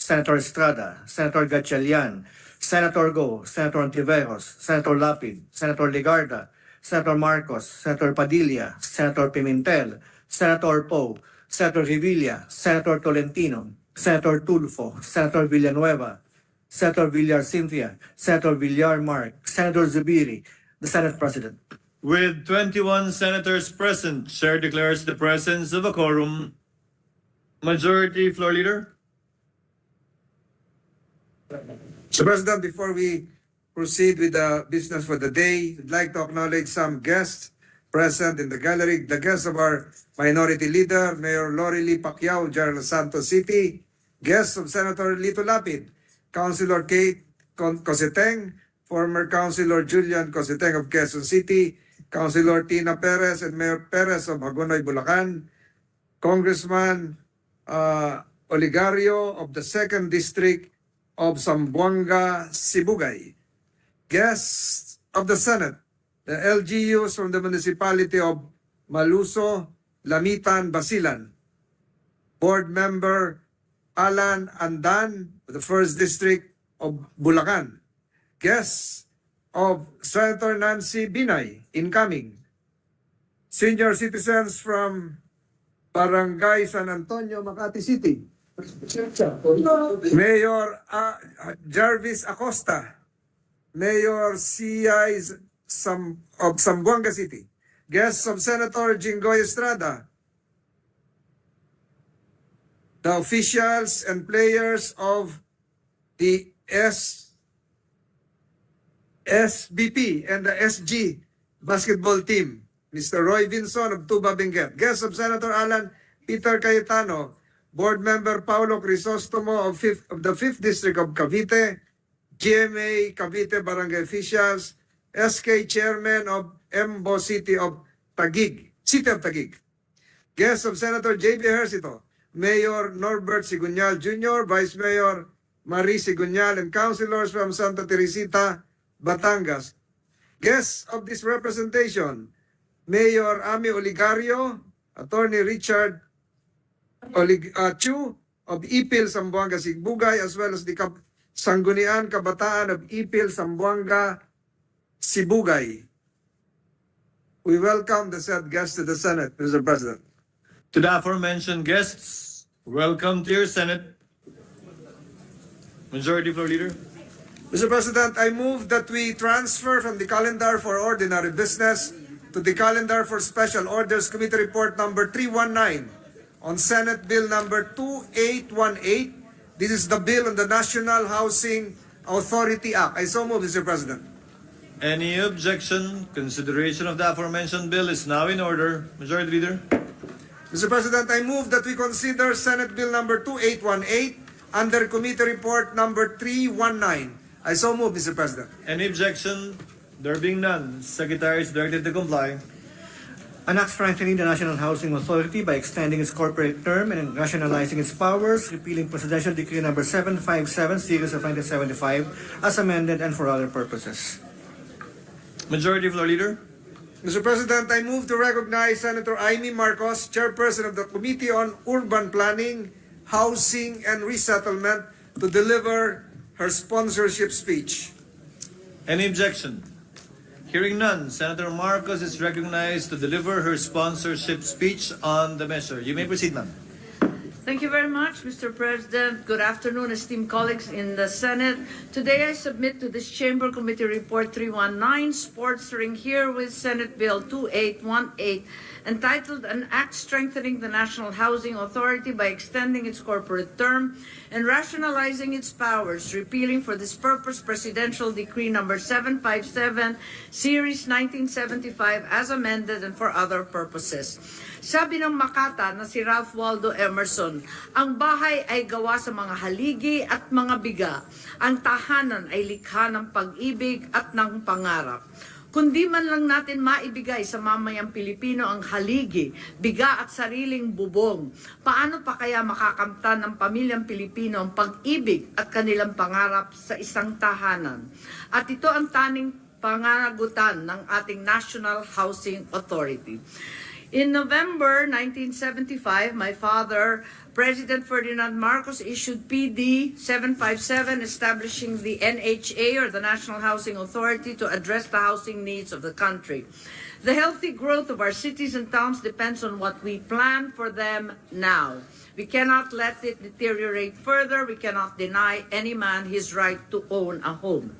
Senator Estrada, Senator Gatchalian, Senator Go, Senator Ontiveros, Senator Lapid, Senator Ligarda, Senator Marcos, Senator Padilla, Senator Pimentel, Senator Poe, Senator Revilla, Senator Tolentino, Senator Tulfo, Senator Villanueva, Senator Villar Cynthia, Senator Villar Mark, Senator Zubiri, the Senate President. With 21 senators present, Chair declares the presence of a quorum. Majority Floor Leader. Mr. President, before we proceed with the business for the day, I'd like to acknowledge some guests present in the gallery. The guests of our Minority Leader, Mayor Lorely Pacquiao, General Santos City. Guests of Senator Lito Lapid, Councilor Kate Coseteng, former Councilor Julian Coseteng of Quezon City, Councilor Tina Perez and Mayor Perez of Hagonoy, Bulacan, Congressman Oligario of the 2nd District of Zamboanga, Sibugay. Guests of the Senate, the LGUs from the municipality of Maluso, Lamitan, Basilan. Board Member Alan Andan of the 1st District of Bulacan. Guests of Senator Nancy Binay, incoming. Senior citizens from Barangay San Antonio, Makati City. Mayor Jarvis Acosta, Mayor C.I. of Zamboanga City. Guests of Senator Jinggoy Estrada. The officials and players of the SBP and the SG basketball team. Mr. Roy Vinson of Tuba Benguet. Guests of Senator Alan Peter Cayetano, Board Member Paulo Crisostomo of the 5th District of Cavite, GMA Cavite Barangay Officials, SK Chairman of Embo City of Taguig. Guests of Senator J.B. Ejercito, Mayor Norbert Sigunyal Jr., Vice Mayor Marie Sigunyal, and councilors from Santa Teresita, Batangas. Guests of this representation, Mayor Ami Oligario, Attorney Richard Chu of Ipil, Zamboanga, Sibugay, as well as the Sangguniang Kabataan of Ipil, Zamboanga, Sibugay. We welcome the said guests to the Senate, Mr. President. To the aforementioned guests, welcome to your Senate. Majority Floor Leader. Mr. President, I move that we transfer from the calendar for ordinary business to the calendar for special orders committee report number 319 on Senate Bill number 2818. This is the bill on the National Housing Authority Act. I so move, Mr. President. Any objection? Consideration of the aforementioned bill is now in order. Majority Leader. Mr. President, I move that we consider Senate Bill number 2818 under committee report number 319. I so move, Mr. President. Any objection? There being none, Secretary is directed to comply. An act strengthening the National Housing Authority by extending its corporate term and rationalizing its powers, repealing Presidential Decree number 757, series of 1975, as amended and for other purposes. Majority Floor Leader. Mr. President, I move to recognize Senator Amy Marcos, Chairperson of the Committee on Urban Planning, Housing, and Resettlement, to deliver her sponsorship speech. Any objection? Hearing none, Senator Marcos is recognized to deliver her sponsorship speech on the measure. You may proceed, ma'am. Thank you very much, Mr. President. Good afternoon, esteemed colleagues in the Senate. Today I submit to this Chamber Committee Report 319, sponsoring here with Senate Bill 2818, entitled An Act Strengthening the National Housing Authority by Extending its Corporate Term and Rationalizing its Powers, repealing for this purpose Presidential Decree number 757, Series 1975, as amended and for other purposes. Sabi ng Makata na si Ralph Waldo Emerson, ang bahay ay gawa sa mga haligi at mga biga. Ang tahanan ay likha ng pag-ibig at ng pangarap. Kundi man lang natin maibigay sa mamayang Pilipino ang haligi, biga at sariling bubong, paano pa kaya makakamtan ng pamilyang Pilipino ang pag-ibig at kanilang pangarap sa isang tahanan? At ito ang taning panganagutan ng ating National Housing Authority. In November 1975, my father, President Ferdinand Marcos, issued PD 757 establishing the NHA, or the National Housing Authority, to address the housing needs of the country. The healthy growth of our cities and towns depends on what we plan for them now. We cannot let it deteriorate further. We cannot deny any man his right to own a home.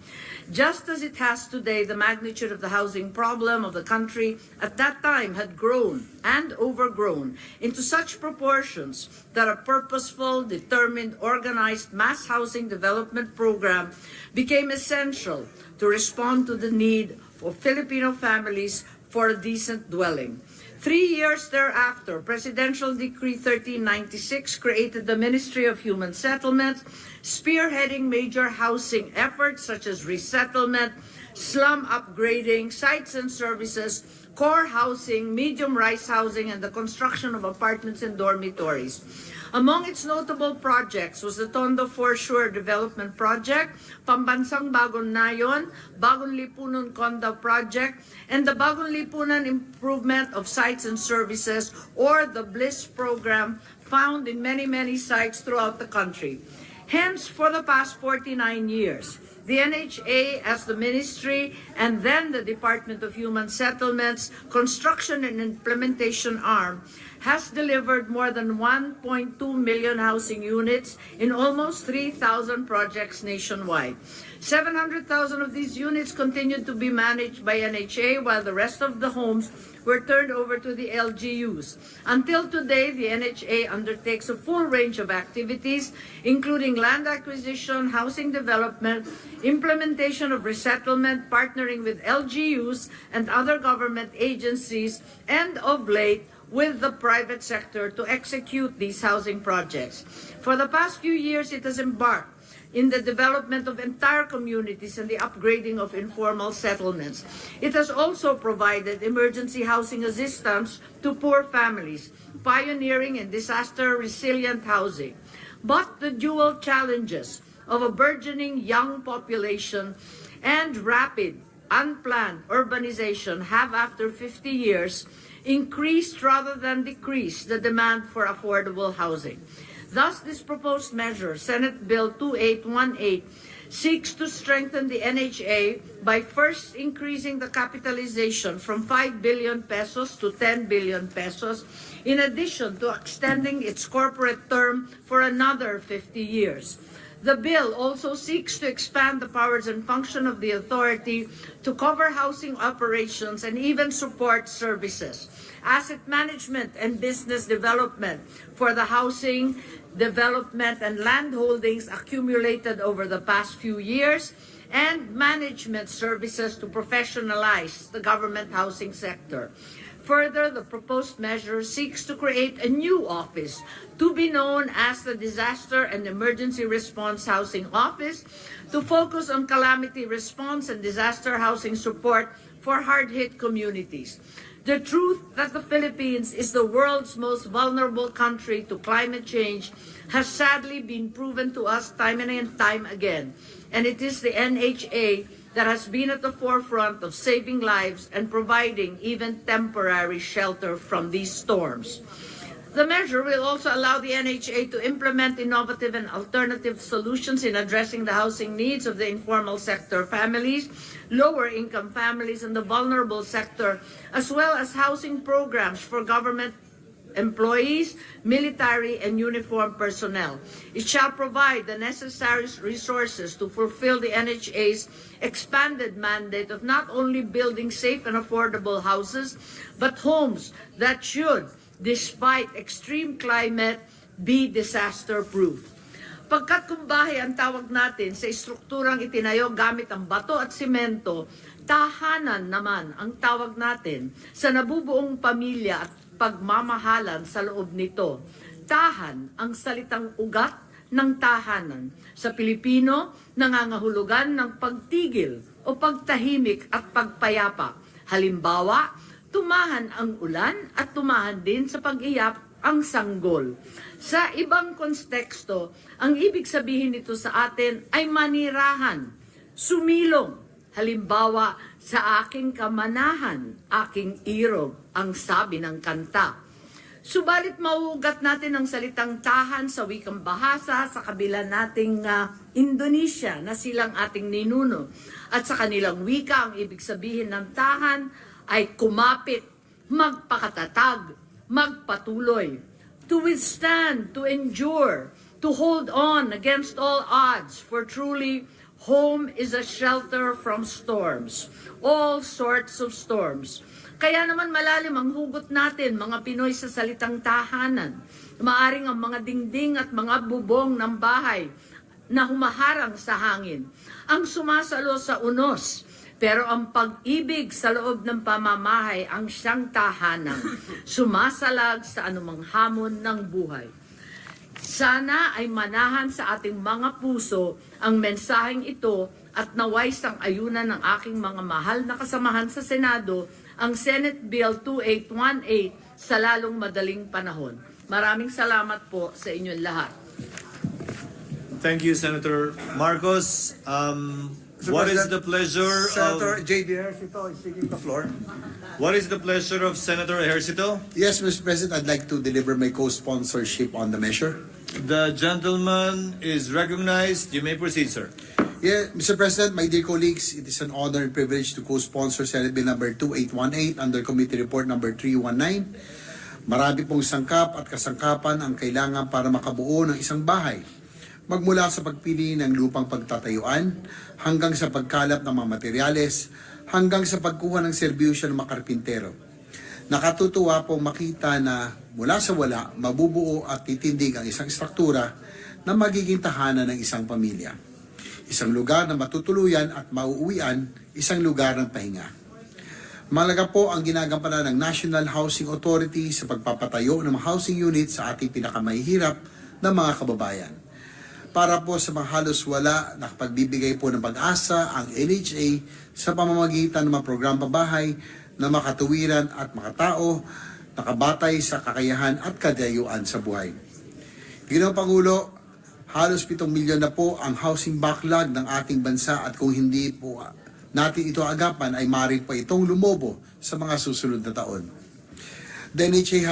Just as it has today, the magnitude of the housing problem of the country at that time had grown and overgrown into such proportions that a purposeful, determined, organized mass housing development program became essential to respond to the need for Filipino families for a decent dwelling. 3 years thereafter, Presidential Decree 1396 created the Ministry of Human Settlements, spearheading major housing efforts such as resettlement, slum upgrading, sites and services, core housing, medium-rise housing, and the construction of apartments and dormitories. Among its notable projects was the Tondo Foreshore Development Project, Pambansang Bagong Nayon, Bagong Lipunan Condo Project, and the Bagong Lipunan Improvement of Sites and Services, or the BLISS program, found in many sites throughout the country. Hence, for the past 49 years, the NHA as the ministry and then the Department of Human Settlements Construction and Implementation Arm has delivered more than 1.2 million housing units in almost 3,000 projects nationwide. 700,000 of these units continued to be managed by NHA, while the rest of the homes were turned over to the LGUs. Until today, the NHA undertakes a full range of activities, including land acquisition, housing development, implementation of resettlement, partnering with LGUs and other government agencies, and of late, with the private sector to execute these housing projects. For the past few years, it has embarked in the development of entire communities and the upgrading of informal settlements. It has also provided emergency housing assistance to poor families, pioneering in disaster-resilient housing. But the dual challenges of a burgeoning young population and rapid, unplanned urbanization have, after 50 years, increased rather than decreased the demand for affordable housing. Thus, this proposed measure, Senate Bill 2818, seeks to strengthen the NHA by first increasing the capitalization from 5 billion pesos to 10 billion pesos, in addition to extending its corporate term for another 50 years. The bill also seeks to expand the powers and function of the authority to cover housing operations and even support services, asset management and business development for the housing, development, and land holdings accumulated over the past few years, and management services to professionalize the government housing sector. Further, the proposed measure seeks to create a new office to be known as the Disaster and Emergency Response Housing Office to focus on calamity response and disaster housing support for hard-hit communities. The truth that the Philippines is the world's most vulnerable country to climate change has sadly been proven to us time and time again, and it is the NHA that has been at the forefront of saving lives and providing even temporary shelter from these storms. The measure will also allow the NHA to implement innovative and alternative solutions in addressing the housing needs of the informal sector families, lower-income families, and the vulnerable sector, as well as housing programs for government employees, military, and uniformed personnel. It shall provide the necessary resources to fulfill the NHA's expanded mandate of not only building safe and affordable houses, but homes that should, despite extreme climate, be disaster-proof. Pagkat kumbahay ang tawag natin sa estrukturang itinayo gamit ang bato at simento, tahanan naman ang tawag natin sa nabubuong pamilya at pagmamahalan sa loob nito. Tahan ang salitang ugat ng tahanan. Sa Pilipino, nangangahulugan ng pagtigil o pagtahimik at pagpayapa. Halimbawa, tumahan ang ulan at tumahan din sa pag-iyak ang sanggol. Sa ibang konteksto, ang ibig sabihin nito sa atin ay manirahan, sumilong. Halimbawa, Sa aking kamanahan, aking irog, ang sabi ng kanta. Subalit mauugat natin ang salitang tahan sa wikang bahasa sa kabila nating Indonesia na silang ating ninuno. At sa kanilang wika, ang ibig sabihin ng tahan ay kumapit, magpakatatag, magpatuloy. To withstand, to endure, to hold on against all odds, for truly home is a shelter from storms, all sorts of storms. Kaya naman malalim ang hugot natin, mga Pinoy, sa salitang tahanan. Maaring ang mga dingding at mga bubong ng bahay na humaharang sa hangin, ang sumasalo sa unos. Pero ang pag-ibig sa loob ng pamamahay ang siyang tahanan, sumasalag sa anumang hamon ng buhay. Sana ay manahan sa ating mga puso ang mensaheng ito at naway sang-ayunan ng aking mga mahal na kasamahan sa Senado ang Senate Bill 2818 sa lalong madaling panahon. Maraming salamat po sa inyong lahat. Thank you, Senator Marcos. What is the pleasure Senator of J.B. Ejercito is seeking the floor. what is the pleasure of Senator Ejercito? Yes, Mr. President, I'd like to deliver my co-sponsorship on the measure. The gentleman is recognized. You may proceed, sir. Yeah, Mr. President, my dear colleagues, it is an honor and privilege to co-sponsor Senate Bill number 2818 under Committee Report number 319. Marami pong sangkap at kasangkapan ang kailangan para makabuo ng isang bahay. Magmula sa pagpili ng lupang pagtatayuan, hanggang sa pagkalap ng mga materyales, hanggang sa pagkuha ng serbisyo ng mga karpintero. Nakatutuwa pong makita na mula sa wala, mabubuo at titindig ang isang struktura na magiging tahanan ng isang pamilya. Isang lugar na matutuluyan at mauuwian, isang lugar ng pahinga. Malaga po ang ginagampanan ng National Housing Authority sa pagpapatayo ng mga housing units sa ating pinakamahihirap na mga kababayan. Para po sa mga halos wala, nakapagbibigay po ng pag-asa ang NHA sa pamamagitan ng mga programa bahay na makatuwiran at makatao, nakabatay sa kakayahan at kadayuan sa buhay. Ginoong Pangulo, halos 7 milyon na po ang housing backlog ng ating bansa at kung hindi po natin ito agapan ay maaaring pa itong lumobo sa mga susunod na taon. The NHA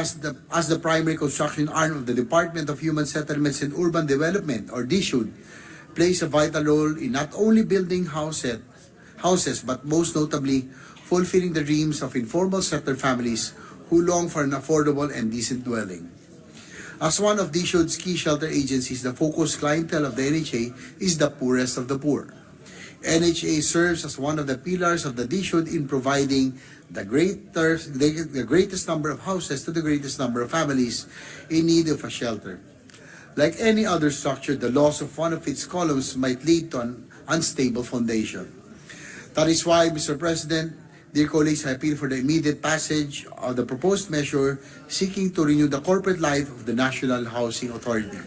as the primary construction arm of the Department of Human Settlements and Urban Development, or DSUD, plays a vital role in not only building houses but most notably fulfilling the dreams of informal settler families who long for an affordable and decent dwelling. As one of DSUD's key shelter agencies, the focused clientele of the NHA is the poorest of the poor. NHA serves as one of the pillars of the DSUD in providing the greatest number of houses to the greatest number of families in need of a shelter. Like any other structure, the loss of one of its columns might lead to an unstable foundation. That is why, Mr. President, dear colleagues, I appeal for the immediate passage of the proposed measure seeking to renew the corporate life of the National Housing Authority.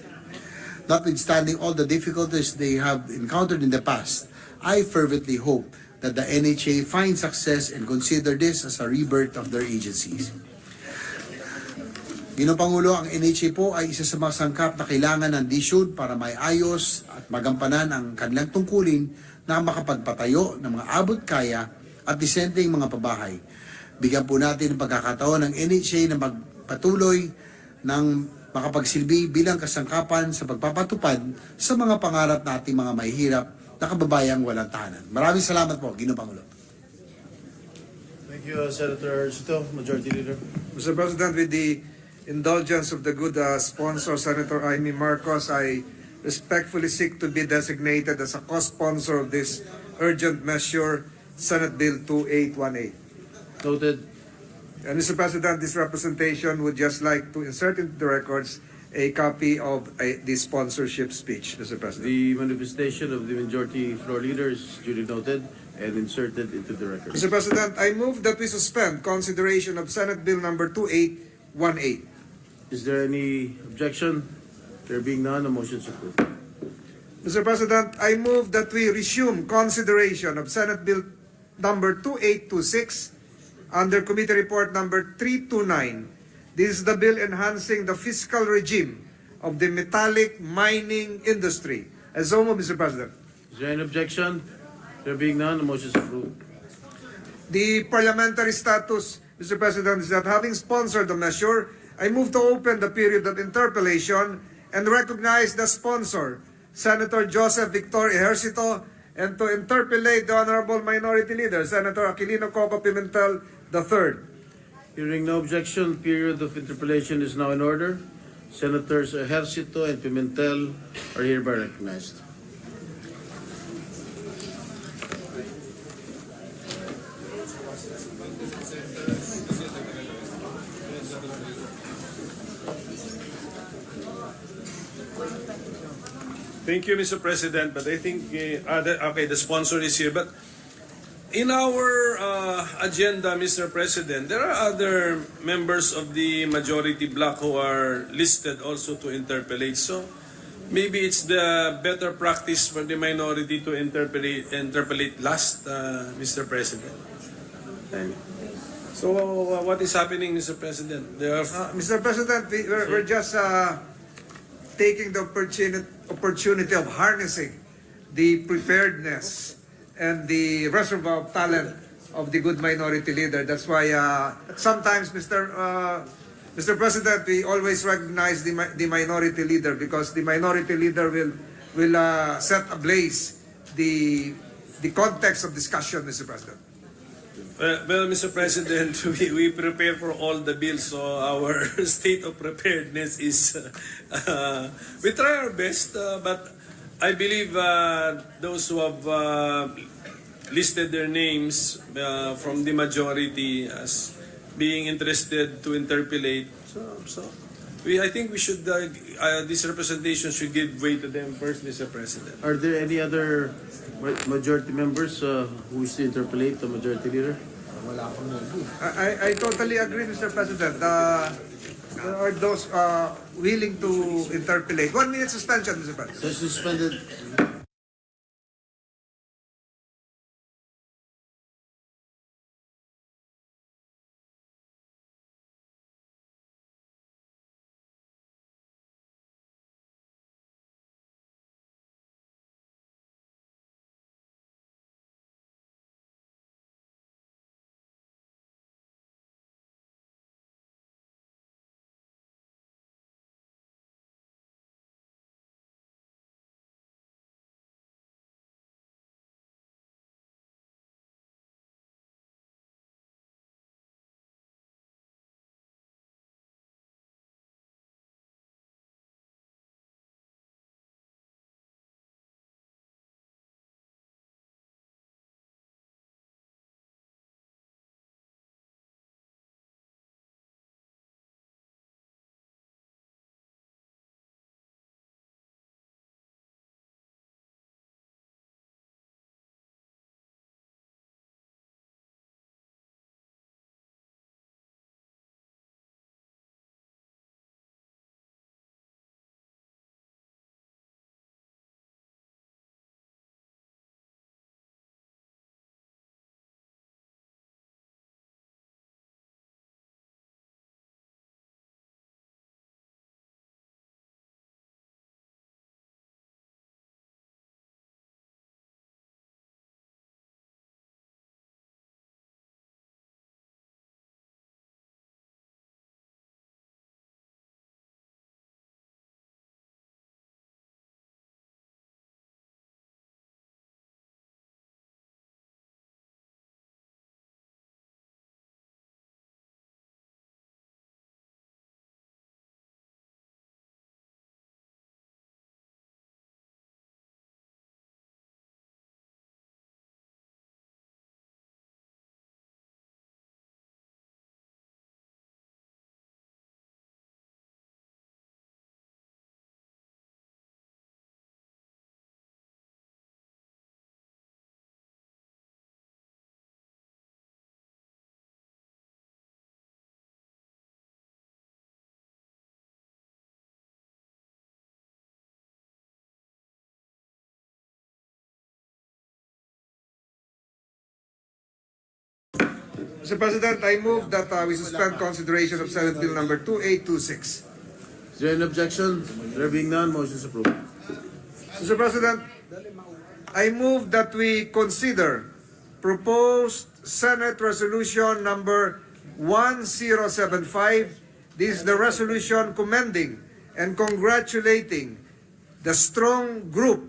Notwithstanding all the difficulties they have encountered in the past, I fervently hope that the NHA finds success and consider this as a rebirth of their agencies. Ginoong Pangulo, ang NHA po ay isa sa mga sangkap na kailangan ng DSUD para may ayos at magampanan ang kanilang tungkulin na makapagpatayo ng mga abot kaya at disenteng mga pabahay. Bigyan po natin ang pagkakataon ng NHA na magpatuloy ng makapagsilbi bilang kasangkapan sa pagpapatupad sa mga pangarap nating mga mahihirap na kababayang walang tahanan. Maraming salamat po, Ginoong Pangulo. Thank you, Senator Ejercito, Majority Leader. Mr. President, with the indulgence of the good sponsor, Senator Amy Marcos, I respectfully seek to be designated as a co-sponsor of this urgent measure, Senate Bill 2818. Noted. And Mr. President, this representation would just like to insert into the records a copy of the sponsorship speech, Mr. President. The manifestation of the majority floor leader is duly noted and inserted into the record. Mr. President, I move that we suspend consideration of Senate Bill number 2818. Is there any objection? There being none, the motion is approved. Mr. President, I move that we resume consideration of Senate Bill number 2826 under Committee Report number 329. This is the bill enhancing the fiscal regime of the metallic mining industry. As so moved, Mr. President. Is there any objection? There being none, the motion is approved. The parliamentary status, Mr. President, is that having sponsored the measure, I move to open the period of interpellation and recognize the sponsor, Senator Joseph Victor Ejercito, and to interpellate the Honorable Minority Leader, Senator Aquilino Coco Pimentel III. Hearing no objection, period of interpellation is now in order. Senators Ejercito and Pimentel are hereby recognized. Thank you, Mr. President. But I think, the sponsor is here. But in our agenda, Mr. President, there are other members of the majority bloc who are listed also to interpellate. So maybe it's the better practice for the minority to interpellate last, Mr. President. So what is happening, Mr. President? There are Mr. President, we're just taking the opportunity of harnessing the preparedness and the reservoir of talent of the good minority leader. That's why sometimes, Mr. President, we always recognize the minority leader because the minority leader will set ablaze the context of discussion, Mr. President. Well, Mr. President, we prepare for all the bills, so our state of preparedness is, we try our best, but I believe those who have listed their names from the majority as being interested to interpellate, I think we should, this representation should give way to them first, Mr. President. Are there any other majority members who wish to interpellate the majority leader? I totally agree, Mr. President. There are those willing to interpellate. 1 minute suspension, Mr. President. Session suspended. Mr. President, I move that we suspend consideration of Senate Bill number 2826. Is there an objection? There being none, motion is approved. Mr. President, I move that we consider proposed Senate Resolution number 1075. This is the resolution commending and congratulating the strong group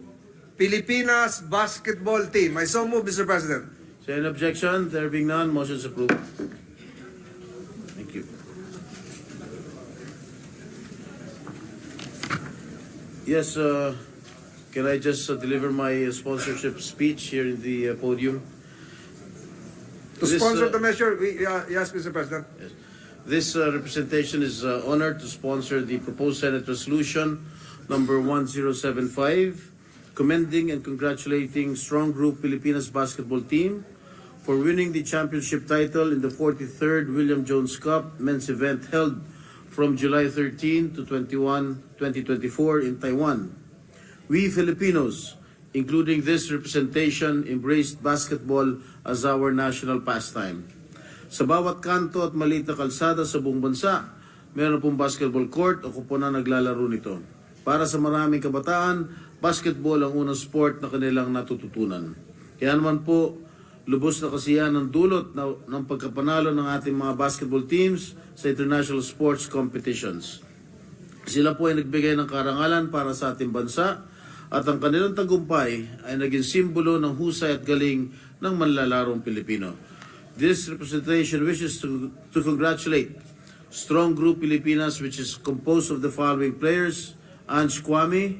Pilipinas basketball team. I so move, Mr. President. Is there any objection? There being none, motion is approved. Thank you. Yes, can I just deliver my sponsorship speech here in the podium? To This, sponsor uh, the measure, yes, Mr. President. This representation is honored to sponsor the proposed Senate Resolution number 1075, commending and congratulating strong group Pilipinas basketball team for winning the championship title in the 43rd William Jones Cup men's event held from July 13 to 21, 2024 in Taiwan. We Filipinos, including this representation, embraced basketball as our national pastime. Sa bawat kanto at maliit na kalsada sa buong bansa, meron pong basketball court o kuponan naglalaro nito. Para sa maraming kabataan, basketball ang unang sport na kanilang natututunan. Kaya naman po, lubos na kasiyahan ng dulot ng pagkapanalo ng ating mga basketball teams sa international sports competitions. Sila po ay nagbigay ng karangalan para sa ating bansa at ang kanilang tagumpay ay naging simbolo ng husay at galing ng manlalarong Pilipino. This representation wishes to congratulate strong group Pilipinas, which is composed of the following players: Ange Kwame,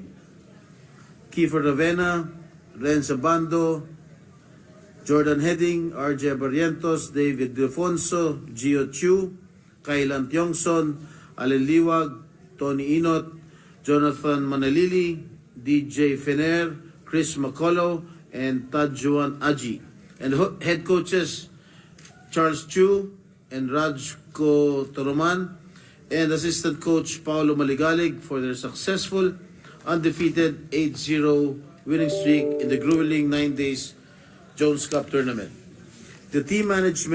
Kiefer Ravena, Renza Bando, Jordan Heading, RJ Barrientos, David Defonso, Gio Chu, Kailan Tiongson, Allen Liwag, Tony Inot, Jonathan Manalili, DJ Fener, Chris Macolo, and Tadjuan Aji. And head coaches Charles Chu and Rajko Toroman, and assistant coach Paolo Maligalig for their successful, undefeated 8-0 winning streak in the grueling 9 days Jones Cup tournament. The team managed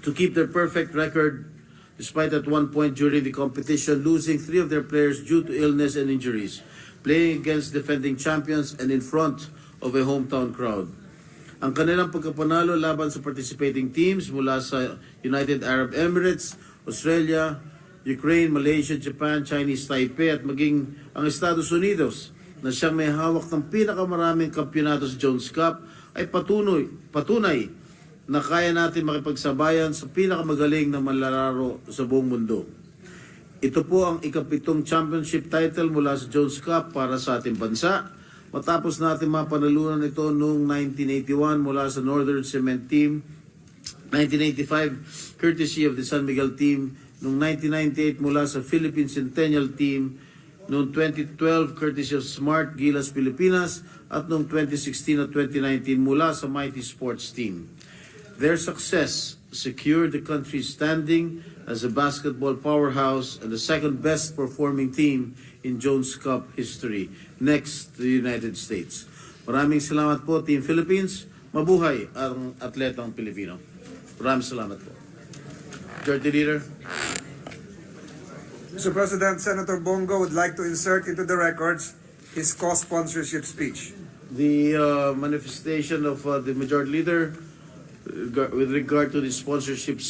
to keep their perfect record despite at one point during the competition losing 3 of their players due to illness and injuries, playing against defending champions and in front of a hometown crowd. Ang kanilang pagkapanalo laban sa participating teams mula sa United Arab Emirates, Australia, Ukraine, Malaysia, Japan, Chinese Taipei at maging ang Estados Unidos na siyang may hawak ng pinakamaraming kampyonato sa Jones Cup ay patunay na kaya natin makipagsabayan sa pinakamagaling na manlalaro sa buong mundo. Ito po ang ika-7 championship title mula sa Jones Cup para sa ating bansa. Matapos natin mapanalunan ito noong 1981 mula sa Northern Cement Team, 1985 courtesy of the San Miguel Team, noong 1998 mula sa Philippine Centennial Team, noong 2012 courtesy of Smart Gilas Pilipinas, at noong 2016 at 2019 mula sa Mighty Sports Team. Their success secured the country's standing as a basketball powerhouse and the second best performing team in Jones Cup history, next to the United States. Maraming salamat po, Team Philippines. Mabuhay ang atletang Pilipino. Maraming salamat po. Majority Leader. Mr. President, Senator Bongo would like to insert into the records his co-sponsorship speech. The manifestation of the Majority Leader with regard to the co-sponsorship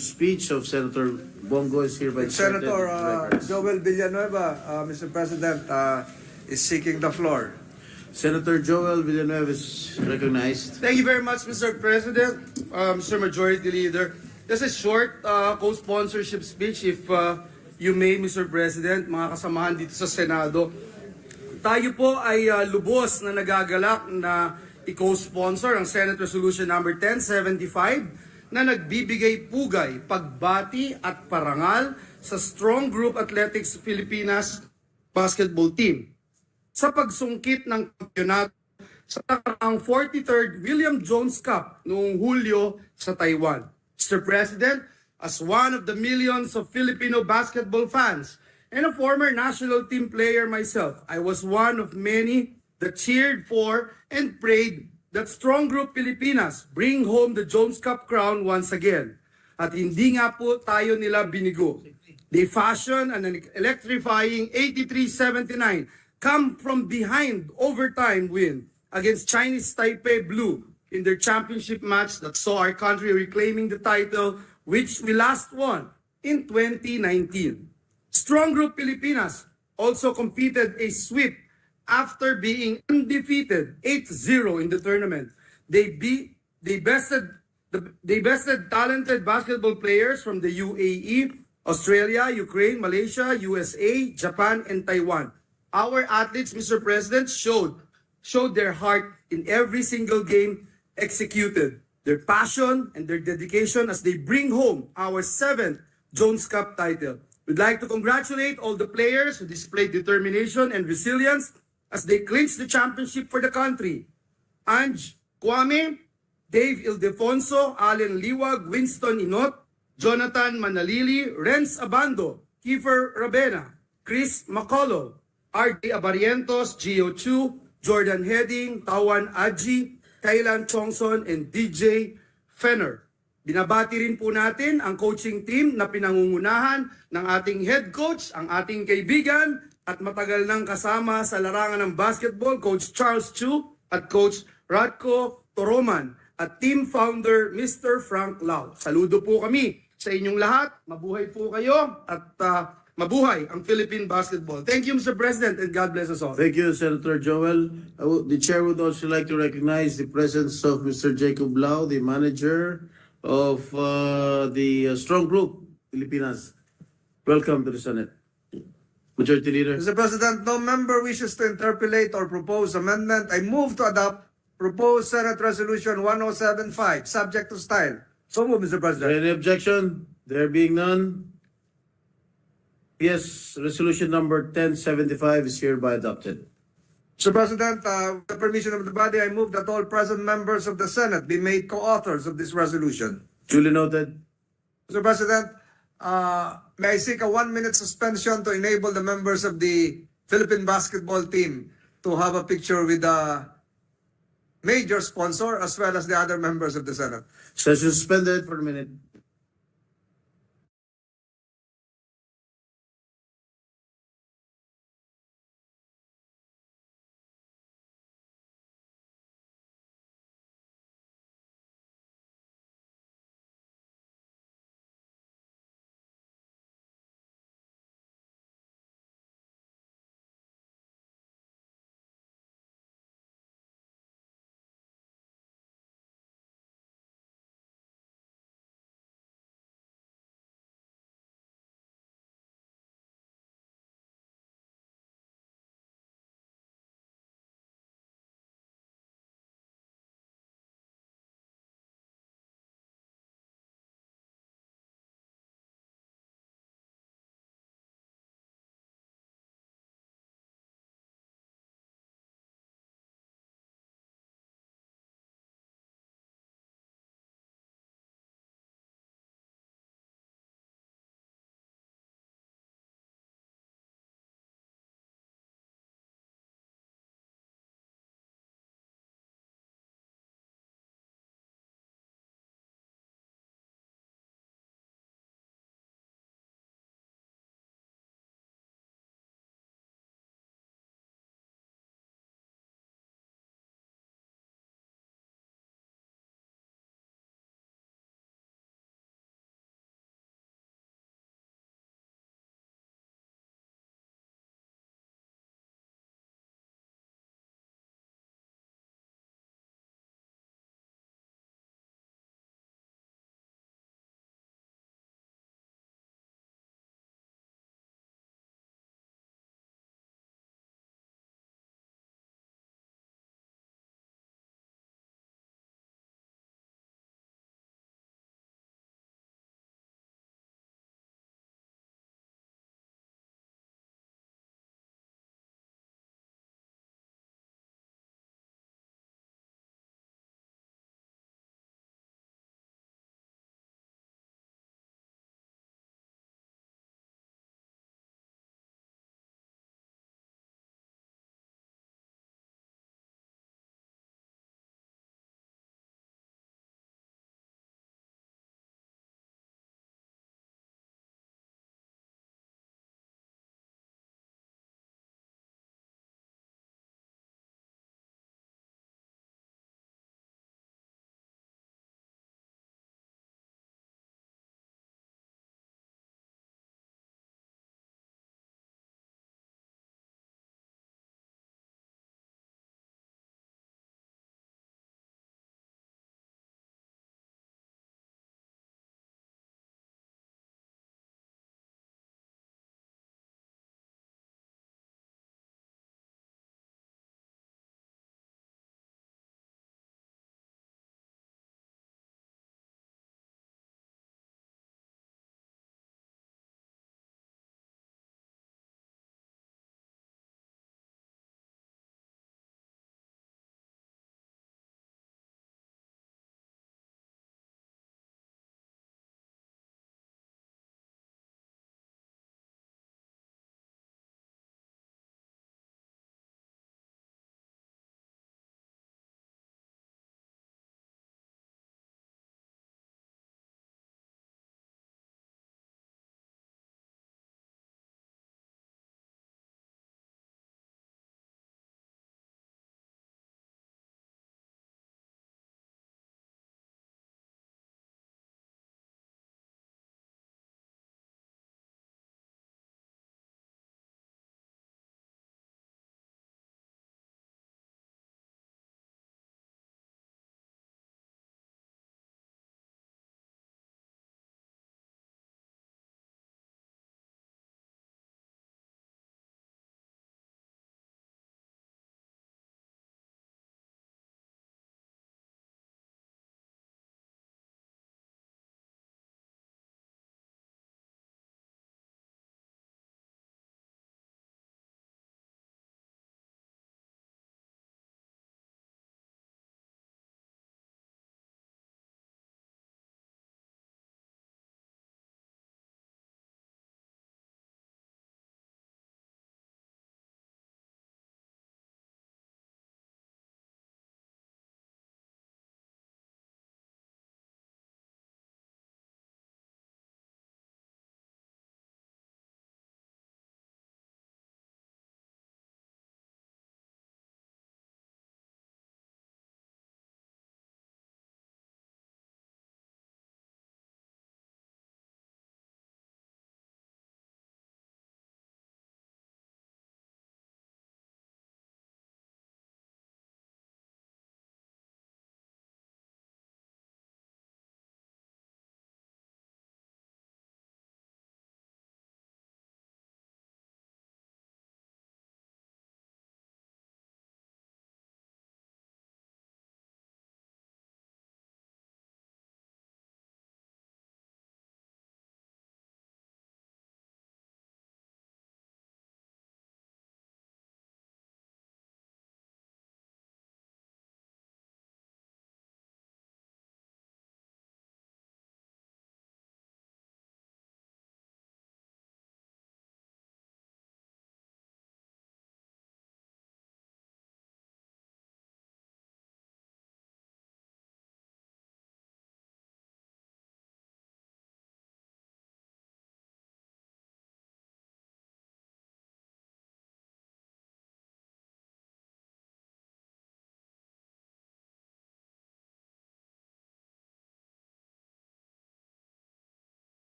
speech of Senator Bongo is hereby inserted Senator into the records. Joel Villanueva, Mr. President, is seeking the floor. Senator Joel Villanueva is recognized. Thank you very much, Mr. President, Mr. Majority Leader. Just a short co-sponsorship speech, if you may, Mr. President, mga kasamahan dito sa Senado. Tayo po ay lubos na nagagalak na i-co-sponsor ang Senate Resolution number 1075 na nagbibigay pugay, pagbati at parangal sa Strong Group Athletics Pilipinas basketball team sa pagsungkit ng kampyonato sa nakaraang 43rd William Jones Cup noong Hulyo sa Taiwan. Mr. President, as one of the millions of Filipino basketball fans and a former national team player myself, I was one of many that cheered for and prayed that Strong Group Pilipinas bring home the Jones Cup crown once again. At hindi nga po tayo nila binigo. They fashioned an electrifying 83-79 come from behind overtime win against Chinese Taipei Blue in their championship match that saw our country reclaiming the title, which we last won in 2019. Strong Group Pilipinas also competed a sweep after being undefeated 8-0 in the tournament. They bested talented basketball players from the UAE, Australia, Ukraine, Malaysia, USA, Japan, and Taiwan. Our athletes, Mr. President, showed their heart in every single game executed, their passion and their dedication as they bring home our 7th Jones Cup title. We'd like to congratulate all the players who displayed determination and resilience as they clinched the championship for the country. Ange Kwame, Dave Ildefonso, Allen Liwag, Winston Inot, Jonathan Manalili, Renz Abando, Kiefer Rabena, Chris Macaulay, R.D. Abarientos, Gio Chu, Jordan Heading, Tawan Aji, Kailan Chongson, and DJ Fenner. Binabati rin po natin ang coaching team na pinangungunahan ng ating head coach, ang ating kaibigan at matagal nang kasama sa larangan ng basketball, Coach Charles Chu at Coach Radko Toroman at team founder Mr. Frank Lau. Saludo po kami sa inyong lahat. Mabuhay po kayo at mabuhay ang Philippine basketball. Thank you, Mr. President, and God bless us all. Thank you, Senator Joel. The chair would also like to recognize the presence of Mr. Jacob Lau, the manager of the Strong Group Pilipinas. Welcome to the Senate. Majority Leader. Mr. President, no member wishes to interpolate or propose amendment. I move to adopt proposed Senate Resolution 1075, subject to style. So move, Mr. President. Any objection? There being none. Yes, resolution number 1075 is hereby adopted. Mr. President, with the permission of the body, I move that all present members of the Senate be made co-authors of this resolution. Duly noted. Mr. President, may I seek a 1-minute suspension to enable the members of the Philippine basketball team to have a picture with the major sponsor as well as the other members of the Senate. Session suspended for a minute.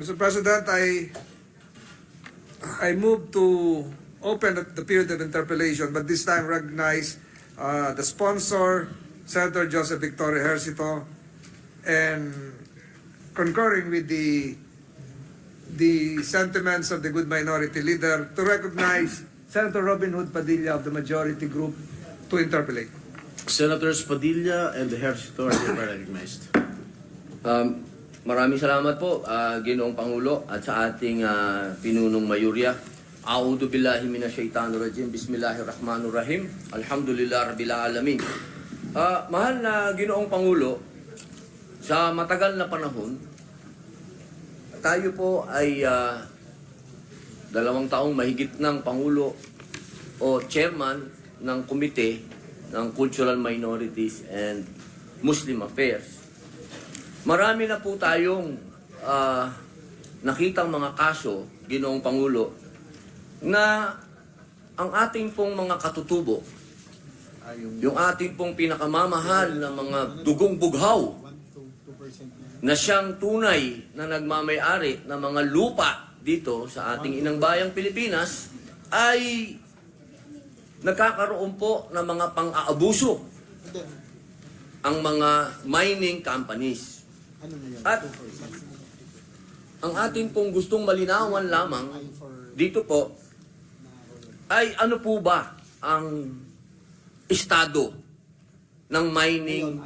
Mr. President, I move to open the period of interpellation, but this time recognize the sponsor, Senator Joseph Victorio Ejercito, and concurring with the sentiments of the good minority leader, to recognize Senator Robin Hood Padilla of the majority group to interpellate. Senators Padilla and Ejercito are hereby recognized. Maraming salamat po, Ginoong Pangulo, at sa ating pinunong mayurya. A'udhu billahi minasyaitanir rajim. Bismillahirrahmanirrahim. Alhamdulillah rabbil alamin. Mahal na Ginoong Pangulo, sa matagal na panahon, tayo po ay 2 taong mahigit ng Pangulo o Chairman ng Komite ng Cultural Minorities and Muslim Affairs. Marami na po tayong nakitang mga kaso, Ginoong Pangulo, na ang ating pong mga katutubo, yung ating pong pinakamamahal na mga dugong bughaw, na siyang tunay na nagmamay-ari ng mga lupa dito sa ating inang bayang Pilipinas, ay nagkakaroon po ng mga pang-aabuso ang mga mining companies. At ang ating pong gustong malinawan lamang dito po ay ano po ba ang estado ng mining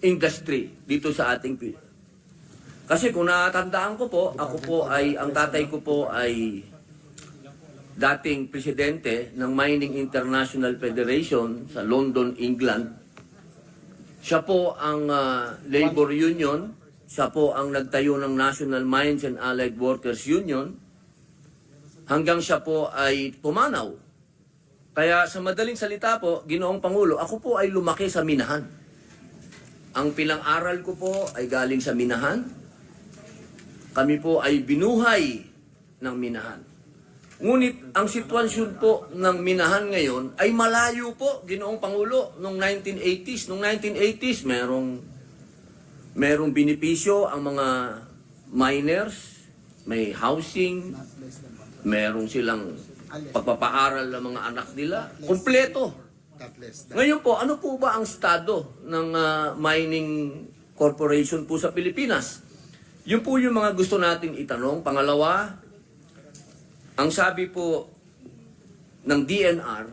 industry dito sa ating Pilipinas. Kasi kung natandaan ko po, ang tatay ko po ay dating presidente ng Mining International Federation sa London, England. Siya po ang labor union, siya po ang nagtayo ng National Mines and Allied Workers Union, hanggang siya po ay pumanaw. Kaya sa madaling salita po, Ginoong Pangulo, ako po ay lumaki sa minahan. Ang pilang-aral ko po ay galing sa minahan. Kami po ay binuhay ng minahan. Ngunit ang sitwasyon po ng minahan ngayon ay malayo po, Ginoong Pangulo, noong 1980s. Noong 1980s, merong binipisyo ang mga miners, may housing, merong silang pagpapaaral ng mga anak nila. Kompleto. Ngayon po, ano po ba ang estado ng mining corporation po sa Pilipinas? Yun po yung mga gusto natin itanong. Pangalawa, ang sabi po ng DNR,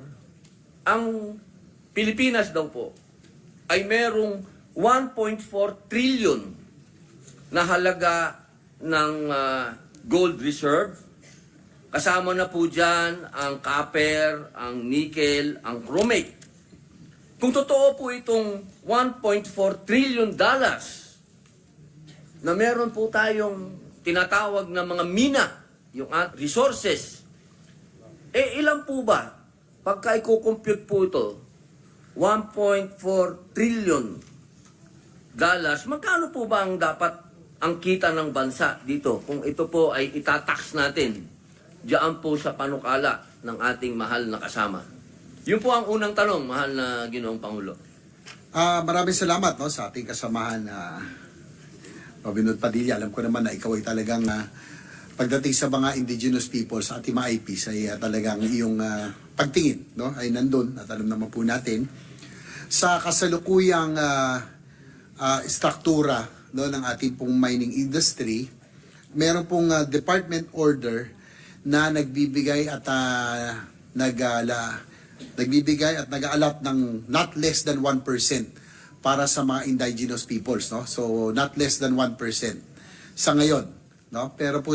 ang Pilipinas daw po ay merong 1.4 trillion na halaga ng gold reserve. Kasama na po dyan ang copper, ang nickel, ang chromate. Kung totoo po itong 1.4 trillion dollars na meron po tayong tinatawag na mga mina, yung resources, ilan po ba? Pagka i-compute po ito, 1.4 trillion dollars, magkano po ba ang dapat ang kita ng bansa dito kung ito po ay itatax natin diyan po sa panukala ng ating mahal na kasama? Yun po ang unang tanong, mahal na Ginoong Pangulo. Maraming salamat sa ating kasamahan na Robin Hood Padilla. Alam ko naman na ikaw ay talagang pagdating sa mga indigenous people sa ating mga IPs ay talagang iyong pagtingin ay nandun at alam naman po natin sa kasalukuyang struktura ng ating pong mining industry. Meron pong department order na nagbibigay at nag-aalat ng not less than 1% para sa mga indigenous peoples, so not less than 1% sa ngayon. Pero po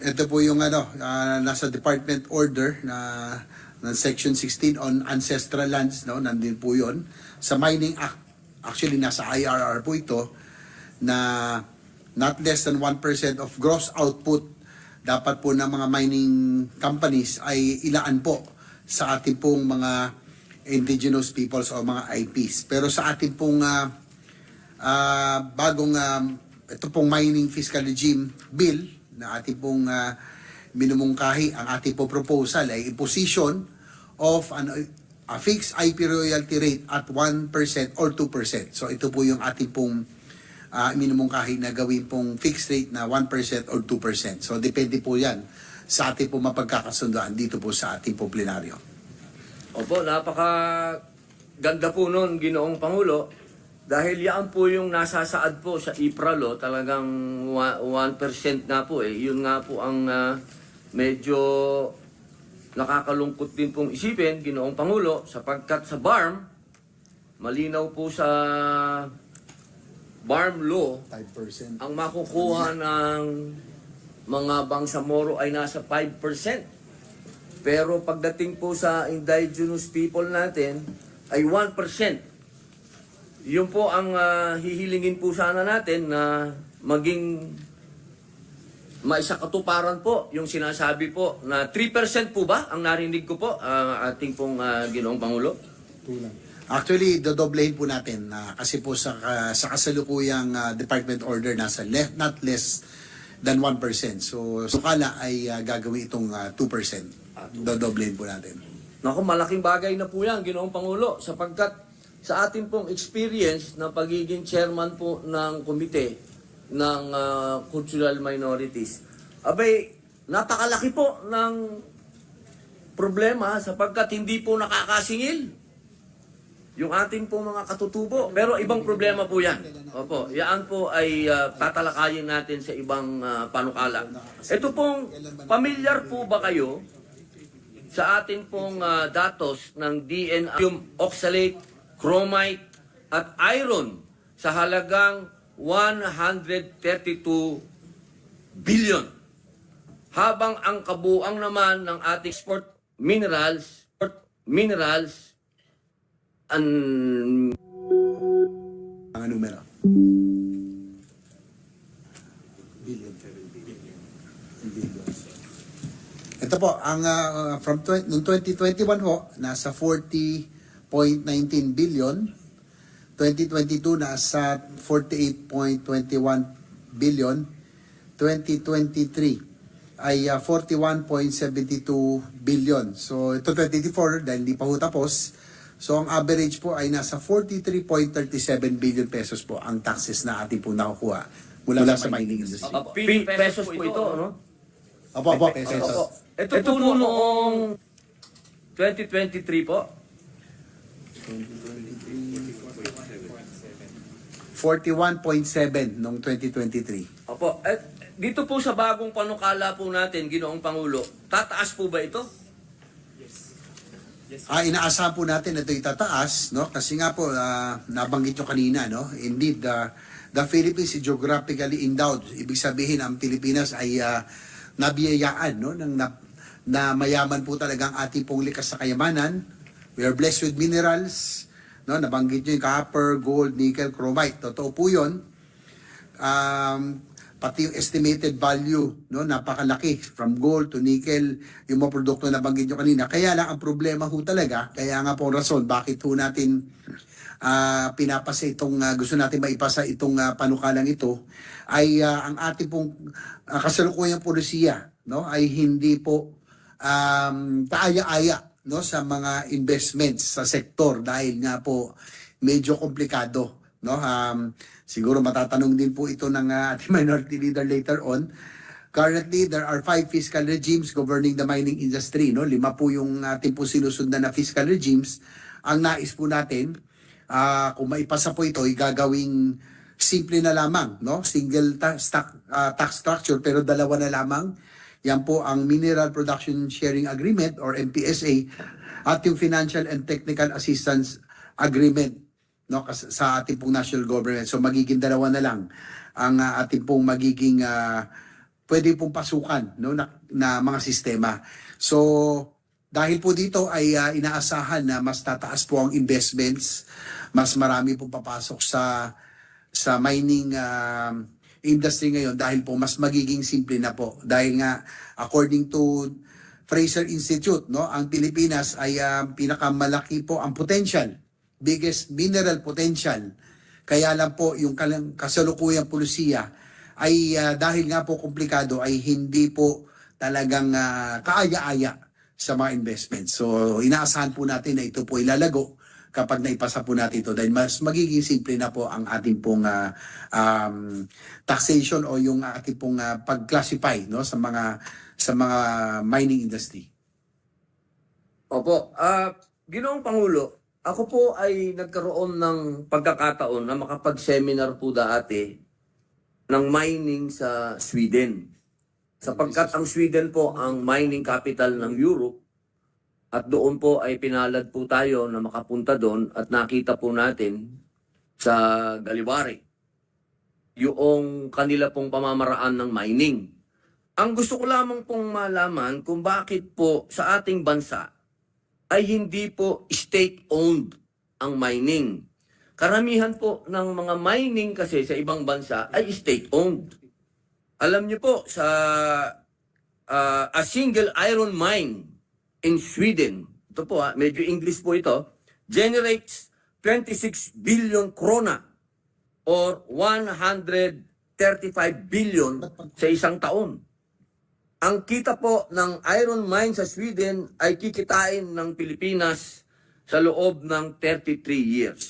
ito po yung nasa department order na section 16 on ancestral lands, nandun po yun. Sa Mining Act, actually nasa IRR po ito, na not less than 1% of gross output dapat po ng mga mining companies ay ilaan po sa ating pong mga indigenous peoples o mga IPs. Pero sa ating pong bagong ito pong mining fiscal regime bill na ating pong minumungkahi, ang ating pong proposal ay imposition of a fixed IP royalty rate at 1% or 2%. So ito po yung ating pong minumungkahi na gawin pong fixed rate na 1% or 2%. So depende po yan sa ating po mapagkakasundoan dito po sa ating po plenaryo. Opo, napaka-ganda po nun, Ginoong Pangulo. Dahil yan po yung nasasaad po sa IPRA talagang 1% nga po eh. Yun nga po ang medyo nakakalungkot din pong isipin, Ginoong Pangulo, sapagkat sa BARM, malinaw po sa BARM law, 5%. ang makukuha ng mga bangsamoro ay nasa 5%. Pero pagdating po sa indigenous people natin, ay 1%. Yun po ang hihilingin po sana natin na maging maisakatuparan po yung sinasabi po na 3% po ba ang narinig ko po ating pong Ginoong Pangulo? Actually, dodoblehin po natin kasi po sa kasalukuyang department order nasa not less than 1%. So, sukala ay gagawin itong 2%. Dodoblehin po natin. Naku, malaking bagay na po yan, Ginoong Pangulo, sapagkat sa ating pong experience na pagiging chairman po ng komite ng cultural minorities, abay, napakalaki po ng problema sapagkat hindi po nakakasingil yung ating pong mga katutubo. Pero ibang problema po yan. Opo, yan po ay tatalakayin natin sa ibang panukala. Ito pong, pamilyar po ba kayo sa ating pong datos ng DNA, yung oxalate, chromite, at iron sa halagang 132 billion. Habang ang kabuang naman ng ating export minerals, Mga numero. Ito po, ang noong 2021 po, nasa 40.19 billion. 2022, nasa 48.21 billion. 2023 ay 41.72 billion. So, ito 2024, dahil hindi pa ho tapos. So, ang average po ay nasa 43.37 billion pesos po ang taxes na ating po nakukuha mula sa mining industry. Pesos po ito, no? Opo, pesos. Opo. Ito po noong 2023 po. 41.7 noong 2023. Opo. Dito po sa bagong panukala po natin, Ginoong Pangulo, tataas po ba ito? Inaasahan po natin na ito itataas, no? Kasi nga po, nabanggit nyo kanina, no? Indeed, the Philippines is geographically endowed. Ibig sabihin, ang Pilipinas ay nabiyayaan, no? Na mayaman po talaga ang ating pong likas na kayamanan. We are blessed with minerals, no? Nabanggit nyo yung copper, gold, nickel, chromite. Totoo po yun. Pati yung estimated value, no, napakalaki from gold to nickel, yung mga produkto na banggit nyo kanina. Kaya lang ang problema ho talaga, kaya nga po rason bakit ho natin pinapasa itong gusto natin maipasa itong panukalang ito ay ang ating pong kasalukuyang polisiya, no, ay hindi po kaaya-aya, no, sa mga investments sa sektor dahil nga po medyo komplikado, no. Siguro matatanong din po ito ng ating minority leader later on. Currently, there are 5 fiscal regimes governing the mining industry. No? 5 po yung ating po sinusundan na fiscal regimes. Ang nais po natin, kung maipasa po ito, gagawing simple na lamang. No? Single tax structure, pero 2 na lamang. Yan po ang Mineral Production Sharing Agreement or MPSA at yung Financial and Technical Assistance Agreement, no, sa ating pong national government. So magiging 2 na lang ang ating pong magiging pwede pong pasukan, no, na mga sistema. So dahil po dito ay inaasahan na mas tataas po ang investments, mas marami pong papasok sa mining industry ngayon dahil po mas magiging simple na po. Dahil nga according to Fraser Institute, no, ang Pilipinas ay pinakamalaki po ang potential, biggest mineral potential. Kaya lang po yung kasalukuyang pulisiya ay dahil nga po komplikado ay hindi po talagang kaaya-aya sa mga investments. So inaasahan po natin na ito po ilalago kapag naipasa po natin ito dahil mas magiging simple na po ang ating pong taxation o yung ating pong pag-classify, no, sa mga mining industry. Opo, Ginoong Pangulo, ako po ay nagkaroon ng pagkakataon na makapag-seminar po dati ng mining sa Sweden. Sapagkat ang Sweden po ang mining capital ng Europe at doon po ay pinalad po tayo na makapunta doon at nakita po natin sa Galiwari yung kanila pong pamamaraan ng mining. Ang gusto ko lamang pong malaman kung bakit po sa ating bansa ay hindi po state-owned ang mining. Karamihan po ng mga mining kasi sa ibang bansa ay state-owned. Alam niyo po, sa a single iron mine in Sweden, ito po medyo English po ito, generates 26 billion krona or 135 billion sa isang taon. Ang kita po ng iron mine sa Sweden ay kikitain ng Pilipinas sa loob ng 33 years.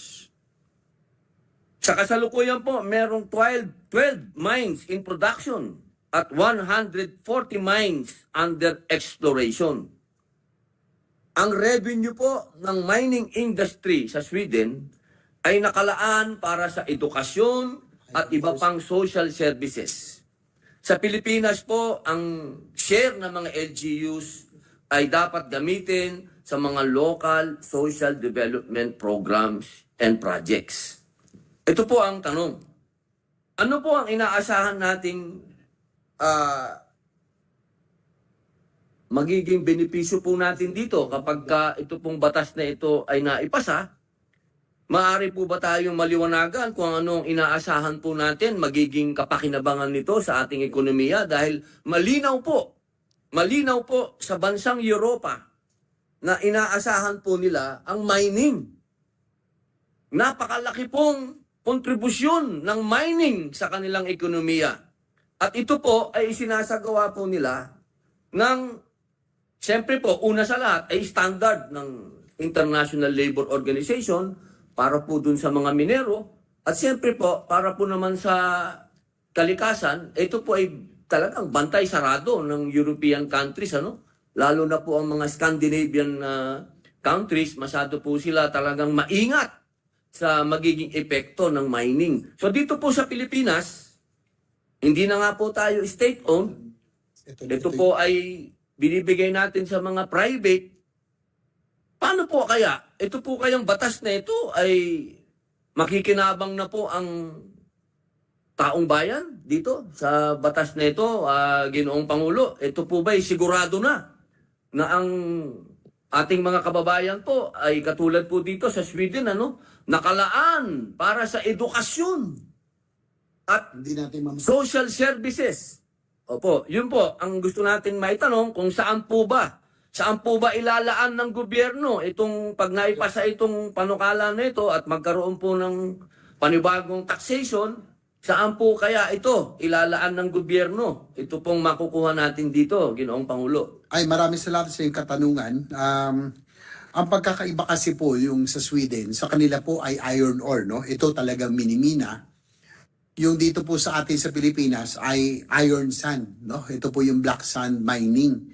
Sa kasalukuyan po, merong 12 mines in production at 140 mines under exploration. Ang revenue po ng mining industry sa Sweden ay nakalaan para sa edukasyon at iba pang social services. Sa Pilipinas po, ang share ng mga LGUs ay dapat gamitin sa mga local social development programs and projects. Ito po ang tanong. Ano po ang inaasahan nating magiging benepisyo po natin dito kapag ito pong batas na ito ay naipasa? Maaari po ba tayong maliwanagan kung anong inaasahan po natin magiging kapakinabangan nito sa ating ekonomiya? Dahil malinaw po sa bansang Europa na inaasahan po nila ang mining. Napakalaki pong kontribusyon ng mining sa kanilang ekonomiya. At ito po ay isinasagawa po nila ng, siyempre po, una sa lahat ay standard ng International Labor Organization para po dun sa mga minero. At siyempre po, para po naman sa kalikasan, ito po ay talagang bantay sarado ng European countries, ano? Lalo na po ang mga Scandinavian countries, masyado po sila talagang maingat sa magiging epekto ng mining. So dito po sa Pilipinas, hindi na nga po tayo state-owned. Ito po ay binibigay natin sa mga private. Paano po kaya? Ito po kayang batas na ito ay makikinabang na po ang taong bayan dito sa batas na ito, Ginoong Pangulo. Ito po ba'y sigurado na ang ating mga kababayan po ay katulad po dito sa Sweden, ano, nakalaan para sa edukasyon at social services. Opo, yun po ang gusto natin maitanong kung saan po ba ilalaan ng gobyerno itong pag naipasa itong panukala na ito at magkaroon po ng panibagong taxation, saan po kaya ito ilalaan ng gobyerno? Ito pong makukuha natin dito, Ginoong Pangulo. Ay, maraming salamat sa iyong katanungan. Ang pagkakaiba kasi po yung sa Sweden, sa kanila po ay iron ore, no? Ito talagang minimina. Yung dito po sa atin sa Pilipinas ay iron sand, no? Ito po yung black sand mining.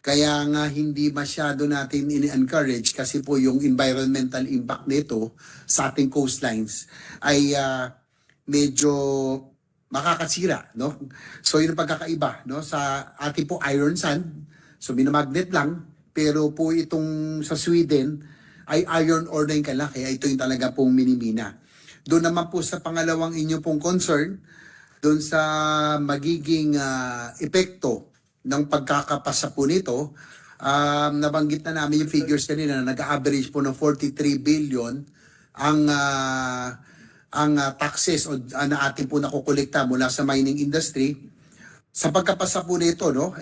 Kaya nga hindi masyado natin in-encourage kasi po yung environmental impact nito sa ating coastlines ay medyo makakasira, no? So yun ang pagkakaiba, no? Sa ating po iron sand, so minamagnet lang. Pero po itong sa Sweden ay iron ore na yung kalaki. Ito yung talaga pong minimina. Doon naman po sa pangalawang inyo pong concern, doon sa magiging epekto ng pagkakapasa po nito, nabanggit na namin yung figures kanina na nag-average po ng 43 billion ang taxes na ating po nakukolekta mula sa mining industry. Sa pagkapasa po nito, no,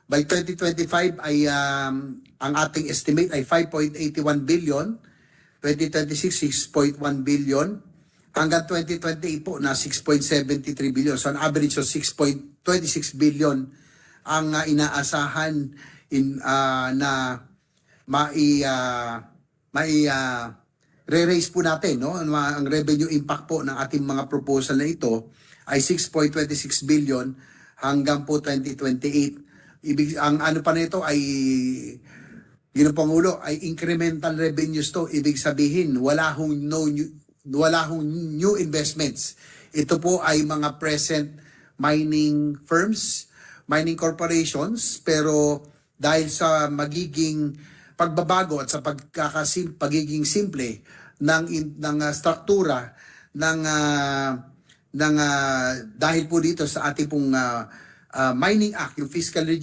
by 2025 ay ang ating estimate ay 5.81 billion, 2026 6.1 billion, hanggang 2028 po na 6.73 billion. So an average of 6.26 billion ang inaasahan na re-raise po natin, no? Ang revenue impact po ng ating mga proposal na ito ay 6.26 billion hanggang po 2028. Ang ano pa nito ay Ginoong Pangulo, ay incremental revenues to. Ibig sabihin, wala hong new investments. Ito po ay mga present mining firms, mining corporations, pero dahil sa magiging pagbabago at sa pagiging simple ng struktura dahil po dito sa ating pong Mining Act, yung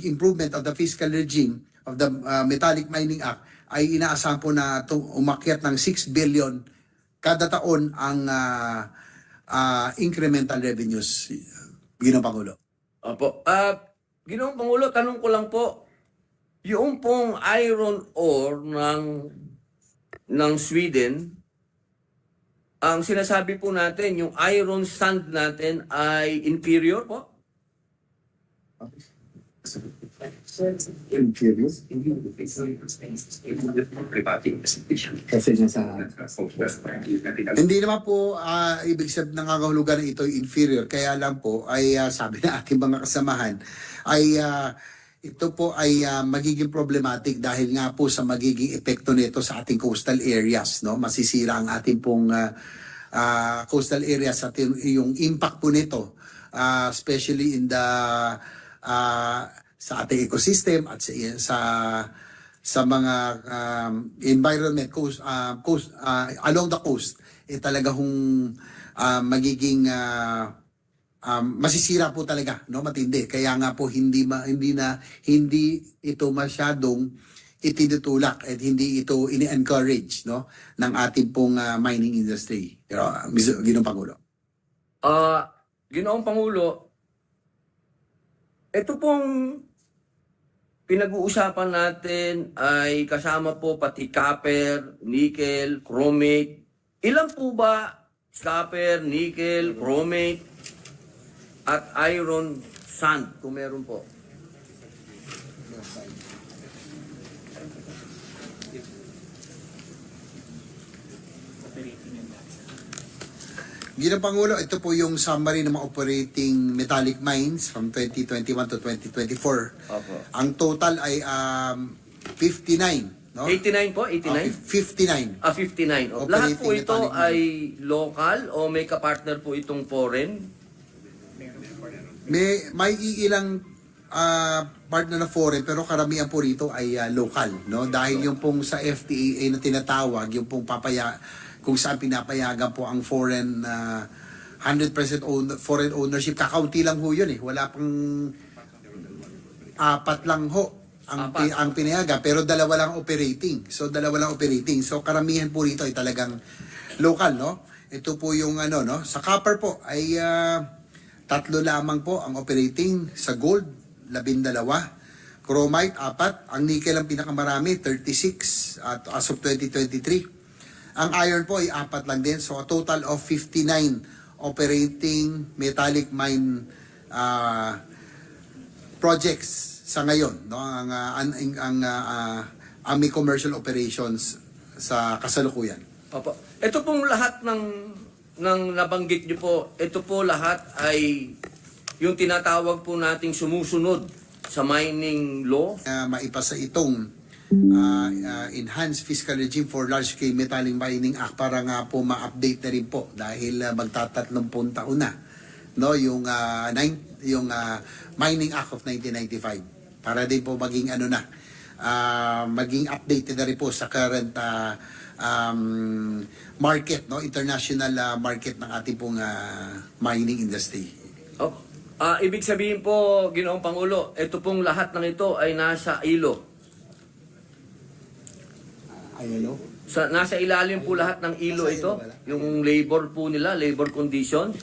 improvement of the fiscal regime of the Metallic Mining Act, ay inaasahan po na umakyat ng 6 billion kada taon ang incremental revenues, Ginoong Pangulo. Opo. Ginoong Pangulo, tanong ko lang po, yung pong iron ore ng Sweden, ang sinasabi po natin, yung iron sand natin ay inferior po? Hindi naman po ibig sabihin nangangahulugan na ito inferior, kaya lang po ay sabi ng ating mga kasamahan ay ito po ay magiging problematic dahil nga po sa magiging epekto nito sa ating coastal areas, no? Masisira ang ating pong coastal areas at yung impact po nito, especially in the sa ating ecosystem at sa mga environment along the coast, talaga hong magiging masisira po talaga, no, matindi. Kaya nga po hindi ito masyadong itinutulak at hindi ito ini-encourage, no, ng ating pong mining industry. Pero Ginoong Pangulo. Ginoong Pangulo, ito pong pinag-uusapan natin ay kasama po pati copper, nickel, chromate. Ilan po ba copper, nickel, chromate at iron sand kung meron po? Ginoong Pangulo, ito po yung summary ng mga operating metallic mines from 2021 to 2024. Opo. Ang total ay 59, no? 89 po? 89? 59. 59. Operating Lahat po ito metallic mine. ay local o may kapartner po itong foreign? May iilang partner na foreign, pero karamihan po rito ay local, no? Dahil yung pong sa FTA na tinatawag, yung pong kung saan pinapayagan po ang foreign 100% foreign ownership, kakaunti lang ho yun eh. Wala pang 4 lang ho ang pinayagan, pero 2 lang operating. So karamihan po rito ay talagang local, no? Ito po yung no? Sa copper po ay 3 lamang po ang operating, sa gold 12, chromite 4, ang nickel ang pinakamarami 36 at as of 2023. Ang iron po ay 4 lang din. So a total of 59 operating metallic mine projects sa ngayon, no? Ang may commercial operations sa kasalukuyan. Opo. Ito pong lahat ng nabanggit niyo po, ito po lahat ay yung tinatawag po nating sumusunod sa mining law. Maipasa itong Enhanced Fiscal Regime for Large-Scale Metallic Mining Act para nga po ma-update na rin po dahil magta-30 taon na, no, yung Mining Act of 1995 para din po maging maging updated na rin po sa current market, no, international market ng ating pong mining industry. Ibig sabihin po, Ginoong Pangulo, ito pong lahat ng ito ay nasa ILO. Nasa ilalim po lahat ng ILO ito, yung labor po nila, labor conditions.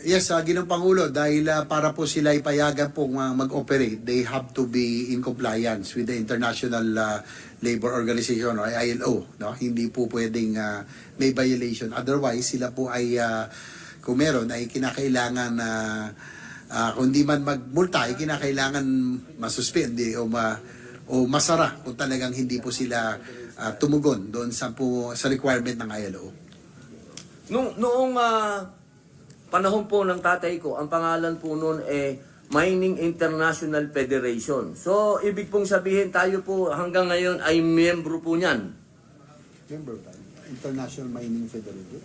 Yes, Ginoong Pangulo, dahil para po sila ipayagan po mag-operate, they have to be in compliance with the International Labor Organization or ILO, no? Hindi po pwedeng may violation. Otherwise, sila po ay kung meron ay kinakailangan kung di man magmulta, ay kinakailangan masuspindi o masara kung talagang hindi po sila tumugon doon sa requirement ng ILO. Noong panahon po ng tatay ko, ang pangalan po noon Mining International Federation. So, ibig pong sabihin tayo po hanggang ngayon ay miyembro po niyan. Member tayo, International Mining Federation.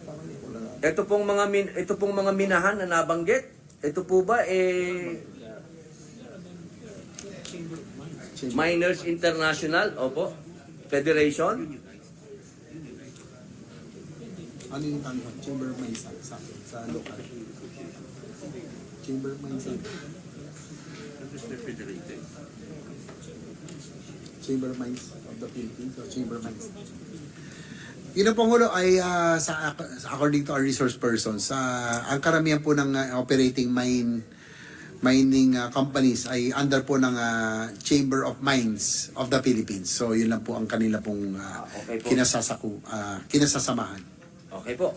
Ito pong mga minahan na nabanggit, ito po ba Miners International, opo, Federation? Ano yung tanong? Chamber of Mines sa local. Chamber of Mines. Chamber of Mines of the Philippines or Chamber of Mines. Yun ang Pangulo ay according to our resource persons, ang karamihan po ng operating mining companies ay under po ng Chamber of Mines of the Philippines. So yun lang po ang kanila pong Okay po. kinasasamahan. Okay po.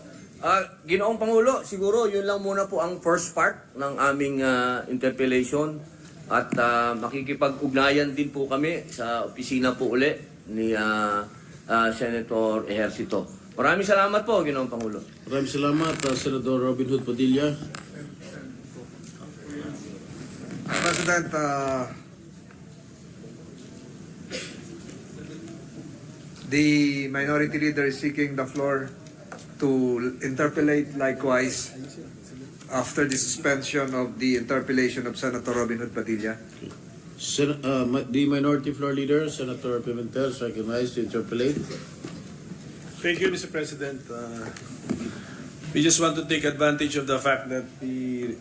Ginoong Pangulo, siguro yun lang muna po ang first part ng aming interpellation at makikipag-ugnayan din po kami sa opisina po uli ni Senator Ejercito. Maraming salamat po, Ginoong Pangulo. Maraming salamat, Senador Robin Hood Padilla. President, the minority leader is seeking the floor to interpellate likewise after the suspension of the interpellation of Senator Robin Hood Padilla. The Minority Floor Leader, Senator Pimentel, is recognized to interpellate. Thank you, Mr. President. We just want to take advantage of the fact that the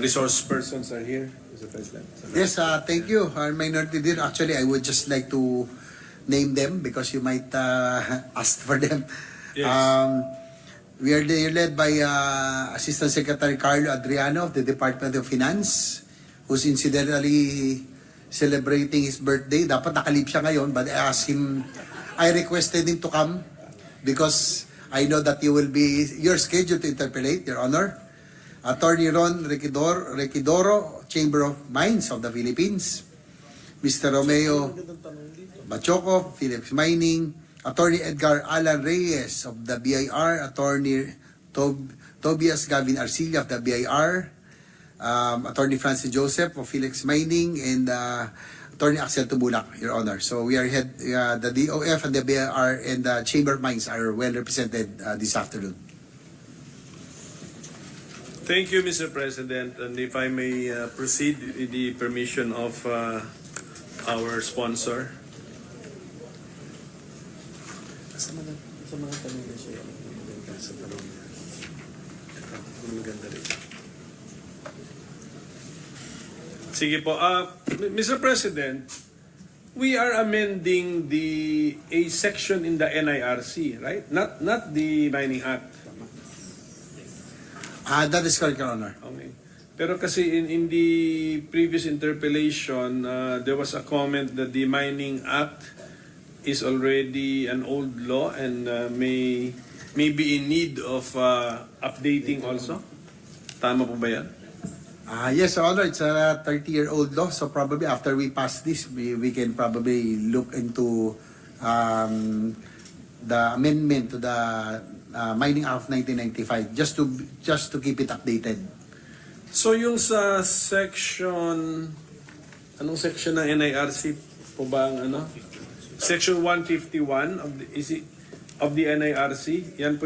resource persons are here, Mr. President. Yes, thank you. Our minority leader, actually, I would just like to name them because you might ask for them. Yes. We are led by Assistant Secretary Carlo Adriano of the Department of Finance, who's incidentally celebrating his birthday. Dapat nakalip siya ngayon, but I requested him to come because I know that you're scheduled to interpellate, Your Honor. Attorney Ron Requidoro, Chamber of Mines of the Philippines. Mr. Romeo Bachoco, Philips Mining. Attorney Edgar Alan Reyes of the BIR. Attorney Tobias Gavin Arcilla of the BIR. Attorney Francis Joseph of Felix Mining, and Attorney Axel Tubulak, Your Honor. So we are the DOF and the BIR and the Chamber of Mines are well represented this afternoon. Thank you, Mr. President. And if I may proceed with the permission of our sponsor. Sige po. Mr. President, we are amending a section in the NIRC, right? Not the Mining Act. That is correct, Your Honor. Okay. Pero kasi in the previous interpellation, there was a comment that the Mining Act is already an old law and may be in need of updating also. Tama po ba yan? Yes, Your Honor, it's a 30-year-old law, so probably after we pass this, we can probably look into the amendment to the Mining Act of 1995 just to keep it updated. So yung sa section, anong section ng NIRC po ba ang ano? Section 151 of the NIRC, yan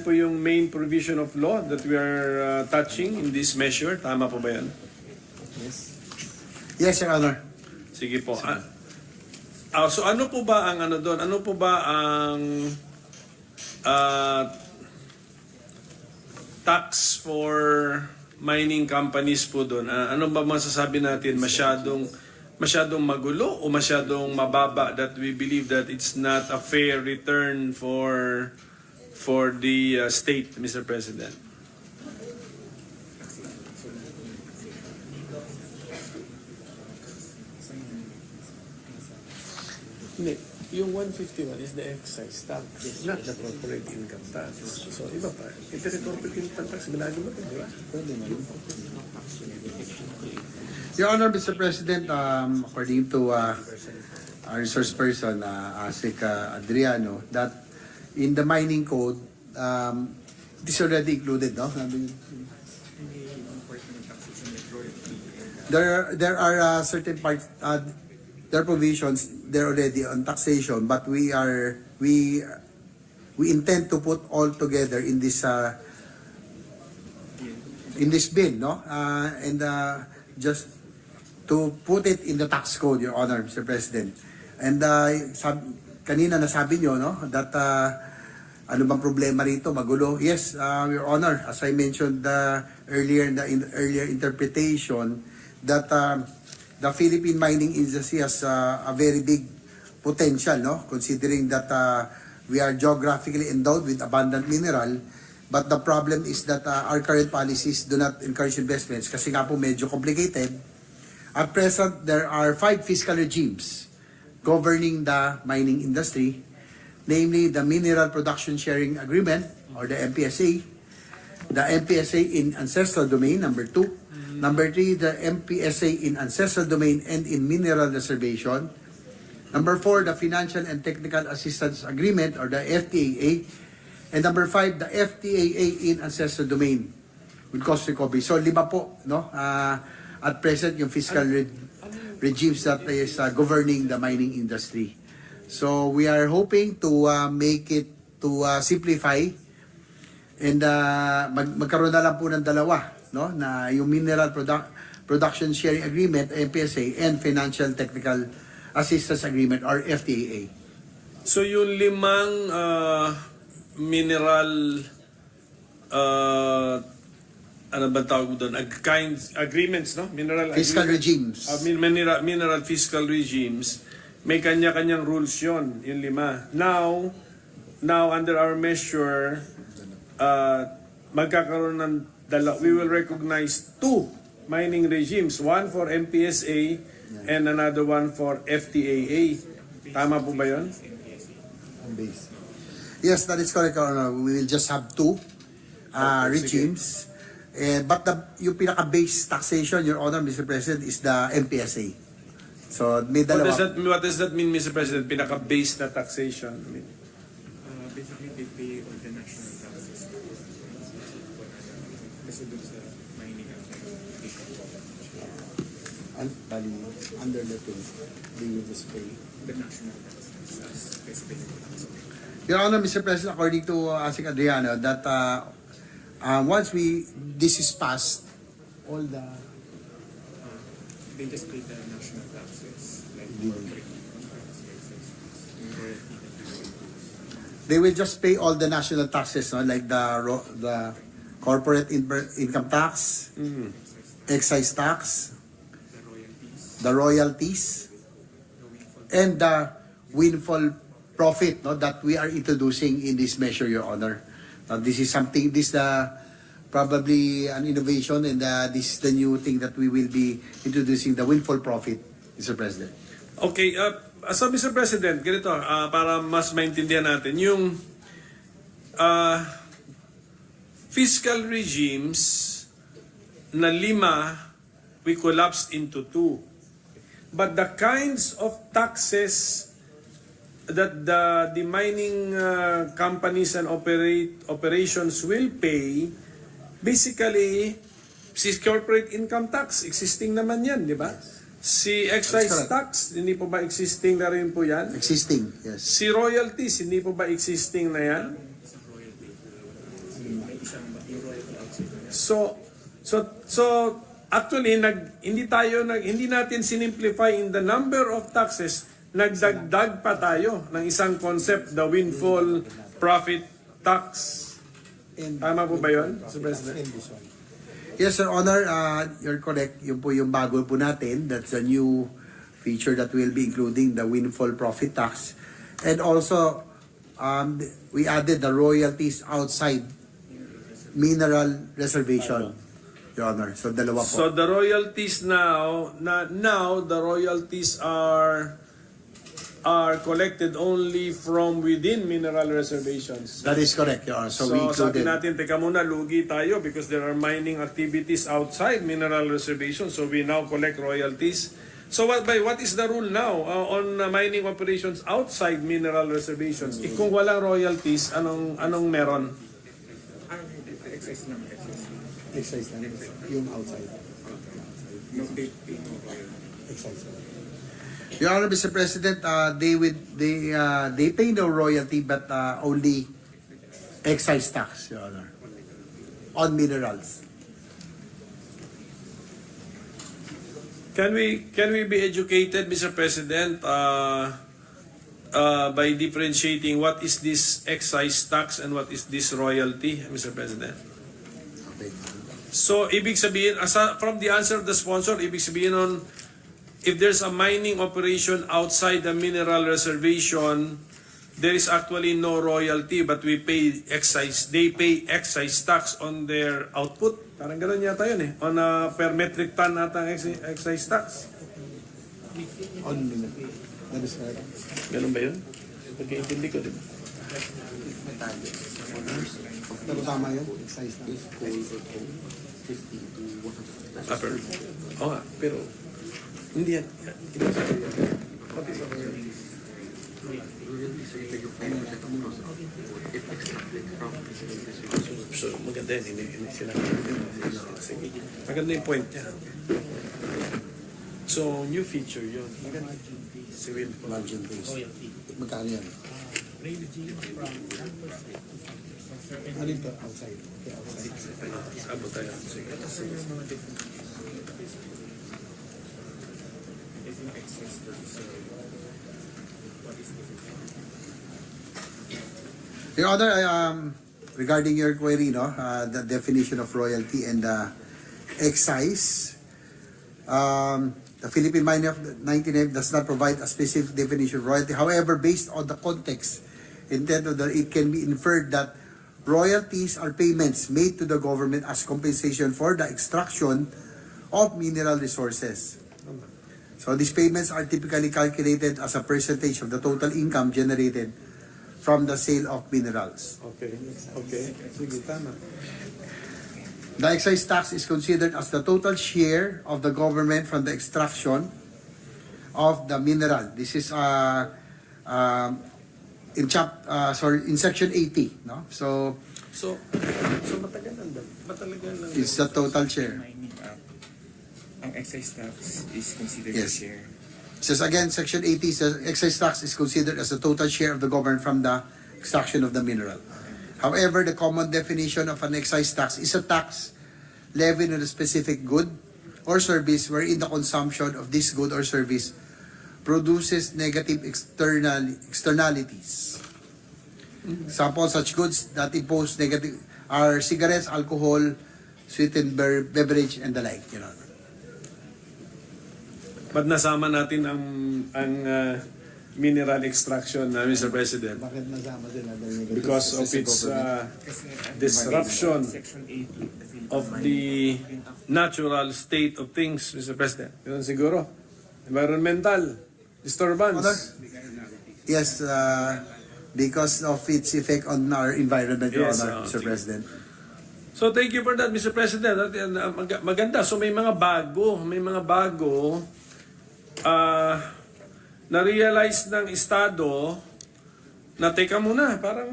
po yung main provision of law that we are touching in this measure. Tama po ba yan? Yes, Your Honor. Sige po. So ano po ba ang ano doon? Ano po ba ang tax for mining companies po doon? Ano ba masasabi natin? Masyadong magulo o masyadong mababa that we believe that it's not a fair return for the state, Mr. President? Hindi. Yung 151 is the excise tax, not the corporate income tax. So, iba pa. Ito yung corporate income tax, ginagawa ito, di ba? Your Honor, Mr. President, according to our resource person, Asik Adriano, that in the mining code, it is already included, no? There are certain parts, there are provisions, they're already on taxation, but we intend to put all together in this bill, no? And just to put it in the tax code, Your Honor, Mr. President. And kanina nasabi nyo, no, that ano bang problema rito, magulo. Yes, Your Honor, as I mentioned earlier in the earlier interpretation, that the Philippine mining industry has a very big potential, no, considering that we are geographically endowed with abundant mineral. But the problem is that our current policies do not encourage investments kasi nga po medyo complicated. At present, there are 5 fiscal regimes governing the mining industry, namely the Mineral Production Sharing Agreement, or the MPSA, the MPSA in Ancestral Domain, number 2, number 3, the MPSA in Ancestral Domain and in Mineral Reservation, number 4, the Financial and Technical Assistance Agreement, or the FTAA, and number 5, the FTAA in Ancestral Domain with cost recovery. So 5 po, no? At present, yung fiscal regimes that is governing the mining industry. So we are hoping to make it to simplify and magkaroon na lang po ng dalawa, no, na yung Mineral Production Sharing Agreement, MPSA, and Financial Technical Assistance Agreement, or FTAA. So yung 5 mineral ano ba tawag doon? Agreements, no? Mineral Fiscal agreements. regimes. Mineral fiscal regimes. May kanya-kanyang rules yon, yung 5. Now under our measure, magkakaroon ng we will recognize 2 mining regimes. One for MPSA and another one for FTAA. Tama po ba yun? Yes, that is correct, Your Honor. We will just have 2 regimes. But yung pinaka-base taxation, Your Honor, Mr. President, is the MPSA. So, may dalawa. What does that mean, Mr. President? Pinaka-base na taxation? I mean, Basically, they pay all the national taxes. Kasi dun sa mining Under the 2, they will just pay. the national taxes, basically the taxes. Your Honor, Mr. President, according to Asik Adriano, that once this is passed, all the They just pay the national taxes, like corporate income taxes, royalty. they will just pay all the national taxes, no? Like the corporate income tax, excise tax, The royalties, the royalties, and the windfall profit, no, that we are introducing in this measure, Your Honor. This is something, probably an innovation, and this is the new thing that we will be introducing, the windfall profit, Mr. President. okay, so Mr. President, ganito, para mas maintindihan natin, yung fiscal regimes na 5, we collapsed into 2. But the kinds of taxes that the mining companies and operations will pay, basically, si corporate income tax, existing naman yan, di ba? Si excise tax, hindi po ba existing na rin po yan? Existing, yes. Si royalties, hindi po ba existing na yan? So actually hindi natin sinimplify in the number of taxes, nagdagdag pa tayo ng isang concept, the windfall profit tax. Tama po ba 'yon, Mr. President? Yes, Sir Honor, you're correct. Yun po yung bago po natin. That's a new feature that we'll be including, the windfall profit tax. And also, we added the royalties outside mineral reservation, Your Honor. So, dalawa po. So the royalties now the royalties are are collected only from within mineral reservations. That is correct, Your Honor. So, we sabi included. natin, teka muna, lugi tayo because there are mining activities outside mineral reservations. So we now collect royalties. So what is the rule now on mining operations outside mineral reservations? Kung walang royalties, anong meron? Excise naman. Excise lang. Yung outside. No, they pay no royalty. Excise. Your Honor, Mr. President, they pay no royalty but only excise tax, Your Honor, on minerals. Can we be educated, Mr. President, by differentiating what is this excise tax and what is this royalty, Mr. President? Okay. So, ibig sabihin, from the answer of the sponsor, ibig sabihin nun, if there's a mining operation outside the mineral reservation, there is actually no royalty, but they pay excise tax on their output. Parang gano'n yata yun eh. On a per metric ton ata ang excise tax. On mineral. That is correct. Ganun ba yun? Pagkaintindi ko, di ba? Pero tama yun, excise tax. Oo nga, pero hindi yan. So, maganda yun. Hindi sila. Sige. Maganda yung point niya. So, new feature yun. Civil. Margin base. Magkano yan? Ano ito? Outside. Okay, outside. Abot tayo. Sige. Your Honor, regarding your query, the definition of royalty and excise, the Philippine Mining Act of 1990 does not provide a specific definition of royalty. However, based on the context intended, it can be inferred that royalties are payments made to the government as compensation for the extraction of mineral resources. So these payments are typically calculated as a percentage of the total income generated from the sale of minerals. Okay. Okay. Sige, tama. The excise tax is considered as the total share of the government from the extraction of the mineral. This is in section 80, no? So matagal lang. it's the total share. Ang excise tax is considered Yes. a share. Says again, section 80 says excise tax is considered as the total share of the government from the extraction of the mineral. However, the common definition of an excise tax is a tax levied on a specific good or service wherein the consumption of this good or service produces negative externalities. Example, such goods that impose negative are cigarettes, alcohol, sweetened beverage, and the like. You know. Ba't nasama natin ang mineral extraction, Mr. President? Bakit nasama sila? Because of its disruption Section 80. of the natural state of things, Mr. President. Yun siguro. Environmental disturbance. Yes, because of its effect on our environment, Your Yes, Honor, Mr. sige. President. So thank you for that, Mr. President. Maganda. So may mga bago na-realize ng Estado na teka muna, parang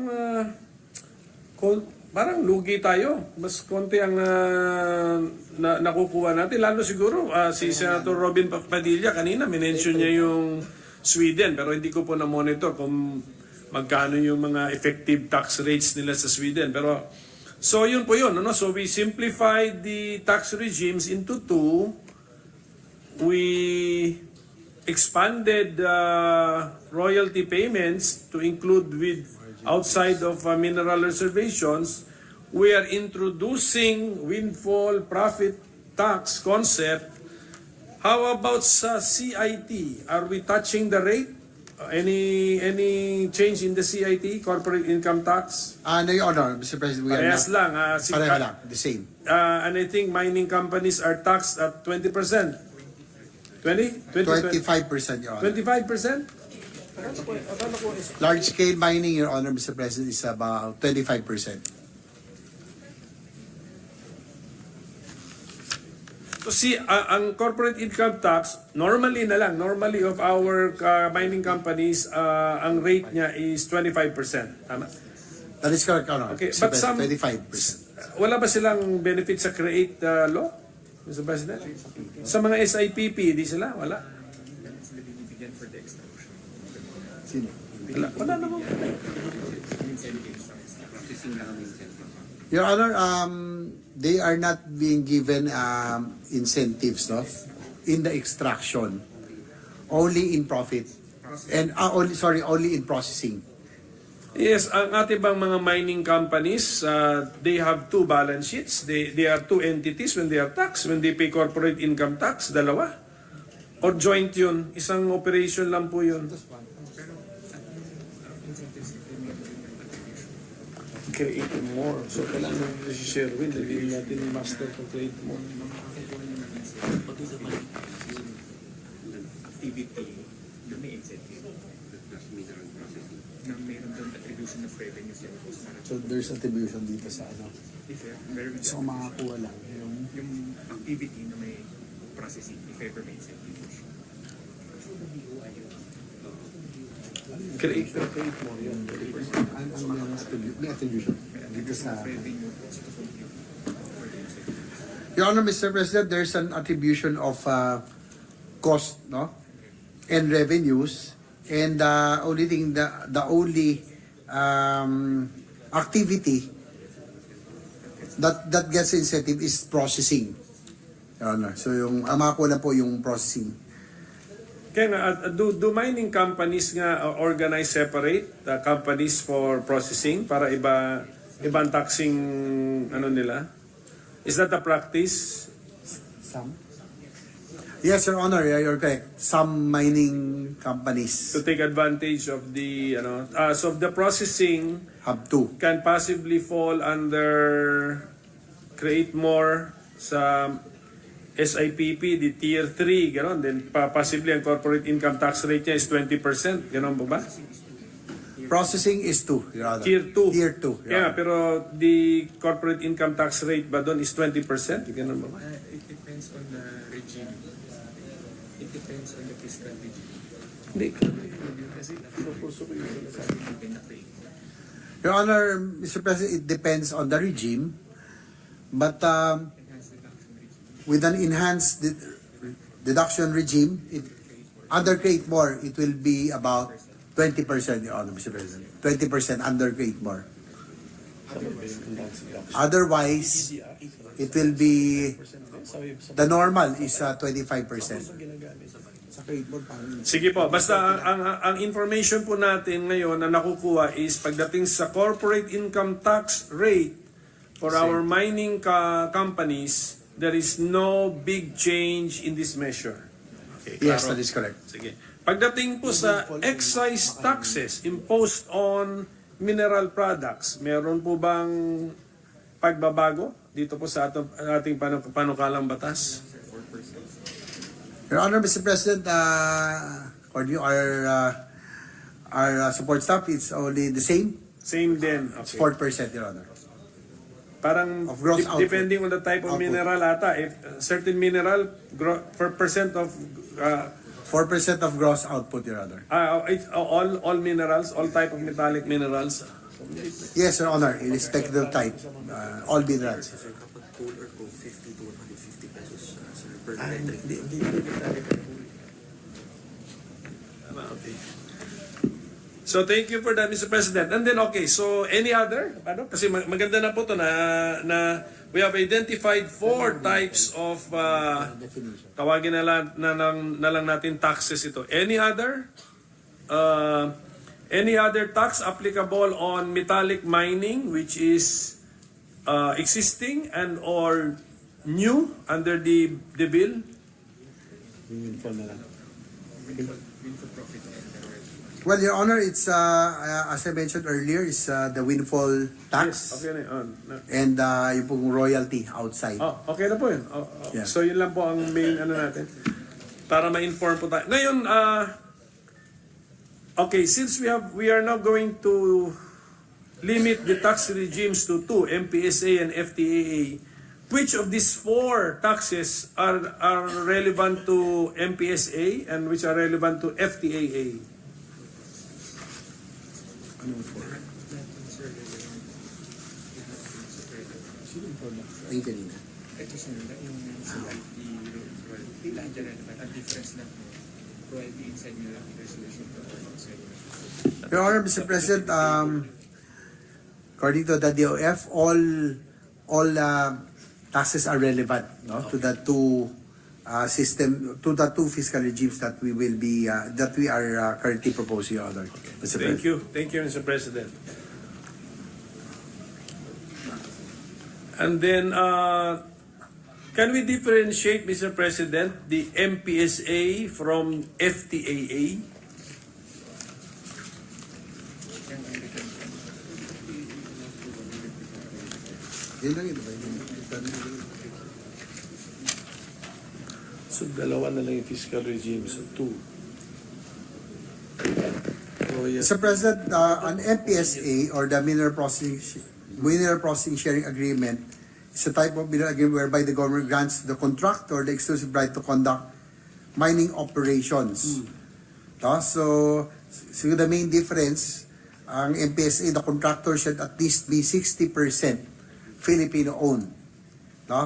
lugi tayo. Mas konti ang nakukuha natin. Lalo siguro, si Senator Robin Padilla kanina, minention niya yung Sweden. Pero hindi ko po na-monitor kung magkano yung mga effective tax rates nila sa Sweden. Pero, so yun po yun. No? So we simplified the tax regimes into two. We expanded royalty payments to include with outside of mineral reservations. We are introducing windfall profit tax concept. How about sa CIT? Are we touching the rate? Any change in the CIT, corporate income tax? No, Your Honor, Mr. President, we are Parehas not. lang. Pareho lang, the same. And I think mining companies are taxed at 20%. 20? 25%, Your Honor. 25%? Large-scale mining, Your Honor, Mr. President, is about 25%. So see, ang corporate income tax, normally of our mining companies, ang rate niya is 25%. Tama? That is correct, Your Honor. Okay, Mr. but some- President, 25%. Wala ba silang benefit sa create law, Mr. President? Sa mga SIPP, di sila? Wala? binibigyan for the extraction. Sino? Wala naman. Your Honor, they are not being given incentives, no, in the extraction, only in profit, and only in processing. Yes, ang ating bang mga mining companies, they have two balance sheets. They are two entities when they are taxed. When they pay corporate income tax, dalawa. Or joint yun. Isang operation lang po yun. Create more. So, kailangan si Sherwin, hindi natin master to create more. Activity, doon may incentive. Na mayroon doon attribution of revenues and cost management. So there's attribution dito sa ano. If ever, So makakuha lang yung activity na may processing, if ever may incentive. Create more yun. may attribution dito sa. Revenue cost to compute. Your Honor, Mr. President, there's an attribution of cost, no, and revenues, and the only activity that gets incentive is processing, Your Honor. So yung makakuha lang po yung processing. Kaya nga, do mining companies nga organize separate companies for processing para ibang taxing ano nila? Is that a practice? Some? Yes, Your Honor, you're correct. Some mining companies To take advantage of the, so the processing have to. can possibly fall under create more sa SIPP, the tier 3, gano'n. Then possibly ang corporate income tax rate niya is 20%, gano'n ba? Processing is 2, Your Honor. Tier 2. Tier 2, Your Kaya, Honor. pero the corporate income tax rate ba doon is 20%? Gano'n ba? It depends on the regime. It depends on the fiscal regime. Hindi. Kasi given na rate. Your Honor, Mr. President, it depends on the regime, but Enhanced deduction regime. with an enhanced deduction regime, under Create More, it will be about 20%, Your Honor, Mr. President. 20% under Create More. Otherwise, it will be, the normal is 25%. Sige po, basta ang information po natin ngayon na nakukuha is pagdating sa corporate income tax rate for our mining companies, there is no big change in this measure. Okay, Yes, klaro? that is correct. Sige. Pagdating po sa excise taxes imposed on mineral products, meron po bang pagbabago dito po sa ating panukalang batas? Your Honor, Mr. President, according to our support staff, it's only the same. Same din. It's Okay. 4%, Your Honor. Parang Of gross output. depending on the type of Output. mineral ata, if certain mineral, per percent of 4% of gross output, Your Honor. it's all minerals, all type of metallic minerals. Yes, Your Honor, irrespective of type, all minerals. Kapag coal or coke, 50 to 150 pesos per Okay. So thank you for that, Mr. President. And then okay, so any other? Kasi maganda na po to na we have identified 4 types of tawagin na lang natin taxes ito. Any other tax applicable on metallic mining which is existing and or new under the bill? Windfall profit and Well, Your Honor, it's, as I mentioned earlier, is the windfall tax Okay na yun. and yung pong royalty outside. Okay na po yun. Yeah. So yun lang po ang main natin. Para ma-inform po tayo. Ngayon, Okay, since we are now going to limit the tax regimes to two, MPSA and FTAA, which of these four taxes are relevant to MPSA and which are relevant to FTAA? Ayun kanina. Ito sir, yung royalty, lahat dyan relevant. Ang difference lang po, royalty inside nyo lang, resolution to outside. Your Honor, Mr. President, according to the DOF, all taxes are relevant, no, to the two to the two fiscal regimes that we will be that we are currently proposing, Your Honor. Mr. President. Thank you, Mr. President. And then, can we differentiate, Mr. President, the MPSA from FTAA? Yun lang ito ba? So, dalawa na lang yung fiscal regime, so two. Oh, yes. Mr. President, an MPSA or the Mineral Processing Sharing Agreement is a type of mineral agreement whereby the government grants the contractor the exclusive right to conduct mining operations. No? So the main difference, ang MPSA, the contractor should at least be 60% Filipino-owned. No?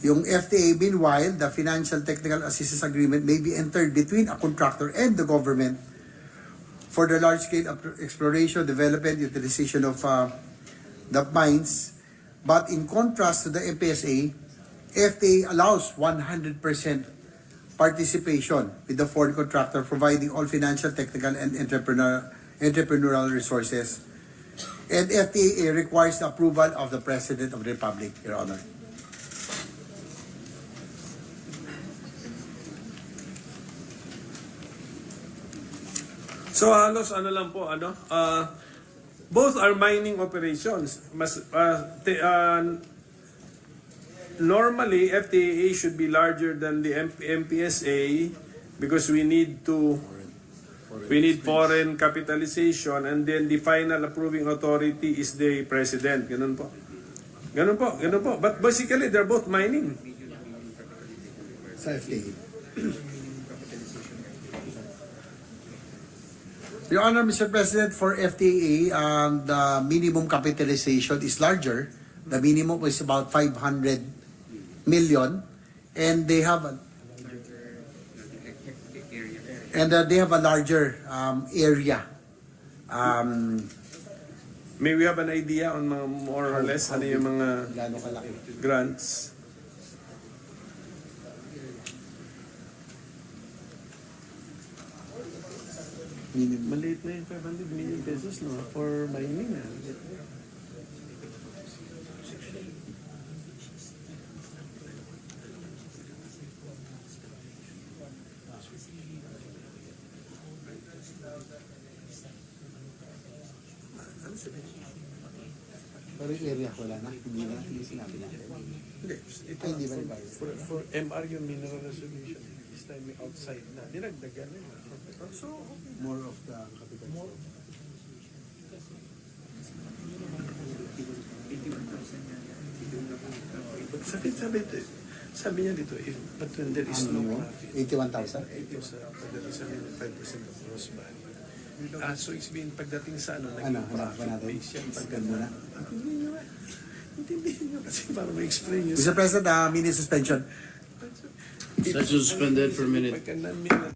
Yung FTA, meanwhile, the Financial Technical Assistance Agreement may be entered between a contractor and the government for the large-scale exploration, development, utilization of the mines. But in contrast to the MPSA, FTA allows 100% participation with the foreign contractor, providing all financial, technical, and entrepreneurial resources. And FTA requires the approval of the President of the Republic, Your Honor. So halos ano lang po, both are mining operations. Normally FTAA should be larger than the MPSA because we need foreign capitalization, and then the final approving authority is the president. Ganun po. But basically they're both mining. Sa FTA. Your Honor, Mr. President, for FTA, the minimum capitalization is larger. The minimum is about 500 million, and they have a larger area. May we have an idea on mga more or less ano yung mga Gaano kalaki? grants? Maliit na yung 500 million pesos, no? For mining, Pero yung area, wala na. Hindi sinabi natin. Hindi. Ito, Ay, hindi ba nagbayad? for MRU mineral resolution, this time may outside na. Dinagdagan na yun. So, More of the capital. sabi niya dito, but when there is no profit, 81,000? ito sa pagdating sa 5% of gross value. So, ibig pagdating sa Ano, naging hanap ba natin? base yan. Isipin muna. Intindihin nyo kasi para ma-explain nyo. Mr. President, mini suspension. Session suspended for a minute. Pagka non-minute,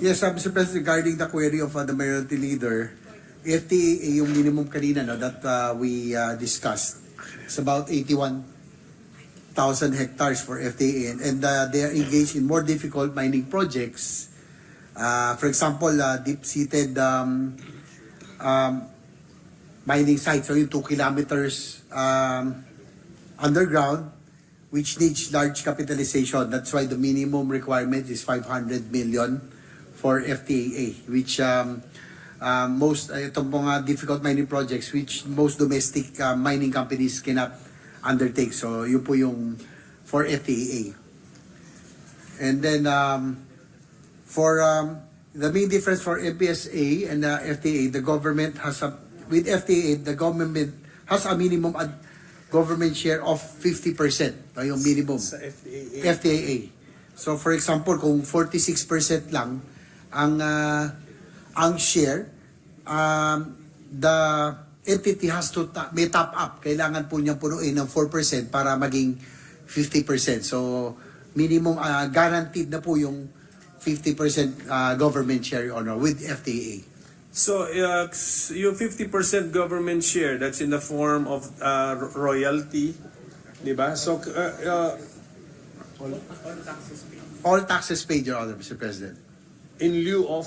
Yes, Mr. President, regarding the query of the minority leader, FTA yung minimum kanina no, that we discussed. It's about 81,000 hectares for FTA and they are engaged in more difficult mining projects. For example, deep-seated mining sites, so yung 2 kilometers underground, which needs large capitalization. That's why the minimum requirement is 500 million for FTAA, which most itong mga difficult mining projects which most domestic mining companies cannot undertake. So yun po yung for FTAA. And then for the main difference for MPSA and FTAA, the government has with FTAA the government has a minimum government share of 50%. Yung minimum Sa FTA. FTAA. So for example, kung 46% lang ang share, the entity has to may top up. Kailangan po niyang punuin ng 4% para maging 50%. So minimum guaranteed na po yung 50% government share honor with FTAA. So, yung 50% government share, that's in the form of royalty, di ba? So, All taxes paid, Your Honor, Mr. President. in lieu of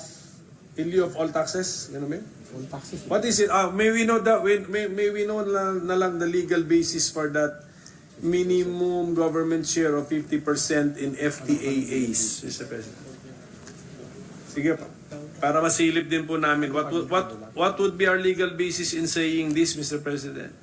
all taxes, ganun ba yun? All taxes. What is it? May we know that? May we know na lang the legal basis for that minimum government share of 50% in FTAAs, Mr. President? Sige pa. Para masilip din po namin, what would be our legal basis in saying this, Mr. President?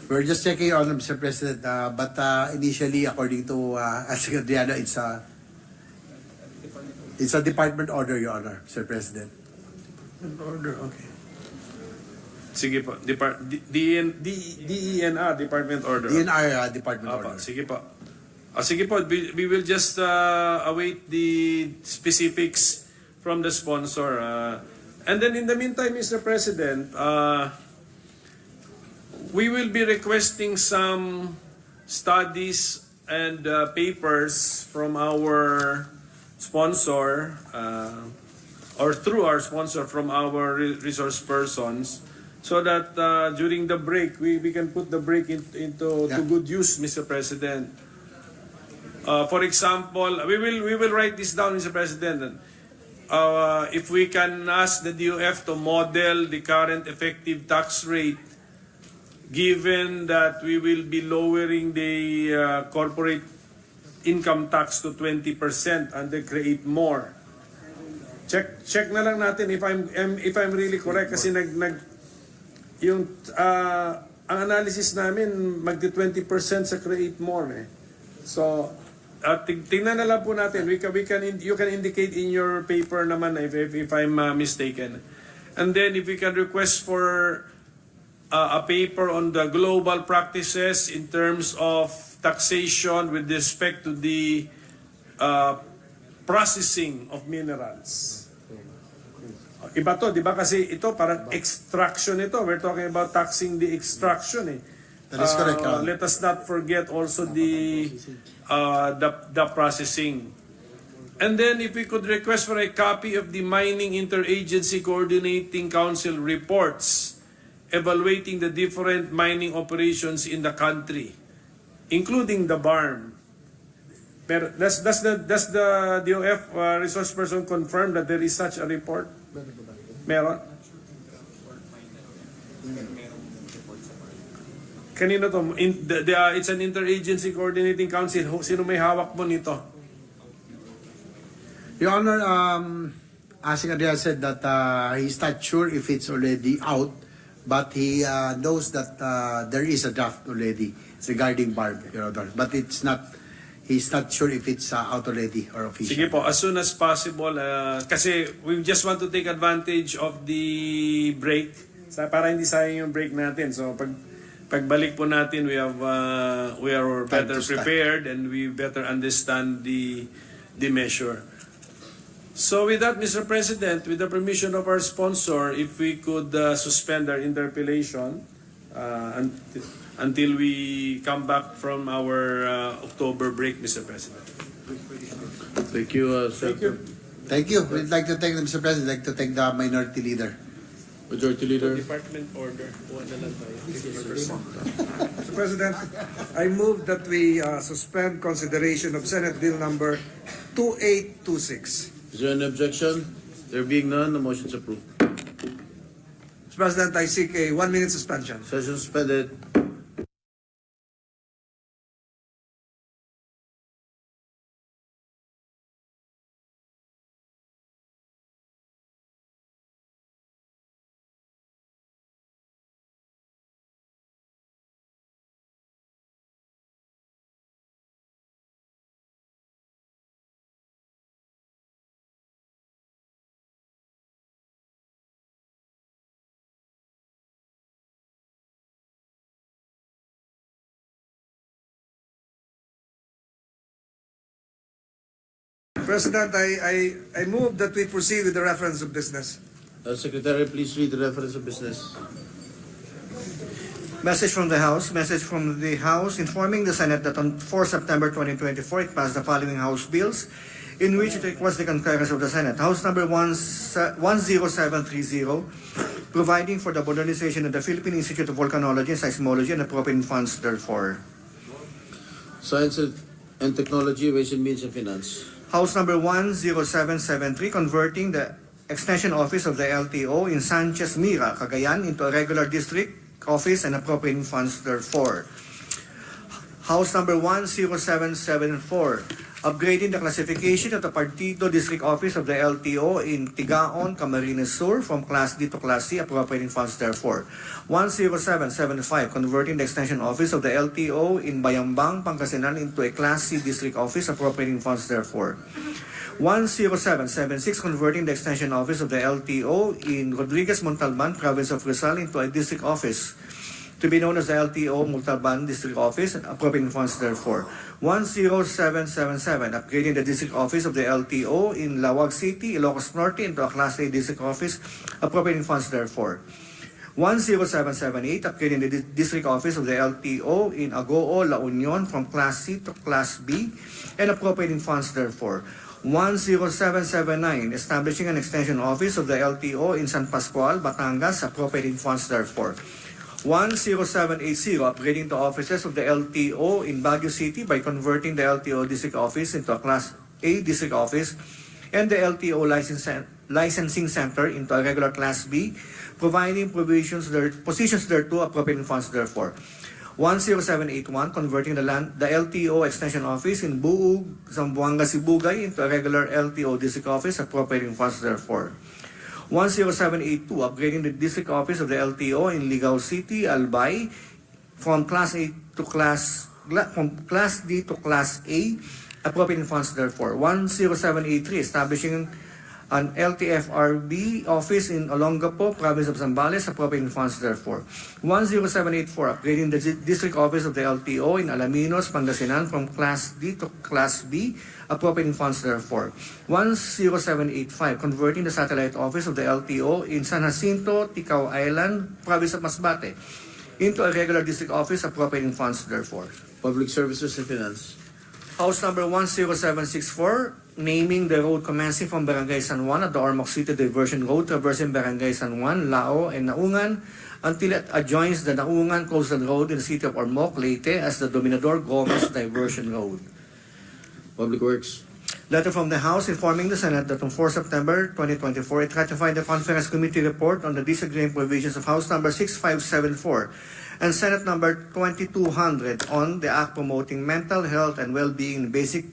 We're just checking on Mr. President, but initially, according to Secretary, it's a department order, Your Honor, Mr. President. Order, okay. Sige po, DENR, Department Order. DNR Department Apa, Order. sige po. Sige po, we will just await the specifics from the sponsor. And then in the meantime, Mr. President, we will be requesting some studies and papers from our sponsor or through our sponsor from our resource persons so that during the break, we can put the break into to good use, Mr. President. For example, we will write this down, Mr. President. If we can ask the DOF to model the current effective tax rate, given that we will be lowering the corporate income tax to 20% and they create more. Check na lang natin if I'm really correct kasi yung ang analysis namin magti 20% sa create more eh. So tingnan na lang po natin. You can indicate in your paper naman if I'm mistaken. And then if we can request for a paper on the global practices in terms of taxation with respect to the processing of minerals. Iba to, di ba? Kasi ito parang extraction ito. We're talking about taxing the extraction eh. That is correct, Your Honor. Let us not forget also the processing. And then if we could request for a copy of the Mining Interagency Coordinating Council reports evaluating the different mining operations in the country, including the BARM. Pero does the DOF resource person confirm that there is such a report? Meron? Kanino to? It's an interagency coordinating council. Sino may hawak mo nito? Your Honor, Asing Adria said that he's not sure if it's already out, but he knows that there is a draft already regarding BARB, Your Honor. But he's not sure if it's out already or official. Sige po, as soon as possible. Kasi we just want to take advantage of the break. Para hindi sayang yung break natin. So pagbalik po natin, we are better prepared and we better understand the measure. So with that, Mr. President, with the permission of our sponsor, if we could suspend our interpellation until we come back from our October break, Mr. President. Thank you, Senator. Thank you. We'd like to thank Mr. President. We'd like to thank the Minority Leader. Majority Leader. Department order. Kuha na lang tayo. Mr. President, I move that we suspend consideration of Senate Bill number 2826. Is there any objection? There being none, the motion is approved. Mr. President, I seek a 1-minute suspension. Session suspended. President, I move that we proceed with the reference of business. Secretary, please read the reference of business. Message from the House informing the Senate that on 4 September 2024, it passed the following House bills in which it requests the concurrence of the Senate. House number 10730, providing for the modernization of the Philippine Institute of Volcanology and Seismology and appropriating funds therefore. Science and Technology, Ways and Means and Finance. House number 10773, converting the extension office of the LTO in Sanchez Mira, Cagayan into a regular district office and appropriating funds therefor. House number 10774, upgrading the classification of the Partido District Office of the LTO in Tigaon, Camarines Sur from Class D to Class C, appropriating funds therefore. 10775, converting the extension office of the LTO in Bayambang, Pangasinan into a Class C District Office, appropriating funds therefore. 10776, converting the extension office of the LTO in Rodriguez Montalban, Province of Rizal into a District Office to be known as the LTO Montalban District Office, and appropriating funds therefore. 10777, upgrading the District Office of the LTO in Lawag City, Ilocos Norte into a Class A District Office, appropriating funds therefore. 10778, upgrading the District Office of the LTO in Agoo, La Union from Class C to Class B, and appropriating funds therefore. 10779, establishing an extension office of the LTO in San Pascual, Batangas, appropriating funds therefore. 10780, upgrading the offices of the LTO in Baguio City by converting the LTO District Office into a Class A District Office and the LTO Licensing Center into a regular Class B, providing positions thereto, appropriating funds therefore. 10781, converting the LTO Extension Office in Buug, Zamboanga, Sibugay into a regular LTO District Office, appropriating funds therefore. 10782, upgrading the District Office of the LTO in Ligao City, Albay, from Class D to Class A, appropriating funds therefore. 10783, establishing an LTFRB office in Olongapo, Province of Zambales, appropriating funds therefore. 10784, upgrading the District Office of the LTO in Alaminos, Pangasinan from Class D to Class B, appropriating funds therefore. 10785, converting the Satellite Office of the LTO in San Jacinto, Ticao Island, Province of Masbate, into a regular District Office, appropriating funds therefore. Public Services and Finance. House number 10764, naming the road commencing from Barangay San Juan at the Ormoc City Diversion Road, traversing Barangay San Juan, Lao, and Naungan until it adjoins the Naungan Coastal Road in the city of Ormoc, Leyte as the Dominador Gomez Diversion Road. Public Works. Letter from the House informing the Senate that on 4 September 2024, it ratified the Conference Committee report on the disagreeing provisions of House number 6574 and Senate number 2200 on the Act promoting mental health and well-being in basic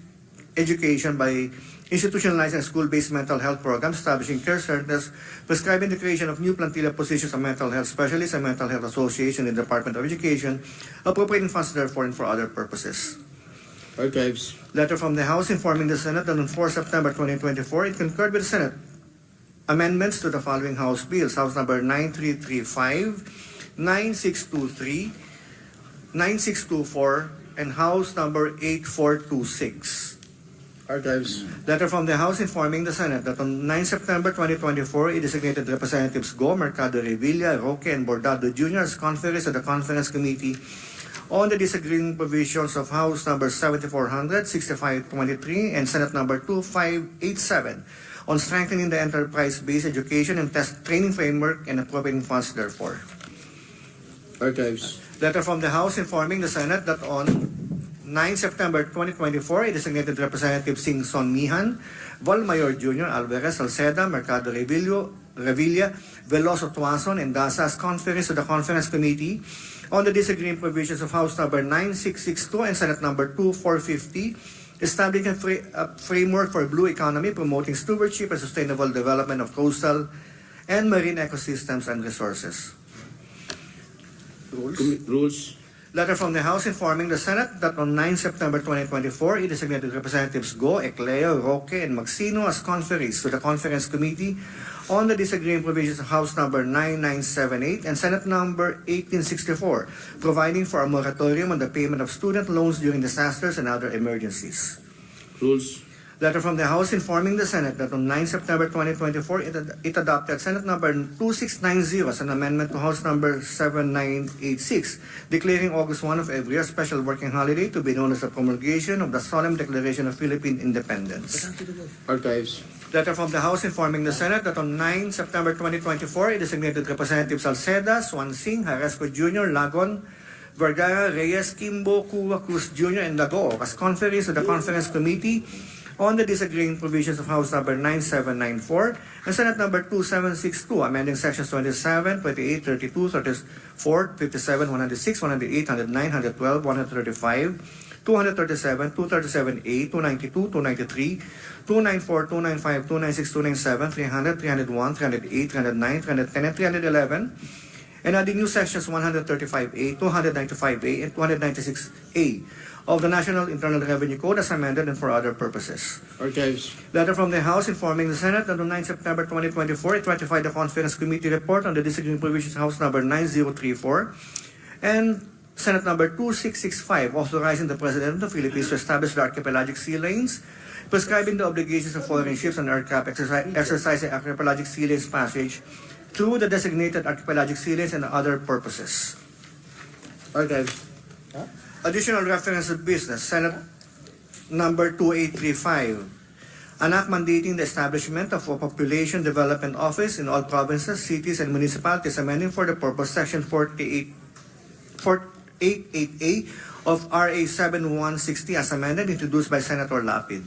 education by institutionalizing school-based mental health programs, establishing care centers, prescribing the creation of new plantilla positions of mental health specialists and mental health association in the Department of Education, appropriating funds therefore and for other purposes. Archives. Letter from the House informing the Senate that on 4 September 2024, it concurred with the Senate amendments to the following House bills: House number 9335, 9623, 9624, and House number 8426. Archives. Letter from the House informing the Senate that on 9 September 2024, it designated Representatives Go, Mercado Revilla, Roque, and Bordado Jr. as conferees of the Conference Committee on the disagreeing provisions of House Number 7400, 6523, and Senate Number 2587 on strengthening the enterprise-based education and test training framework and appropriating funds therefore. Archives. Letter from the House informing the Senate that on 9 September 2024, a designated Representative Sing Son Mihan, Valmayor Jr., Alvarez, Salceda, Mercado Revilla, Veloso Tuason, and Dasas conference to the Conference Committee on the disagreeing provisions of House Number 9662 and Senate Number 2450, establishing a framework for blue economy, promoting stewardship and sustainable development of coastal and marine ecosystems and resources. Rules. Letter from the House informing the Senate that on 9 September 2024, it designated Representatives Go, Ecleo, Roque, and Magsino as conferees to the Conference Committee on the disagreeing provisions of House Number 9978 and Senate Number 1864, providing for a moratorium on the payment of student loans during disasters and other emergencies. Rules. Letter from the House informing the Senate that on 9 September 2024, it adopted Senate Number 2690 as an amendment to House Number 7986, declaring August 1 of every year a special working holiday to be known as the promulgation of the Solemn Declaration of Philippine Independence. Archives. Letter from the House informing the Senate that on 9 September 2024, it designated Representatives Salceda, Swansing, Haresco Jr., Lagon, Vergara, Reyes, Kimbo, Cuba, Cruz Jr., and Dago as conferees to the Conference Committee on the disagreeing provisions of House Number 9794 and Senate Number 2762, amending Sections 27, 28, 32, 34, 57, 106, 108, 109, 112, 135, 237, 237A, 292, 293, 294, 295, 296, 297, 300, 301, 308, 309, 310, and 311, and adding new sections 135A, 295A, and 296A of the National Internal Revenue Code as amended and for other purposes. Archives. Letter from the House informing the Senate that on 9 September 2024, it ratified the Conference Committee report on the disagreeing provisions House Number 9034 and Senate Number 2665, authorizing the President of the Philippines to establish the archipelagic sea lanes, prescribing the obligations of foreign ships and aircraft exercising archipelagic sea lanes passage through the designated archipelagic sea lanes and other purposes. Archives. Additional reference of business, Senate Number 2835, an act mandating the establishment of a Population Development Office in all provinces, cities, and municipalities, amending for the purpose Section 488A of RA 7160 as amended, introduced by Senator Lapid.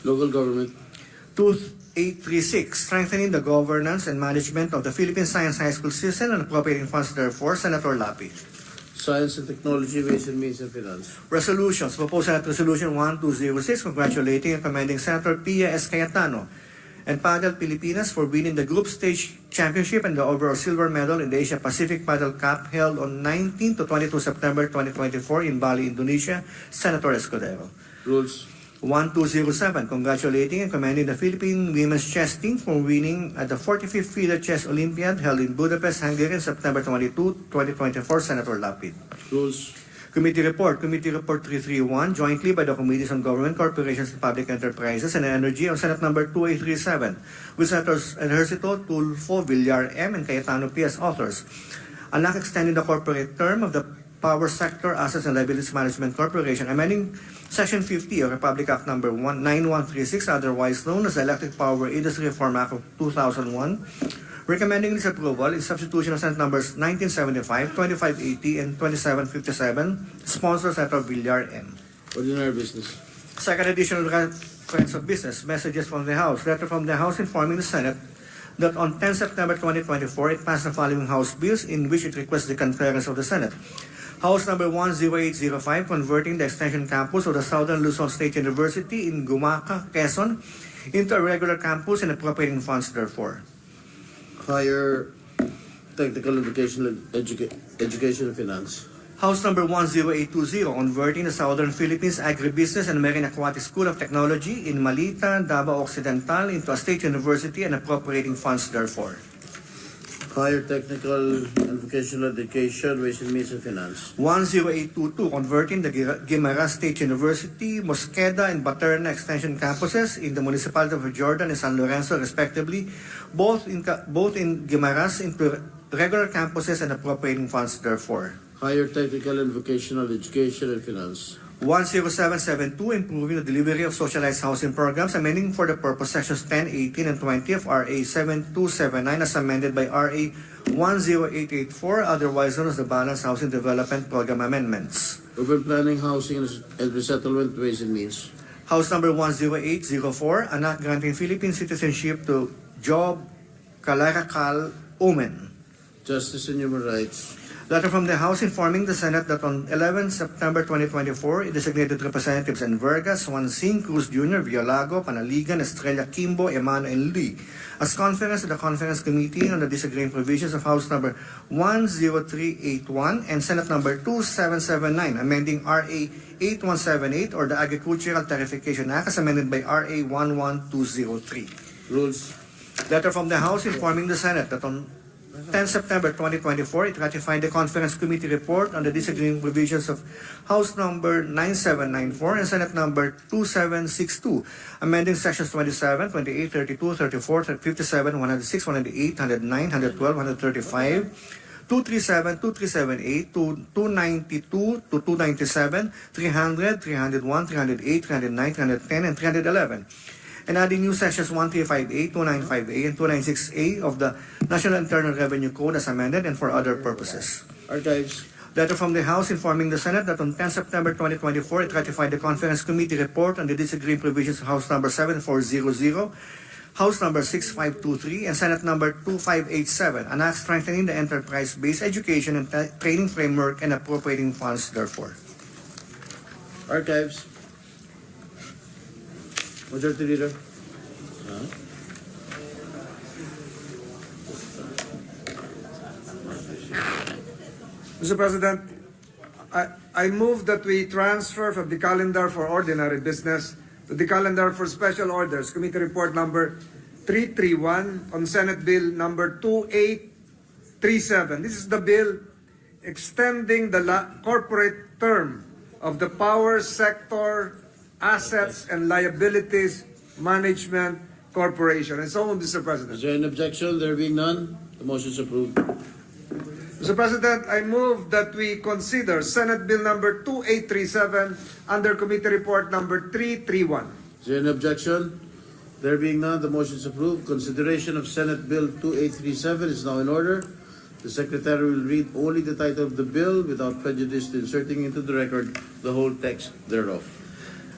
Local government. 2836, strengthening the governance and management of the Philippine Science High School system and appropriating funds therefore, Senator Lapid. Science and Technology, Ways and Means and Finance. Resolutions. Proposed Senate Resolution 1206, congratulating and commending Senator Pia S. Cayetano and Padel Pilipinas for winning the group stage championship and the overall silver medal in the Asia Pacific Padel Cup held on 19 to 22 September 2024 in Bali, Indonesia. Senator Escudero. Rules. 1207, congratulating and commending the Philippine women's chess team for winning at the 45th FIDE Chess Olympiad held in Budapest, Hungary on September 22, 2024. Senator Lapid. Rules. Committee Report 331, jointly by the Committees on Government, Corporations, and Public Enterprises and Energy on Senate Number 2837, with Senators Ejercito, Tulfo, Villar M., and Cayetano P. as authors. An act extending the corporate term of the Power Sector Assets and Liabilities Management Corporation, amending Section 50 of Republic Act Number 9136, otherwise known as the Electric Power Industry Reform Act of 2001, recommending its approval in substitution of Senate Numbers 1975, 2580, and 2757, sponsor Senator Villar M. Ordinary business. Second additional reference of business, messages from the House. Letter from the House informing the Senate that on 10 September 2024, it passed the following House bills in which it requests the concurrence of the Senate. House Number 10805, converting the Extension Campus of the Southern Luzon State University in Gumaca, Quezon, into a regular campus and appropriating funds therefore. Higher Technical and Vocational Education and Finance. House Number 10820, converting the Southern Philippines Agribusiness and Marine Aquatic School of Technology in Malita, Davao Occidental into a state university and appropriating funds therefore. Higher Technical and Vocational Education, Ways and Means and Finance. 10822, converting the Guimaras State University, Mosqueda, and Baterna Extension campuses in the municipality of Jordan and San Lorenzo, respectively, both in Guimaras into regular campuses and appropriating funds therefore. Higher Technical and Vocational Education and Finance. 10772, improving the delivery of socialized housing programs, amending for the purpose sections 10, 18, and 20 of RA 7279 as amended by RA 10884, otherwise known as the Balanced Housing Development Program Amendments. Urban Planning, Housing and Resettlement, Ways and Means. House number 10804, an act granting Philippine citizenship to Job Kalarakal Omen. Justice and Human Rights. Letter from the House informing the Senate that on 11 September 2024, it designated Representatives Envergas, Juancin Cruz Jr., Violago, Panaligan, Estrella Kimbo, Emano, and Lee as conference to the Conference Committee on the Disagreeing Provisions of House number 10381 and Senate number 2779, amending RA 8178 or the Agricultural Tarification Act as amended by RA 11203. Rules. Letter from the House informing the Senate that on 10 September 2024, it ratified the Conference Committee report on the disagreeing provisions of House number 9794 and Senate number 2762, amending sections 27, 28, 32, 34, 57, 106, 108, 109, 112, 135, 237, 2378, 292 to 297, 300, 301, 308, 309, 310, and 311. And adding new sections 1358, 295A, and 296A of the National Internal Revenue Code as amended and for other purposes. Archives. Letter from the House informing the Senate that on 10 September 2024, it ratified the Conference Committee report on the disagreeing provisions of House number 7400, House number 6523, and Senate number 2587, an act strengthening the enterprise-based education and training framework and appropriating funds therefore. Archives. Majority Leader. Mr. President, I move that we transfer from the calendar for ordinary business to the calendar for special orders, Committee Report number 331 on Senate Bill number 2837. This is the bill extending the corporate term of the Power Sector Assets and Liabilities Management Corporation. And so on, Mr. President. Is there an objection? There being none, the motion is approved. Mr. President, I move that we consider Senate Bill number 2837 under Committee Report number 331. Is there an objection? There being none, the motion is approved. Consideration of Senate Bill 2837 is now in order. The Secretary will read only the title of the bill without prejudice to inserting into the record the whole text thereof.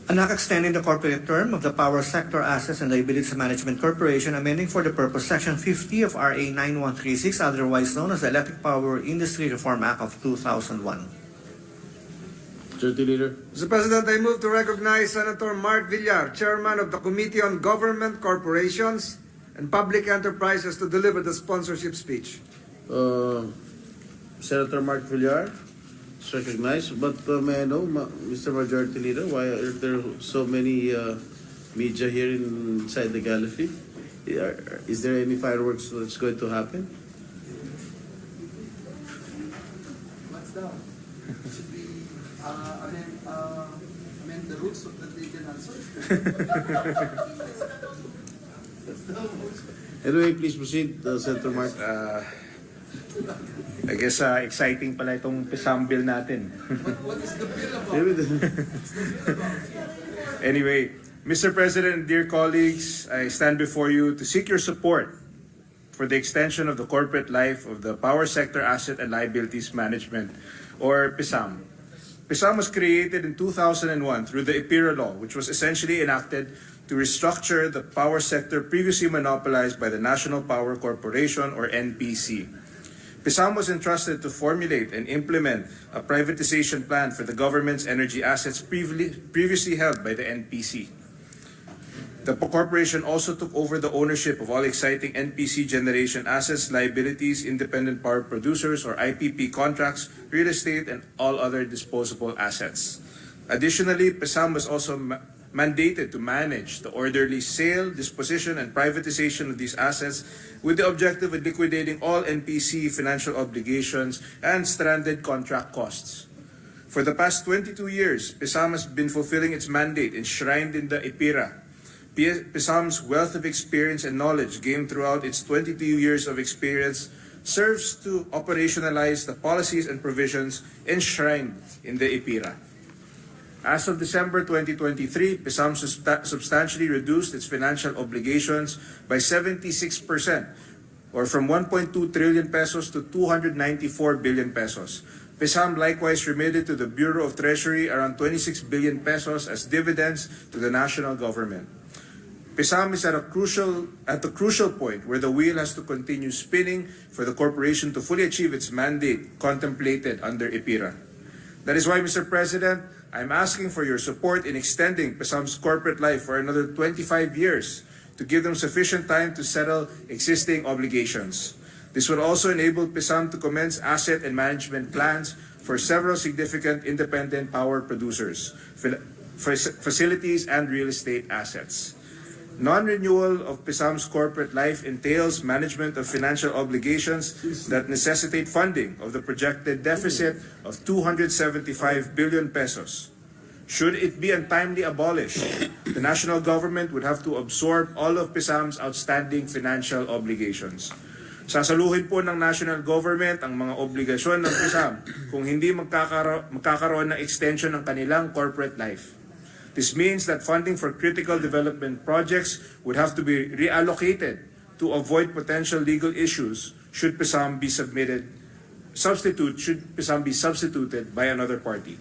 An act extending the corporate term of the Power Sector Assets and Liabilities Management Corporation, amending for the purpose Section 50 of RA 9136, otherwise known as the Electric Power Industry Reform Act of 2001. Majority Leader. Mr. President, I move to recognize Senator Mark Villar, Chairman of the Committee on Government Corporations and Public Enterprises, to deliver the sponsorship speech. Senator Mark Villar is recognized, but may I know, Mr. Majority Leader, why are there so many media here inside the gallery? Is there any fireworks that's going to happen? What's down? Should be amend the rules so that they can answer. Anyway, please proceed, Senator Mark. I guess exciting pala itong PSAM bill natin. What is the bill about? Anyway, Mr. President, dear colleagues, I stand before you to seek your support for the extension of the corporate life of the Power Sector Asset and Liabilities Management, or PSAM. PSAM was created in 2001 through the IPIRA law, which was essentially enacted to restructure the power sector previously monopolized by the National Power Corporation, or NPC. PSAM was entrusted to formulate and implement a privatization plan for the government's energy assets previously held by the NPC. The corporation also took over the ownership of all exciting NPC generation assets, liabilities, independent power producers or IPP contracts, real estate, and all other disposable assets. Additionally, PSAM was also mandated to manage the orderly sale, disposition, and privatization of these assets with the objective of liquidating all NPC financial obligations and stranded contract costs. For the past 22 years, PSAM has been fulfilling its mandate enshrined in the IPIRA. PSAM's wealth of experience and knowledge gained throughout its 22 years of experience serves to operationalize the policies and provisions enshrined in the EPIRA. As of December 2023, PISAM substantially reduced its financial obligations by 76%, or from 1.2 trillion pesos to 294 billion pesos. PISAM likewise remitted to the Bureau of Treasury around 26 billion pesos as dividends to the national government. PISAM is at the crucial point where the wheel has to continue spinning for the corporation to fully achieve its mandate contemplated under EPIRA. That is why, Mr. President, I'm asking for your support in extending PISAM's corporate life for another 25 years to give them sufficient time to settle existing obligations. This will also enable PISAM to commence asset and management plans for several significant independent power producers, facilities, and real estate assets. Non-renewal of PISAM's corporate life entails management of financial obligations that necessitate funding of the projected deficit of 275 billion pesos. Should it be untimely abolished, the national government would have to absorb all of PISAM's outstanding financial obligations. Sasaluhin po ng national government ang mga obligasyon ng PISAM kung hindi magkakaroon ng extension ng kanilang corporate life. This means that funding for critical development projects would have to be reallocated to avoid potential legal issues should PISAM be substituted by another party.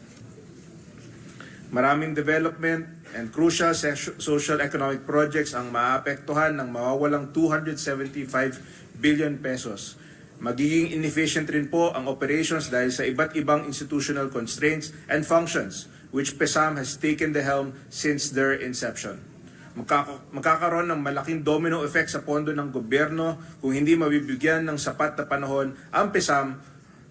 Maraming development and crucial social economic projects ang maapektuhan ng mawawalang 275 billion pesos. Magiging inefficient rin po ang operations dahil sa iba't ibang institutional constraints and functions which PISAM has taken the helm since their inception. Magkakaroon ng malaking domino effect sa pondo ng gobyerno kung hindi mabibigyan ng sapat na panahon ang PISAM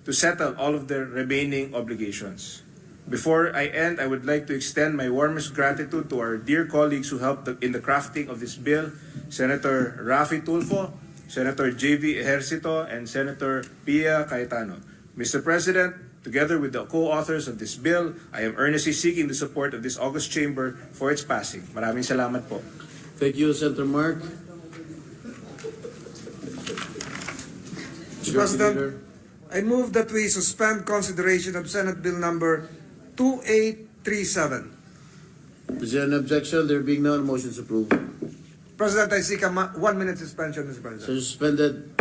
to settle all of their remaining obligations. Before I end, I would like to extend my warmest gratitude to our dear colleagues who helped in the crafting of this bill, Senator Raffy Tulfo, Senator J.V. Ejercito, and Senator Pia Cayetano. Mr. President, together with the co-authors of this bill, I am earnestly seeking the support of this august chamber for its passing. Maraming salamat po. Thank you, Senator Mark. Mr. President, I move that we suspend consideration of Senate Bill number 2837. Is there an objection? There being none, motion is approved. President, I seek a 1-minute suspension, Mr. President. So suspended.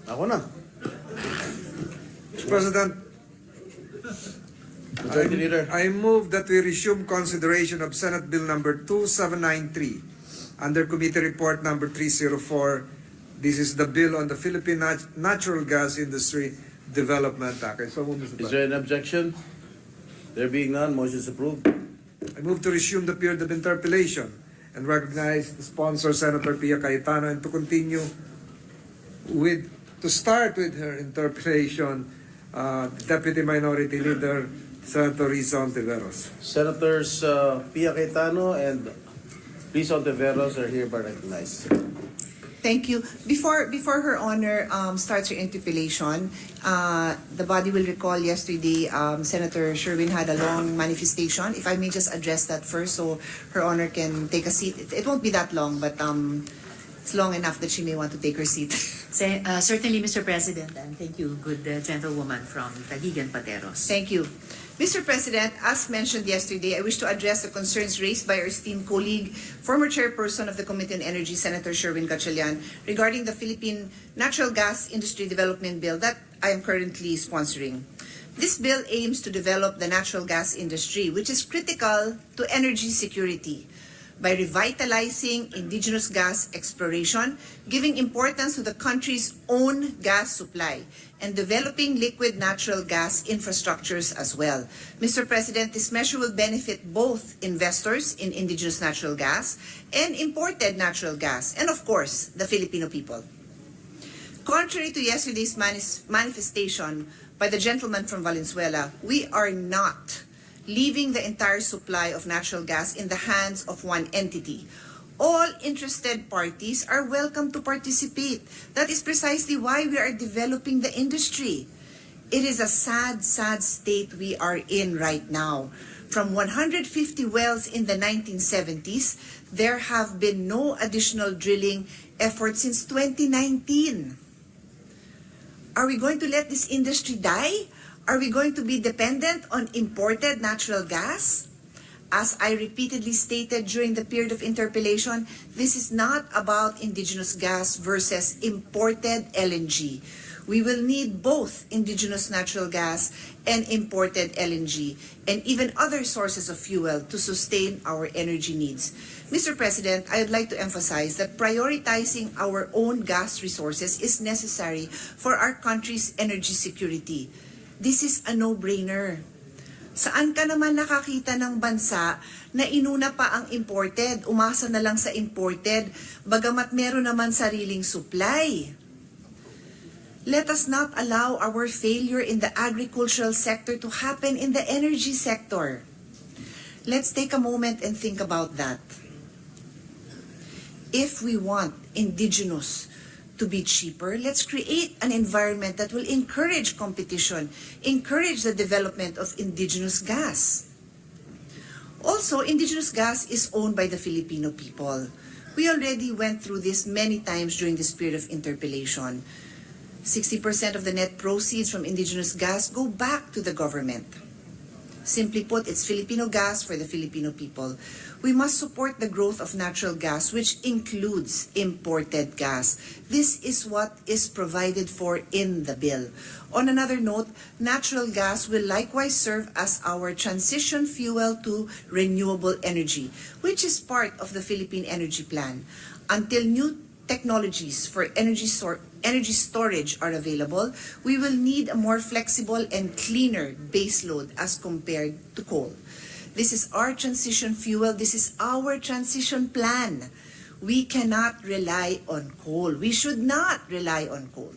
Ako na. Mr. President, Majority Leader. I move that we resume consideration of Senate Bill number 2793 under Committee Report number 304. This is the bill on the Philippine Natural Gas Industry Development Act. So move, Mr. Is President. there an objection? There being none, motion is approved. I move to resume the period of interpellation and recognize the sponsor, Senator Pia Cayetano, and to continue to start with her interpellation, Deputy Minority Leader, Senator Risa Ontiveros. Senators Pia Cayetano and Risa Ontiveros are hereby recognized. Thank you. Before Her Honor starts her interpellation, the body will recall yesterday Senator Sherwin had a long manifestation. If I may just address that first so Her Honor can take a seat. It won't be that long, but it's long enough that she may want to take her seat. Certainly, Mr. President, and thank you, good gentlewoman from Taguig and Pateros. Thank you. Mr. President, as mentioned yesterday, I wish to address the concerns raised by our esteemed colleague, former chairperson of the Committee on Energy, Senator Sherwin Gatchalian, regarding the Philippine Natural Gas Industry Development Bill that I am currently sponsoring. This bill aims to develop the natural gas industry, which is critical to energy security, by revitalizing indigenous gas exploration, giving importance to the country's own gas supply, and developing liquid natural gas infrastructures as well. Mr. President, this measure will benefit both investors in indigenous natural gas and imported natural gas, and of course, the Filipino people. Contrary to yesterday's manifestation by the gentleman from Valenzuela, we are not leaving the entire supply of natural gas in the hands of one entity. All interested parties are welcome to participate. That is precisely why we are developing the industry. It is a sad, sad state we are in right now. From 150 wells in the 1970s, there have been no additional drilling efforts since 2019. Are we going to let this industry die? Are we going to be dependent on imported natural gas? As I repeatedly stated during the period of interpellation, this is not about indigenous gas versus imported LNG. We will need both indigenous natural gas and imported LNG, and even other sources of fuel to sustain our energy needs. Mr. President, I would like to emphasize that prioritizing our own gas resources is necessary for our country's energy security. This is a no-brainer. Saan ka naman nakakita ng bansa na inuna pa ang imported, umasa na lang sa imported, bagamat meron naman sariling supply? Let us not allow our failure in the agricultural sector to happen in the energy sector. Let's take a moment and think about that. If we want indigenous to be cheaper, let's create an environment that will encourage competition, encourage the development of indigenous gas. Also, indigenous gas is owned by the Filipino people. We already went through this many times during this period of interpellation. 60% of the net proceeds from indigenous gas go back to the government. Simply put, it's Filipino gas for the Filipino people. We must support the growth of natural gas, which includes imported gas. This is what is provided for in the bill. On another note, natural gas will likewise serve as our transition fuel to renewable energy, which is part of the Philippine Energy Plan. Until new technologies for energy storage are available, we will need a more flexible and cleaner baseload as compared to coal. This is our transition fuel. This is our transition plan. We cannot rely on coal. We should not rely on coal.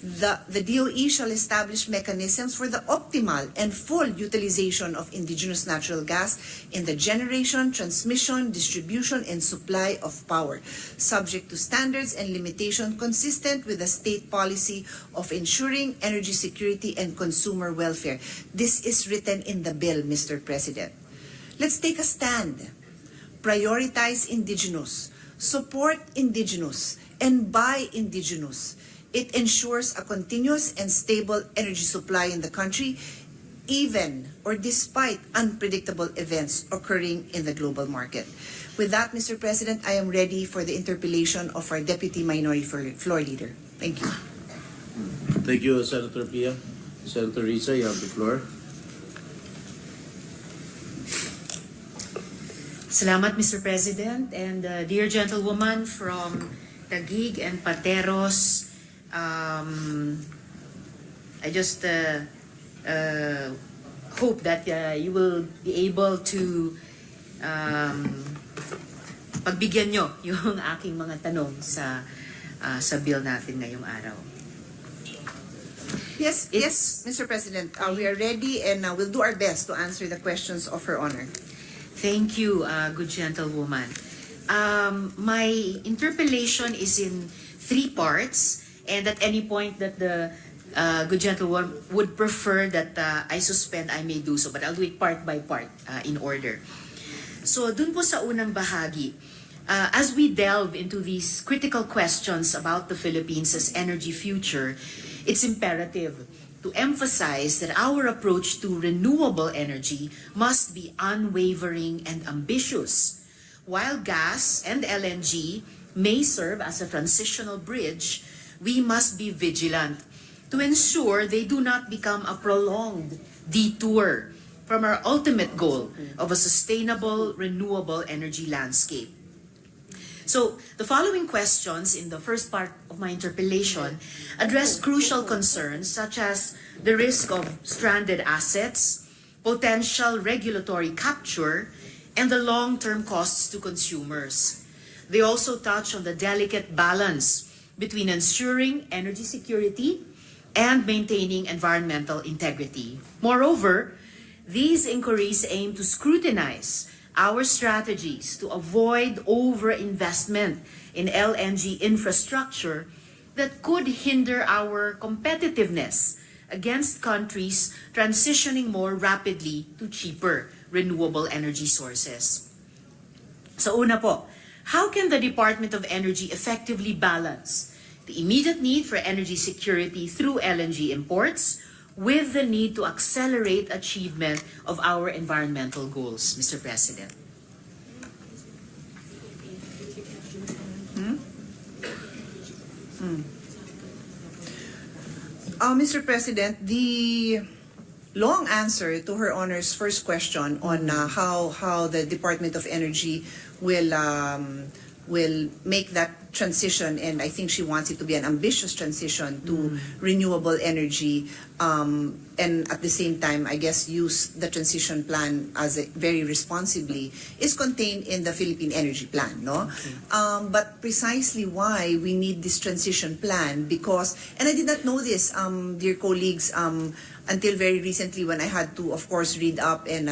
The DOE shall establish mechanisms for the optimal and full utilization of indigenous natural gas in the generation, transmission, distribution, and supply of power, subject to standards and limitation consistent with the state policy of ensuring energy security and consumer welfare. This is written in the bill, Mr. President. Let's take a stand. Prioritize indigenous, support indigenous, and buy indigenous. It ensures a continuous and stable energy supply in the country, even or despite unpredictable events occurring in the global market. With that, Mr. President, I am ready for the interpellation of our Deputy Minority Floor Leader. Thank you. Thank you, Senator Pia. Senator Risa, you have the floor. Salamat, Mr. President, and dear gentlewoman from Taguig and Pateros, I just hope that you will be able to pagbigyan nyo yung aking mga tanong sa bill natin ngayong araw. Yes, Mr. President, we are ready and we'll do our best to answer the questions of Her Honor. Thank you, good gentlewoman. My interpellation is in 3 parts, and at any point that the good gentlewoman would prefer that I suspend, I may do so, but I'll do it part by part in order. So, dun po sa unang bahagi, as we delve into these critical questions about the Philippines' energy future, it's imperative to emphasize that our approach to renewable energy must be unwavering and ambitious. While gas and LNG may serve as a transitional bridge, we must be vigilant to ensure they do not become a prolonged detour from our ultimate goal of a sustainable, renewable energy landscape. So, the following questions in the first part of my interpellation address crucial concerns such as the risk of stranded assets, potential regulatory capture, and the long-term costs to consumers. They also touch on the delicate balance between ensuring energy security and maintaining environmental integrity. Moreover, these inquiries aim to scrutinize our strategies to avoid overinvestment in LNG infrastructure that could hinder our competitiveness against countries transitioning more rapidly to cheaper renewable energy sources. So una po, how can the Department of Energy effectively balance the immediate need for energy security through LNG imports with the need to accelerate achievement of our environmental goals, Mr. President? Mr. President, the long answer to Her Honor's first question on how the Department of Energy will make that transition, and I think she wants it to be an ambitious transition to renewable energy, and at the same time, I guess, use the transition plan as very responsibly, is contained in the Philippine Energy Plan, no? But precisely why we need this transition plan, because, and I did not know this, dear colleagues, until very recently when I had to, of course, read up and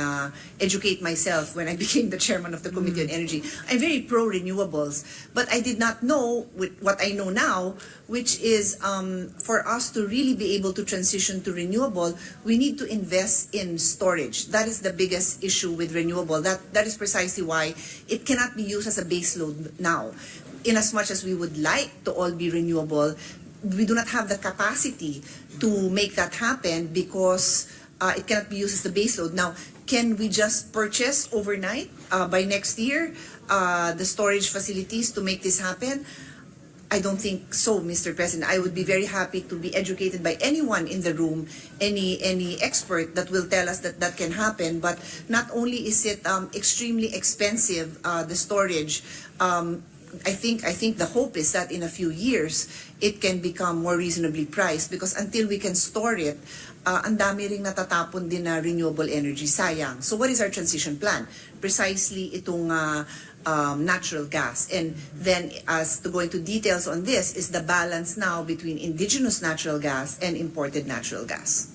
educate myself when I became the chairman of the Committee on Energy. I'm very pro-renewables, but I did not know what I know now, which is for us to really be able to transition to renewable, we need to invest in storage. That is the biggest issue with renewable. That is precisely why it cannot be used as a base load now. In as much as we would like to all be renewable, we do not have the capacity to make that happen because it cannot be used as the base load. Now, can we just purchase overnight by next year the storage facilities to make this happen? I don't think so, Mr. President. I would be very happy to be educated by anyone in the room, any expert that will tell us that that can happen. But not only is it extremely expensive, the storage, I think the hope is that in a few years, it can become more reasonably priced, because until we can store it, ang dami ring natatapon din na renewable energy, sayang. So what is our transition plan? Precisely itong natural gas. And then, as to go into details on this, is the balance now between indigenous natural gas and imported natural gas.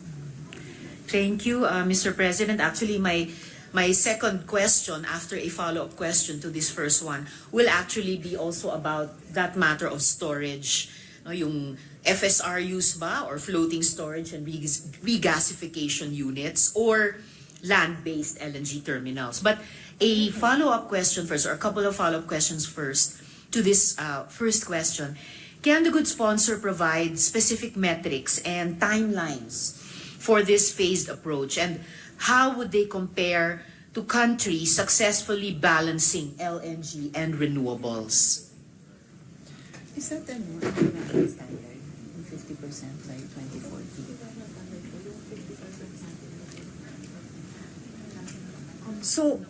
Thank you, Mr. President. Actually, my second question, after a follow-up question to this first one, will actually be also about that matter of storage. No, yung FSRUs ba, or floating storage and regasification units, or land-based LNG terminals. But a follow-up question first, or a couple of follow-up questions first to this first question. Can the good sponsor provide specific metrics and timelines for this phased approach? And how would they compare to countries successfully balancing LNG and renewables? Is that the national standard? 50% by 2040. So,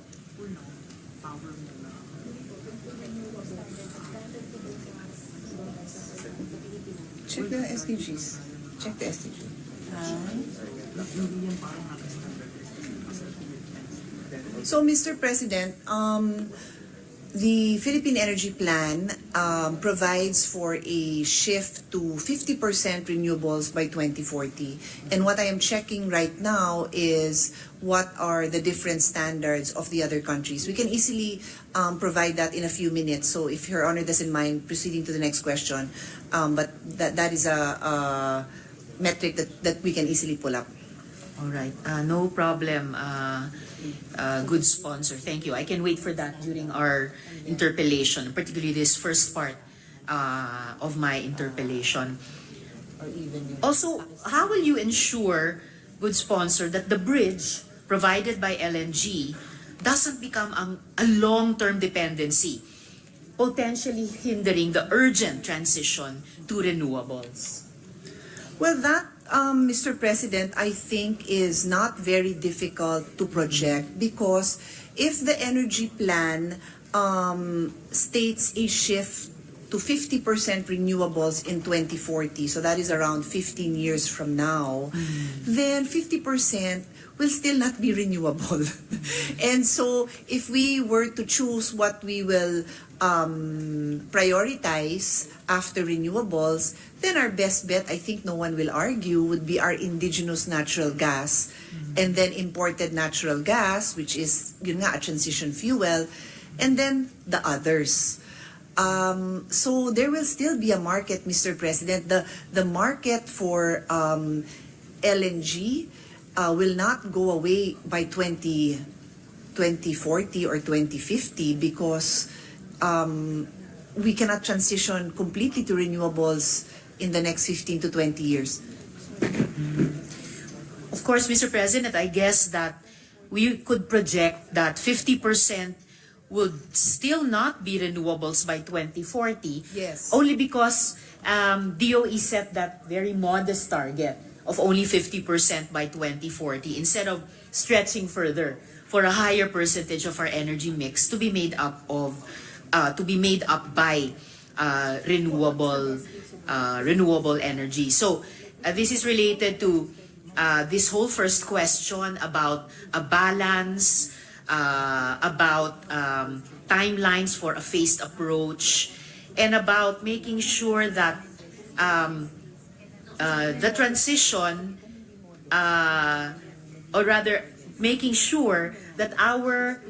check the SDGs. Check the SDGs. So, Mr. President, the Philippine Energy Plan provides for a shift to 50% renewables by 2040. And what I am checking right now is what are the different standards of the other countries. We can easily provide that in a few minutes. So if Your Honor doesn't mind proceeding to the next question, but that is a metric that we can easily pull up. All right, no problem. Good sponsor, thank you. I can wait for that during our interpellation, particularly this first part of my interpellation. Also, how will you ensure, good sponsor, that the bridge provided by LNG doesn't become a long-term dependency, potentially hindering the urgent transition to renewables? Well, that, Mr. President, I think is not very difficult to project because if the energy plan states a shift to 50% renewables in 2040, so that is around 15 years from now, then 50% will still not be renewable. And so if we were to choose what we will prioritize after renewables, then our best bet, I think no one will argue, would be our indigenous natural gas and then imported natural gas, which is yun nga, a transition fuel, and then the others. So there will still be a market, Mr. President. The market for LNG will not go away by 2040 or 2050 because we cannot transition completely to renewables in the next 15 to 20 years. Of course, Mr. President, I guess that we could project that 50% would still not be renewables by 2040. Yes. Only because DOE set that very modest target of only 50% by 2040 instead of stretching further for a higher percentage of our energy mix to be made up by renewable energy. So this is related to this whole first question about a balance, about timelines for a phased approach, and about making sure that the transition, or rather making sure that our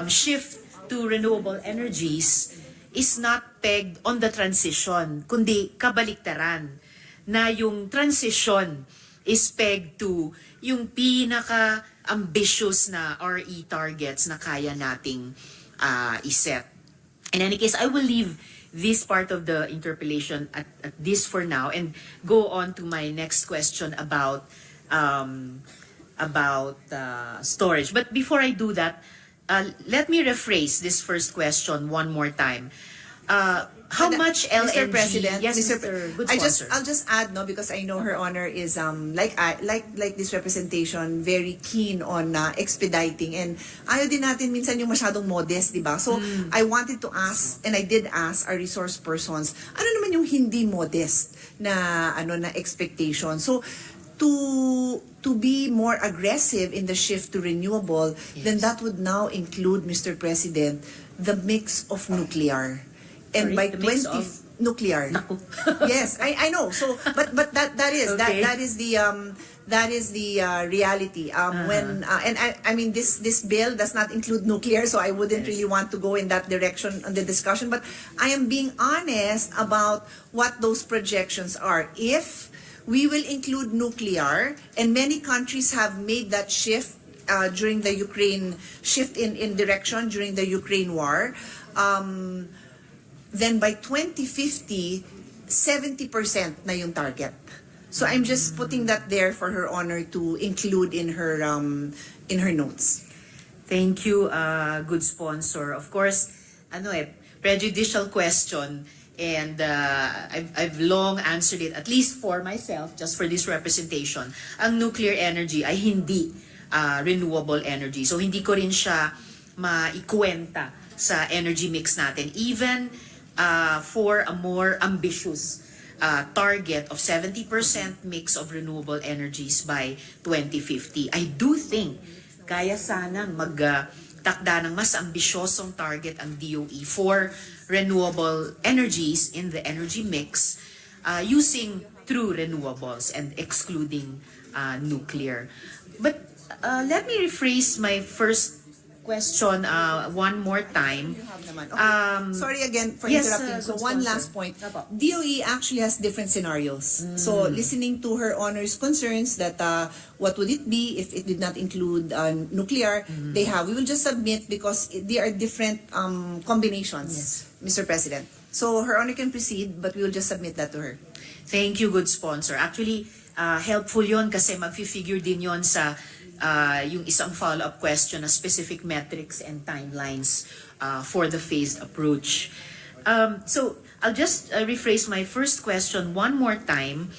shift to renewable energies is not pegged on the transition, kundi kabaliktaran, na yung transition is pegged to yung pinaka-ambitious na RE targets na kaya nating iset. In any case, I will leave this part of the interpellation at this for now and go on to my next question about storage. But before I do that, let me rephrase this first question one more time. How much LNG? Mr. President, Yes, Mr. Mr. Good sponsor. I'll just add, no, because I know Her Honor is like this representation, very keen on expediting, and ayaw din natin minsan yung masyadong modest, di ba? So I wanted to ask, and I did ask our resource persons, ano naman yung hindi modest na expectation? So to be more aggressive in the shift to renewable, then that would now include, Mr. President, the mix of nuclear. And Sorry, by the mix 20 of? nuclear. Naku. Yes, I know. So but that is Okay. that is the reality. When and I mean this bill does not include nuclear, so I wouldn't really want to go in that direction on the discussion, but I am being honest about what those projections are. If we will include nuclear, and many countries have made that shift during the Ukraine shift in direction during the Ukraine war, then by 2050, 70% na yung target. So I'm just putting that there for Her Honor to include in her notes. Thank you, good sponsor. Of course, prejudicial question, and I've long answered it, at least for myself, just for this representation, ang nuclear energy ay hindi renewable energy. So hindi ko rin siya maikwenta sa energy mix natin. Even for a more ambitious target of 70% mix of renewable energies by 2050. I do think kaya sanang magtakda ng mas ambisyosong target ang DOE for renewable energies in the energy mix using true renewables and excluding nuclear. But let me rephrase my first question one more time. Okay. Sorry again for yes, interrupting. So good one sponsor. last point. DOE actually has different scenarios. So listening to her honor's concerns that what would it be if it did not include nuclear, we will just submit because they are different combinations, Mr. President. So her honor can proceed, but we will just submit that to her. Thank you, good sponsor. Actually, helpful yon kasi mag-figure din yon sa yung isang follow-up question na specific metrics and timelines for the phased approach. So I'll just rephrase my first question one more time.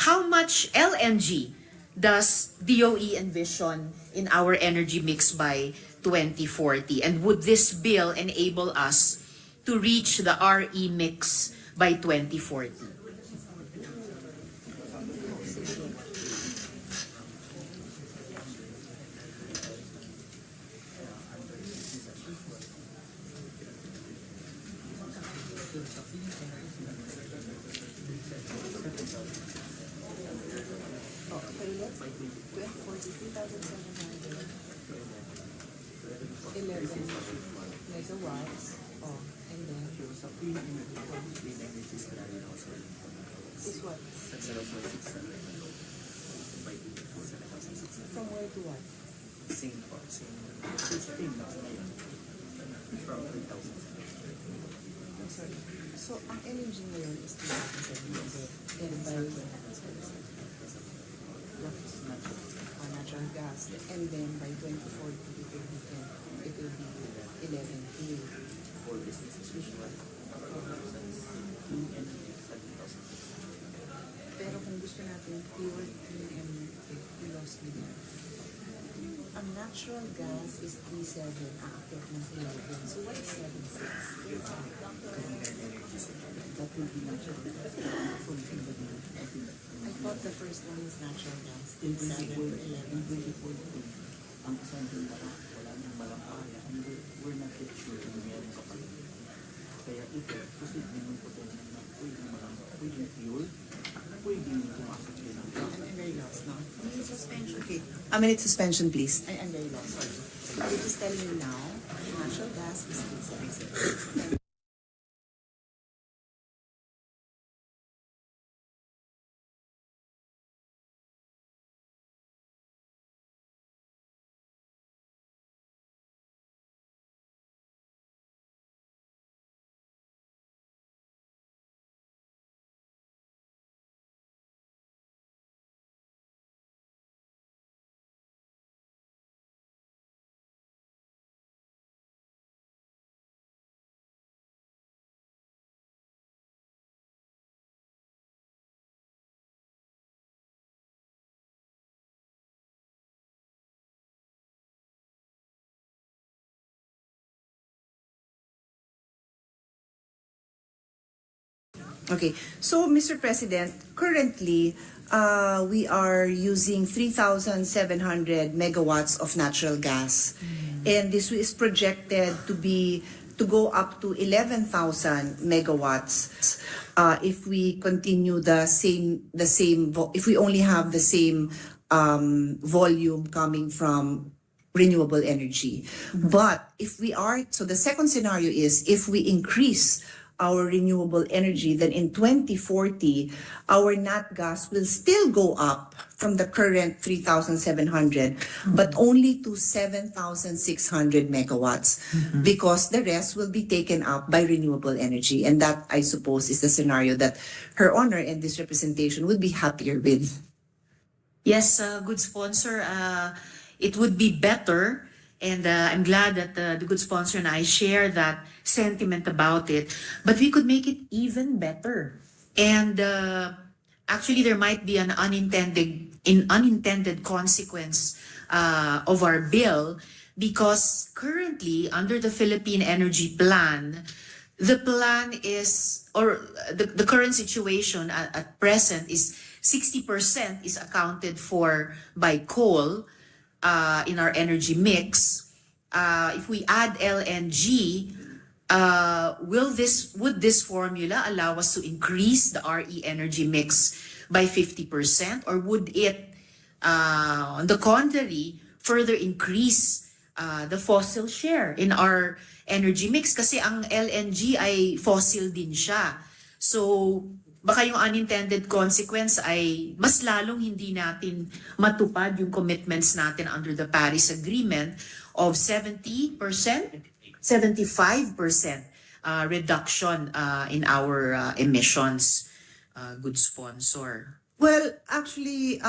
How much LNG does DOE envision in our energy mix by 2040? And would this bill enable us to reach the RE mix by 2040? From where to what? Same. From 3,000. I'm sorry. So ang LNG ngayon is 3,700. And by natural gas. And then by 2040 it will be 11K. For business as usual. Pero kung gusto natin pure clean energy, we lost me there. Ang natural gas is 3.7, aakyat ng 11. So what is 7.6? That will be natural gas. I thought the first one is natural gas. 3.7, 11. 2040. Ang assumption na wala nang malampaya. We're not yet sure kung meron sa kanila. Kaya ito, posible yung potential na pwedeng fuel, pwedeng pumasok din ang gas. I'm very lost now. Suspension. Okay, a minute suspension please. I'm very lost. Sorry. You're just telling me now, natural gas is 3.7. Okay, so Mr. President, currently we are using 3,700 megawatts of natural gas, and this is projected to go up to 11,000 megawatts if we continue if we only have the same volume coming from renewable energy. But so the second scenario is if we increase our renewable energy, then in 2040, our nat gas will still go up from the current 3,700, but only to 7,600 megawatts, because the rest will be taken up by renewable energy. And that, I suppose, is the scenario that Her Honor and this representation would be happier with. Yes, good sponsor. It would be better, and I'm glad that the good sponsor and I share that sentiment about it, but we could make it even better. And actually, there might be an unintended consequence of our bill, because currently, under the Philippine Energy Plan, the plan is, or the current situation at present is 60% is accounted for by coal in our energy mix. If we add LNG, would this formula allow us to increase the RE energy mix by 50%, or would it, on the contrary, further increase the fossil share in our energy mix? Kasi ang LNG ay fossil din siya. So, baka yung unintended consequence ay mas lalong hindi natin matupad yung commitments natin under the Paris Agreement of 70%, 75% reduction in our emissions. Good sponsor. Well, actually,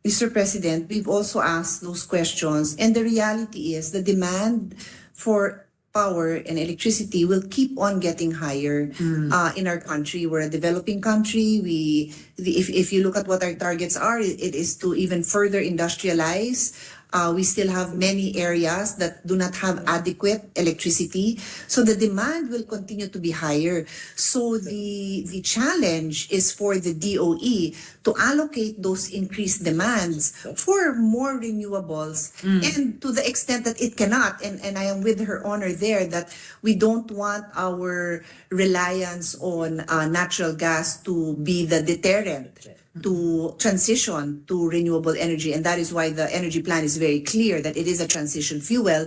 Mr. President, we've also asked those questions, and the reality is the demand for power and electricity will keep on getting higher in our country. We're a developing country. If you look at what our targets are, it is to even further industrialize. We still have many areas that do not have adequate electricity. So the demand will continue to be higher. So the challenge is for the DOE to allocate those increased demands for more renewables, and to the extent that it cannot, and I am with Her Honor there, that we don't want our reliance on natural gas to be the deterrent to transition to renewable energy. And that is why the energy plan is very clear that it is a transition fuel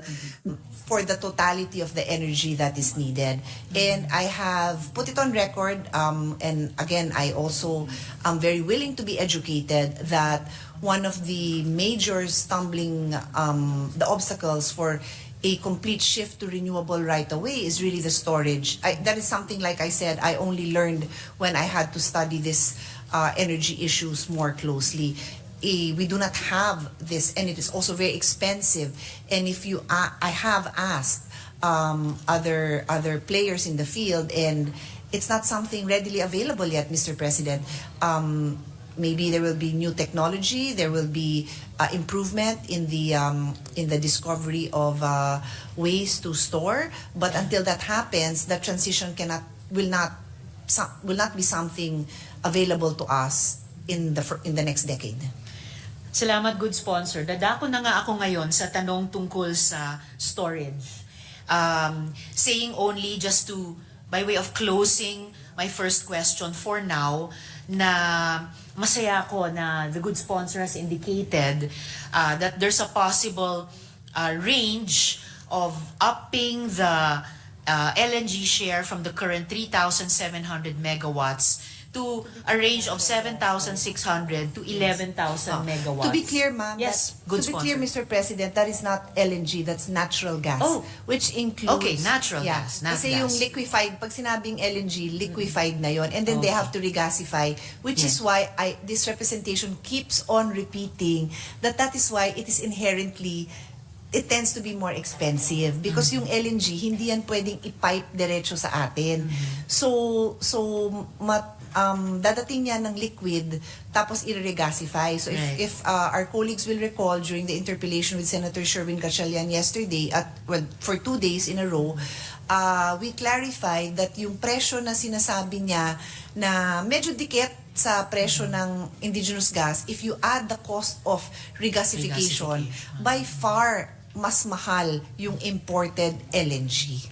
for the totality of the energy that is needed. And I have put it on record, and again, I also am very willing to be educated, that one of the major the obstacles for a complete shift to renewable right away is really the storage. That is something, like I said, I only learned when I had to study this energy issues more closely. We do not have this, and it is also very expensive. And if you, I have asked other players in the field, and it's not something readily available yet, Mr. President. Maybe there will be new technology, there will be improvement in the discovery of ways to store, but until that happens, the transition will not be something available to us in the next decade. Salamat, good sponsor. Dadako na nga ako ngayon sa tanong tungkol sa storage. Saying only, just to, by way of closing my first question for now, na masaya ako na the good sponsor has indicated that there's a possible range of upping the LNG share from the current 3,700 megawatts to a range of 7,600 to 11,000 megawatts. To be clear, ma'am, yes, good to be sponsor. clear, Mr. President, that is not LNG, that's natural gas. Oh. Which includes... Okay, natural gas, nat Kasi gas. yung liquefied, pag sinabing LNG, liquefied na yon, and then they have to regasify, which is why this representation keeps on repeating that is why it is inherently, it tends to be more expensive, because yung LNG, hindi yan pwedeng i-pipe diretso sa atin. So dadating yan ng liquid, tapos i-regasify. So if our colleagues will recall, during the interpellation with Senator Sherwin Gatchalian yesterday, for 2 days in a row, we clarified that yung presyo na sinasabi niya na medyo dikit sa presyo ng indigenous gas, if you add the cost of regasification, by far mas mahal yung imported LNG.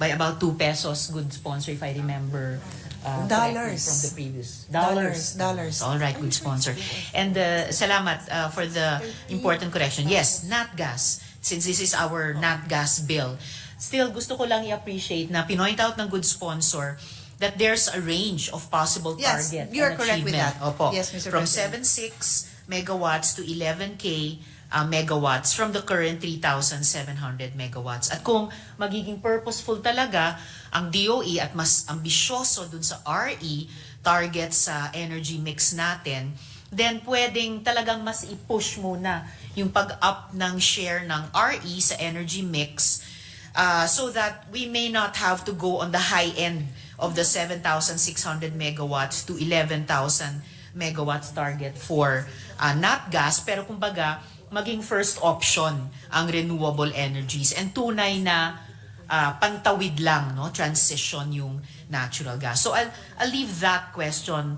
By about 2 pesos, good sponsor, if I remember Dollars. from the previous. Dollars. All right, good sponsor. And salamat for the important correction. Yes, nat gas, since this is our nat gas bill. Still, gusto ko lang i-appreciate na pinoint out ng good sponsor that there's a range of possible Yes, target you are and correct with achievement. that. Opo. Yes, Mr. From President. 7.6 megawatts to 11K megawatts from the current 3,700 megawatts. At kung magiging purposeful talaga ang DOE at mas ambisyoso dun sa RE target sa energy mix natin, then pwedeng talagang mas i-push muna yung pag-up ng share ng RE sa energy mix so that we may not have to go on the high end of the 7,600 megawatts to 11,000 megawatts target for not gas, pero kumbaga maging first option ang renewable energies and tunay na pantawid lang, no, transition yung natural gas. So I'll leave that question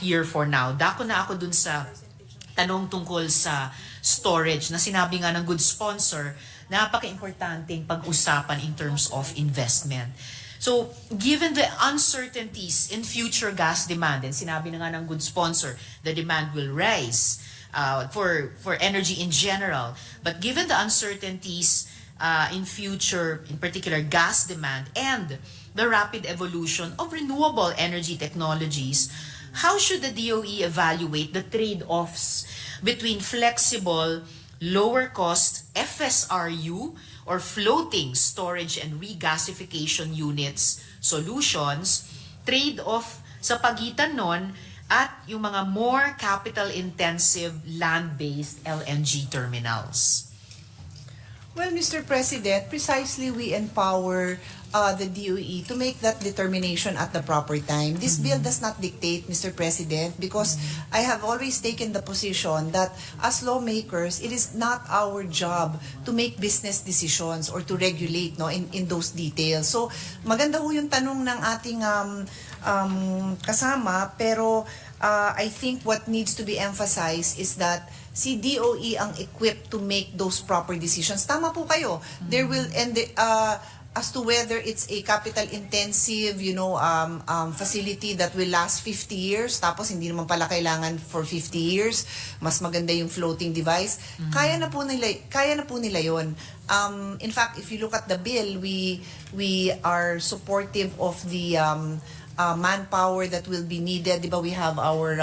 here for now. Dako na ako dun sa tanong tungkol sa storage na sinabi nga ng good sponsor, napaka-importanteng pag-usapan in terms of investment. So, given the uncertainties in future gas demand, and sinabi na nga ng good sponsor, the demand will rise for energy in general. But given the uncertainties in future, in particular gas demand, and the rapid evolution of renewable energy technologies, how should the DOE evaluate the trade-offs between flexible, lower-cost FSRU or floating storage and regasification units solutions, trade-off sa pagitan nun at yung mga more capital-intensive land-based LNG terminals? Well, Mr. President, precisely we empower the DOE to make that determination at the proper time. This bill does not dictate, Mr. President, because I have always taken the position that as lawmakers, it is not our job to make business decisions or to regulate, no, in those details. So, maganda ho yung tanong ng ating kasama, pero I think what needs to be emphasized is that si DOE ang equipped to make those proper decisions. Tama po kayo. There will, and as to whether it's a capital intensive, facility that will last 50 years, tapos hindi naman pala kailangan for 50 years, mas maganda yung floating device. Kaya na po nila yon. In fact, if you look at the bill, we are supportive of the manpower that will be needed. Diba, we have our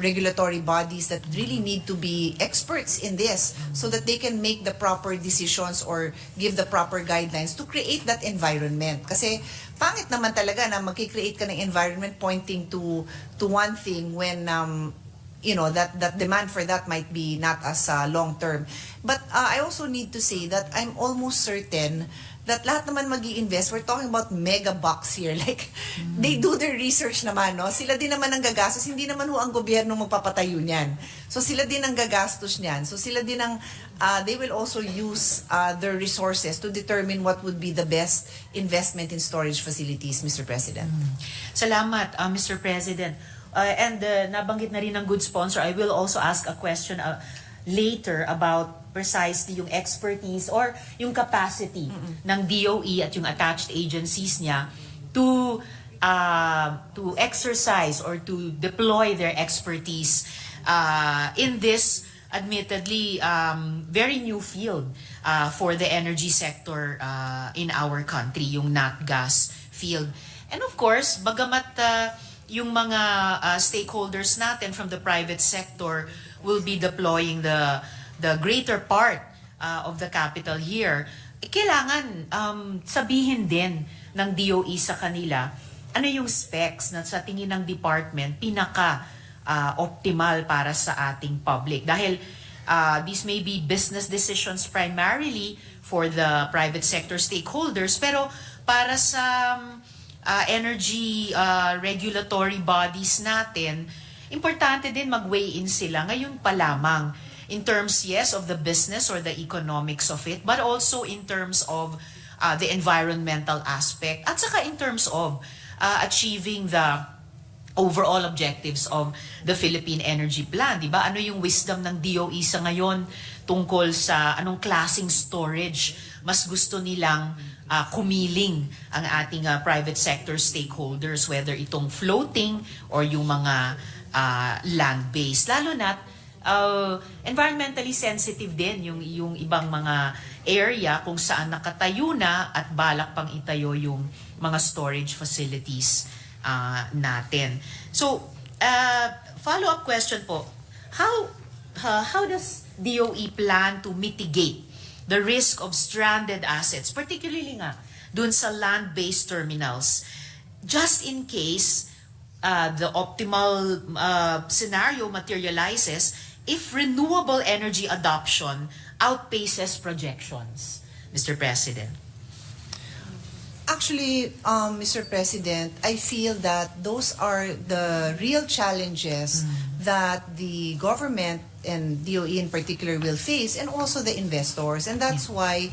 regulatory bodies that really need to be experts in this so that they can make the proper decisions or give the proper guidelines to create that environment. Kasi pangit naman talaga na magki-create ka ng environment pointing to one thing when that demand for that might be not as long term. But I also need to say that I'm almost certain that lahat naman mag-i-invest, we're talking about mega bucks here. Like, they do their research naman, no? Sila din naman ang gagastos, hindi naman ho ang gobyerno magpapatayo niyan. So, sila din ang gagastos niyan. So, sila din ang, they will also use their resources to determine what would be the best investment in storage facilities, Mr. President. Salamat, Mr. President. And nabanggit na rin ng good sponsor, I will also ask a question later about precisely yung expertise or yung capacity ng DOE at yung attached agencies niya to exercise or to deploy their expertise in this admittedly very new field for the energy sector in our country, yung nat gas field. And of course, bagamat yung mga stakeholders natin from the private sector will be deploying the greater part of the capital here, kailangan sabihin din ng DOE sa kanila ano yung specs na sa tingin ng department pinaka-optimal para sa ating public. Dahil these may be business decisions primarily for the private sector stakeholders, pero para sa energy regulatory bodies natin, importante din mag-weigh in sila ngayon pa lamang. In terms, yes, of the business or the economics of it, but also in terms of the environmental aspect at saka in terms of achieving the overall objectives of the Philippine Energy Plan. Diba? Ano yung wisdom ng DOE sa ngayon tungkol sa anong klaseng storage mas gusto nilang kumiling ang ating private sector stakeholders, whether itong floating or yung mga land-based. Lalo na environmentally sensitive din yung ibang mga area kung saan nakatayo na at balak pang itayo yung mga storage facilities natin. So, follow-up question po, how does DOE plan to mitigate the risk of stranded assets, particularly nga dun sa land-based terminals, just in case the optimal scenario materializes if renewable energy adoption outpaces projections, Mr. President? Actually, Mr. President, I feel that those are the real challenges that the government and DOE in particular will face, and also the investors. And that's why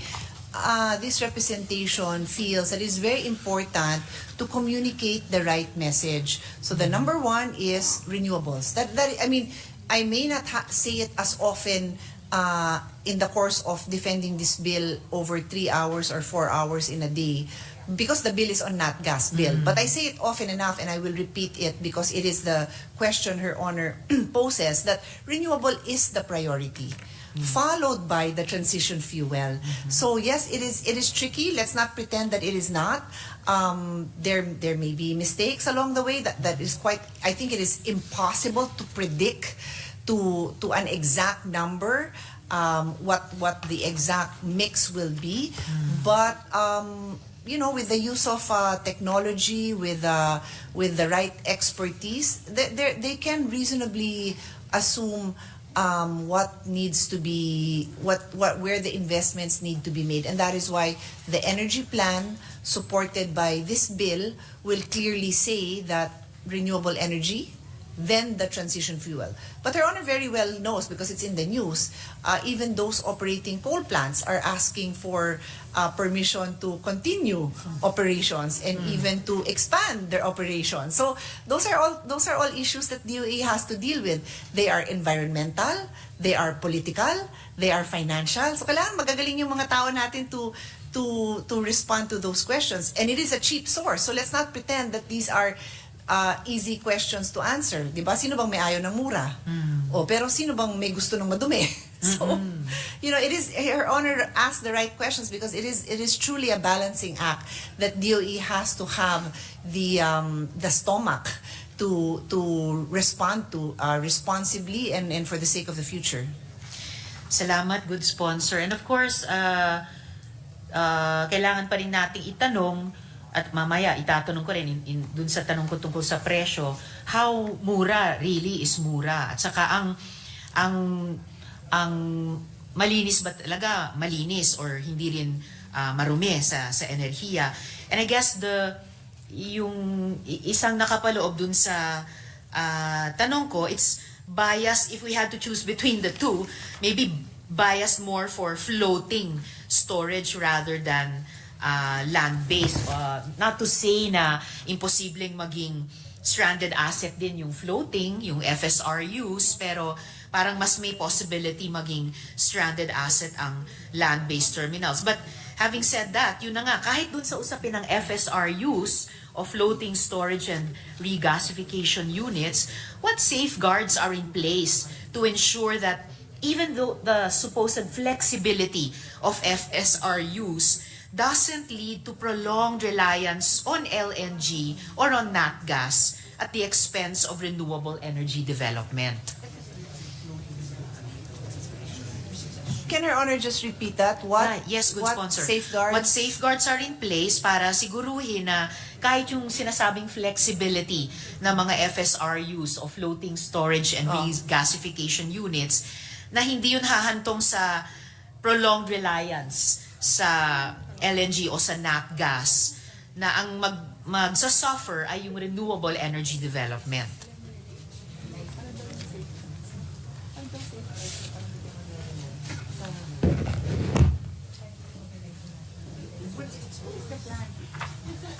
this representation feels that it's very important to communicate the right message. So the number one is renewables. I mean, I may not say it as often in the course of defending this bill over 3 hours or 4 hours in a day, because the bill is on nat gas bill. But I say it often enough, and I will repeat it because it is the question Her Honor poses, that renewable is the priority, followed by the transition fuel. So yes, it is tricky. Let's not pretend that it is not. There may be mistakes along the way. That is quite. I think it is impossible to predict to an exact number what the exact mix will be, but with the use of technology, with the right expertise, they can reasonably assume what needs to be where the investments need to be made. And that is why the energy plan supported by this bill will clearly say that renewable energy, then the transition fuel. But Her Honor very well knows, because it's in the news, even those operating coal plants are asking for permission to continue operations and even to expand their operations. So those are all issues that DOE has to deal with. They are environmental, they are political, they are financial. So kailangan magagaling yung mga tao natin to respond to those questions. And it is a cheap source. So let's not pretend that these are easy questions to answer. Diba? Sino bang may ayaw ng mura? O, pero sino bang may gusto ng madumi? So, it is, Her Honor asked the right questions, because it is truly a balancing act that DOE has to have the stomach to respond to responsibly and for the sake of the future. Salamat, good sponsor. And of course, kailangan pa rin nating itanong, at mamaya itatanong ko rin dun sa tanong ko tungkol sa presyo, how mura really is mura? At saka ang malinis ba talaga malinis, or hindi rin marumi sa enerhiya? And I guess yung isang nakapaloob dun sa tanong ko, it's biased. If we had to choose between the two, maybe biased more for floating storage rather than land-based. Not to say na imposibleng maging stranded asset din yung floating, yung FSRUs, pero parang mas may possibility maging stranded asset ang land-based terminals. But having said that, yun na nga, kahit dun sa usapin ng FSRUs o floating storage and regasification units, what safeguards are in place to ensure that even though the supposed flexibility of FSRUs doesn't lead to prolonged reliance on LNG or on nat gas at the expense of renewable energy development? Can Her Honor just repeat that? Yes, good what sponsor. Safeguards? What safeguards are in place para siguruhin na kahit yung sinasabing flexibility ng mga FSRUs o floating storage and regasification units, na hindi yun hahantong sa prolonged reliance sa LNG o sa nat gas, na ang magsasuffer ay yung renewable energy development.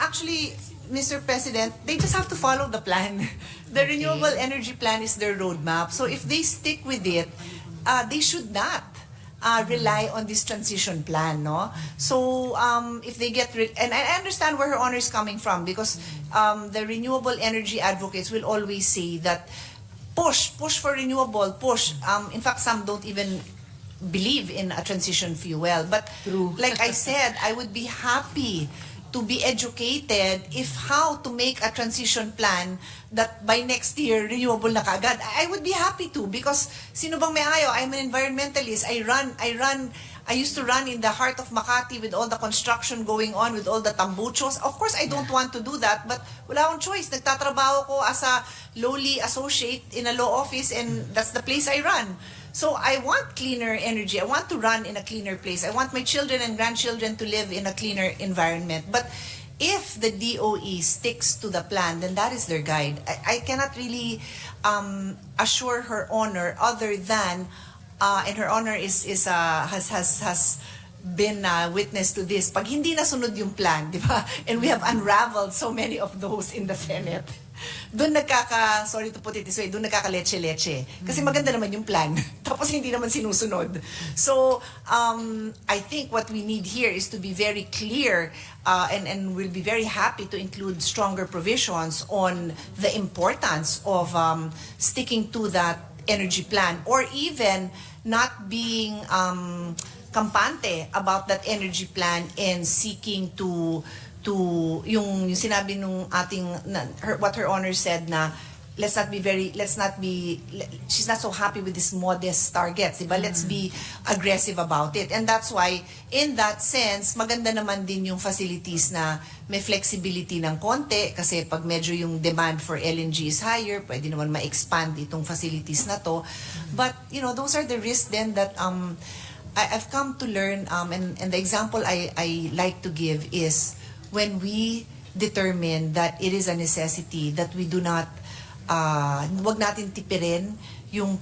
Actually, Mr. President, they just have to follow the plan. The renewable energy plan is their roadmap. So if they stick with it, they should not rely on this transition plan, no? So if they get and I understand where Her Honor is coming from, because the renewable energy advocates will always say that push for renewable, push. In fact, some don't even believe in a transition fuel. But like I said, I would be happy to be educated if how to make a transition plan that by next year renewable na kaagad. I would be happy to, because sino bang may ayaw? I'm an environmentalist. I used to run in the heart of Makati with all the construction going on, with all the tambuchos. Of course, I don't want to do that, but wala akong choice. Nagtatrabaho ko as a lowly associate in a law office, and that's the place I run. So I want cleaner energy. I want to run in a cleaner place. I want my children and grandchildren to live in a cleaner environment. But if the DOE sticks to the plan, then that is their guide. I cannot really assure Her Honor other than, and Her Honor has been witness to this. Pag hindi nasunod yung plan, di ba? And we have unraveled so many of those in the Senate. Doon sorry to put it this way, doon nagkaka-leche-leche. Kasi maganda naman yung plan, tapos hindi naman sinusunod. So, I think what we need here is to be very clear, and we'll be very happy to include stronger provisions on the importance of sticking to that energy plan, or even not being kampante about that energy plan and seeking to yung sinabi nung what Her Honor said na she's not so happy with these modest targets, diba? Let's be aggressive about it. And that's why, in that sense, maganda naman din yung facilities na may flexibility ng konti, kasi pag medyo yung demand for LNG is higher, pwede naman ma-expand itong facilities na to. But, those are the risks then that I've come to learn, and the example I like to give is when we determine that it is a necessity that we do not, wag natin tipirin yung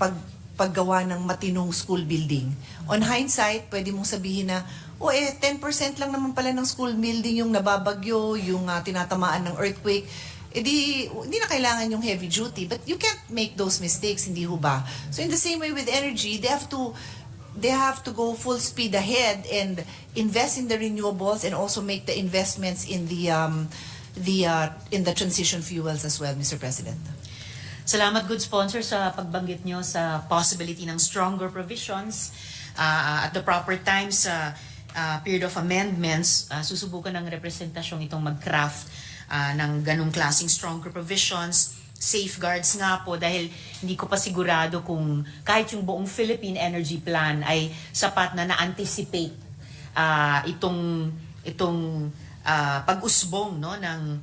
paggawa ng matinong school building. On hindsight, pwede mong sabihin na, 10% lang naman pala ng school building yung nababagyo, yung tinatamaan ng earthquake. Hindi na kailangan yung heavy duty. But you can't make those mistakes, hindi ho ba? So in the same way with energy, they have to go full speed ahead and invest in the renewables, and also make the investments in the transition fuels as well, Mr. President. Salamat, good sponsor, sa pagbanggit nyo sa possibility ng stronger provisions at the proper time sa period of amendments. Susubukan ng representasyong itong mag-craft ng ganong klaseng stronger provisions. Safeguards nga po, dahil hindi ko pa sigurado kung kahit yung buong Philippine Energy Plan ay sapat na na-anticipate itong pag-usbong, no, ng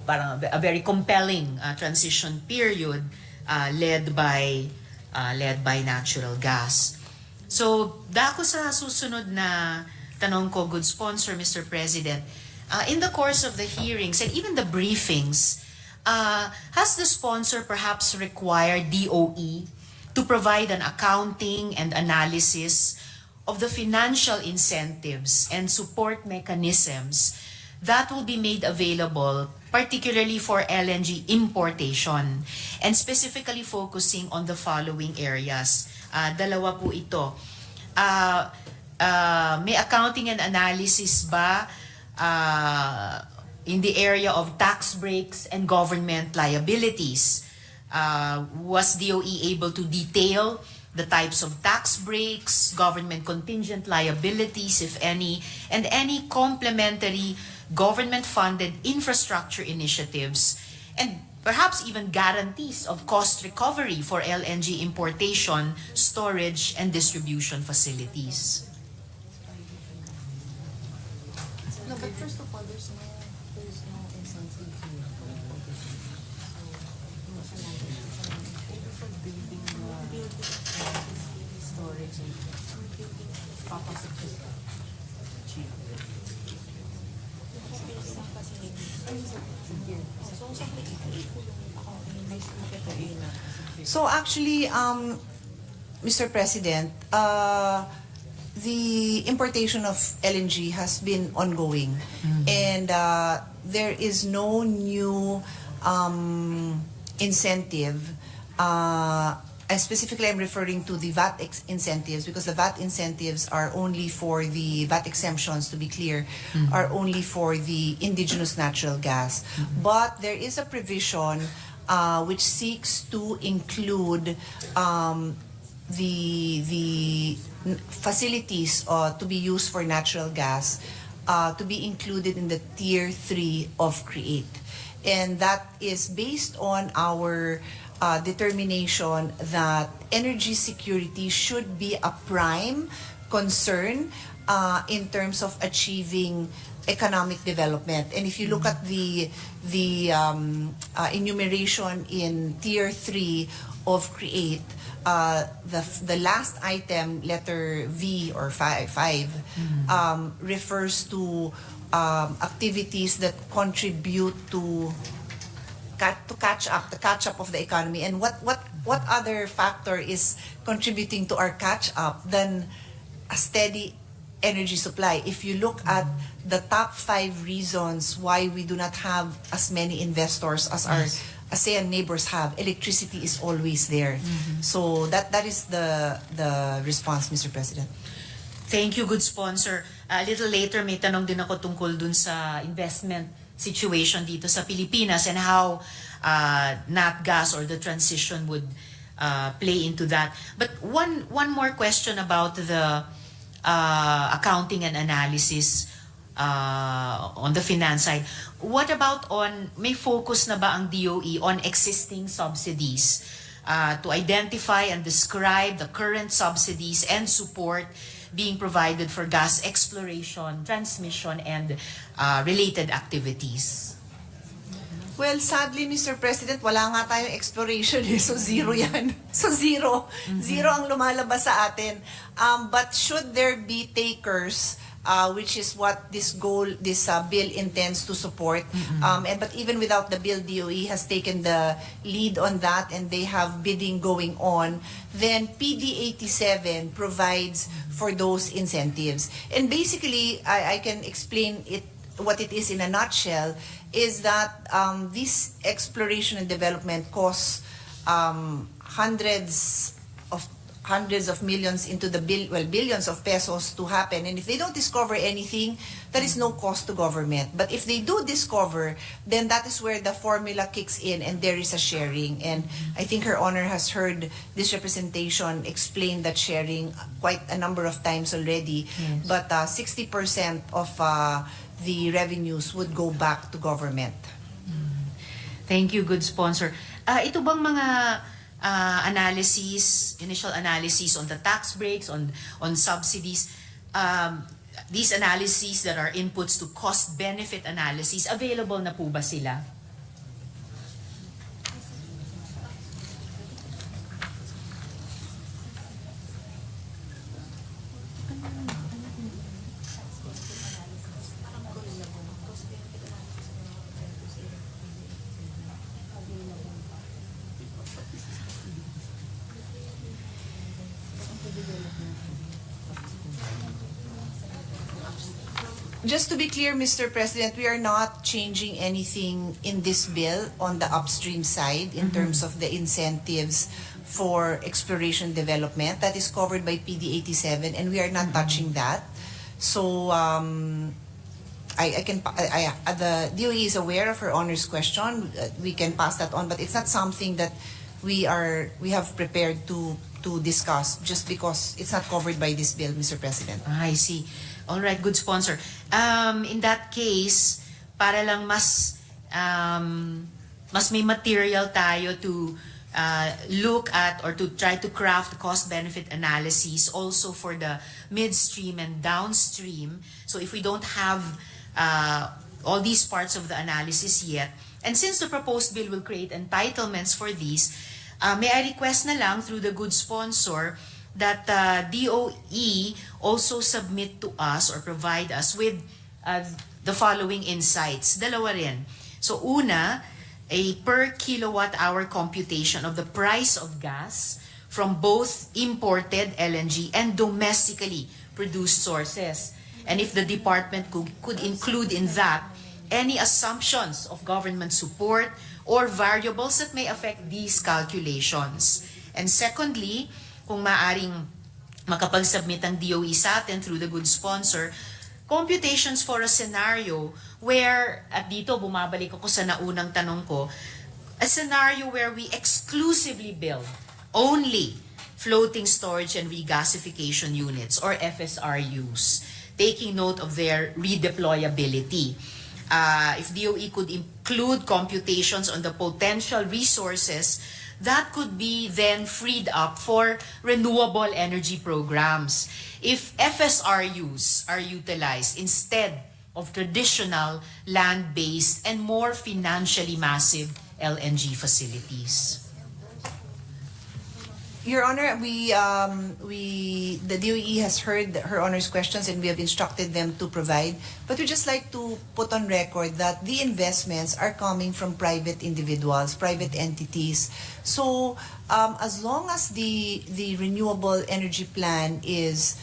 parang a very compelling transition period led by natural gas. So, dako sa susunod na tanong ko, good sponsor, Mr. President. In the course of the hearings and even the briefings, has the sponsor perhaps required DOE to provide an accounting and analysis of the financial incentives and support mechanisms that will be made available, particularly for LNG importation, and specifically focusing on the following areas? Dalawa po ito. May accounting and analysis ba in the area of tax breaks and government liabilities? Was DOE able to detail the types of tax breaks, government contingent liabilities, if any, and any complementary government-funded infrastructure initiatives, and perhaps even guarantees of cost recovery for LNG importation, storage, and distribution facilities? No, but first of all, there's no incentive here for for building storage and papasok sa cheap. So actually, Mr. President, the importation of LNG has been ongoing, and there is no new incentive. Specifically, I'm referring to the VAT incentives, because the VAT incentives are only for the VAT exemptions, to be clear, are only for the indigenous natural gas. But there is a provision which seeks to include the facilities to be used for natural gas to be included in the Tier 3 of CREATE. And that is based on our determination that energy security should be a prime concern in terms of achieving economic development. And if you look at the enumeration in Tier 3 of CREATE, the last item, letter V or 5, refers to activities that contribute to catch up of the economy. And what other factor is contributing to our catch up than a steady energy supply? If you look at the top 5 reasons why we do not have as many investors as our ASEAN neighbors have, electricity is always there. So that is the response, Mr. President. Thank you, good sponsor. A little later, may tanong din ako tungkol dun sa investment situation dito sa Pilipinas and how nat gas or the transition would play into that. But one more question about the accounting and analysis on the finance side. What about may focus na ba ang DOE on existing subsidies to identify and describe the current subsidies and support being provided for gas exploration, transmission, and related activities? Well, sadly, Mr. President, wala nga tayong exploration so zero yan. So zero. Zero ang lumalabas sa atin. But should there be takers, which is what this bill intends to support, but even without the bill, DOE has taken the lead on that and they have bidding going on, then PD 87 provides for those incentives. And basically, I can explain what it is in a nutshell, is that this exploration and development costs hundreds of millions into the billions of pesos to happen. And if they don't discover anything, there is no cost to government. But if they do discover, then that is where the formula kicks in and there is a sharing. And I think Her Honor has heard this representation explain that sharing quite a number of times already. Yes. But 60% of the revenues would go back to government. Thank you, good sponsor. Ito bang mga initial analysis on the tax breaks, on subsidies, these analyses that are inputs to cost-benefit analysis, available na po ba sila? Just to be clear, Mr. President, we are not changing anything in this bill on the upstream side in terms of the incentives for exploration development. That is covered by PD 87 and we are not touching that. So the DOE is aware of Her Honor's question. We can pass that on, but it's not something that we have prepared to discuss just because it's not covered by this bill, Mr. President. I see. All right, good sponsor. In that case, para lang mas may material tayo to look at or to try to craft cost-benefit analyses also for the midstream and downstream. So if we don't have all these parts of the analysis yet, and since the proposed bill will create entitlements for these, may I request na lang through the good sponsor that DOE also submit to us or provide us with the following insights. Dalawa rin. So una, a per kilowatt hour computation of the price of gas from both imported LNG and domestically produced sources. And if the department could include in that any assumptions of government support or variables that may affect these calculations. And secondly, kung maaring makapag-submit ang DOE sa atin through the good sponsor, computations for a scenario where, at dito bumabalik ako sa naunang tanong ko, a scenario where we exclusively build only floating storage and regasification units or FSRUs, taking note of their redeployability. If DOE could include computations on the potential resources that could be then freed up for renewable energy programs. If FSRUs are utilized instead of traditional land-based and more financially massive LNG facilities. Your Honor, the DOE has heard Her Honor's questions and we have instructed them to provide. But we just like to put on record that the investments are coming from private individuals, private entities. So as long as the renewable energy plan if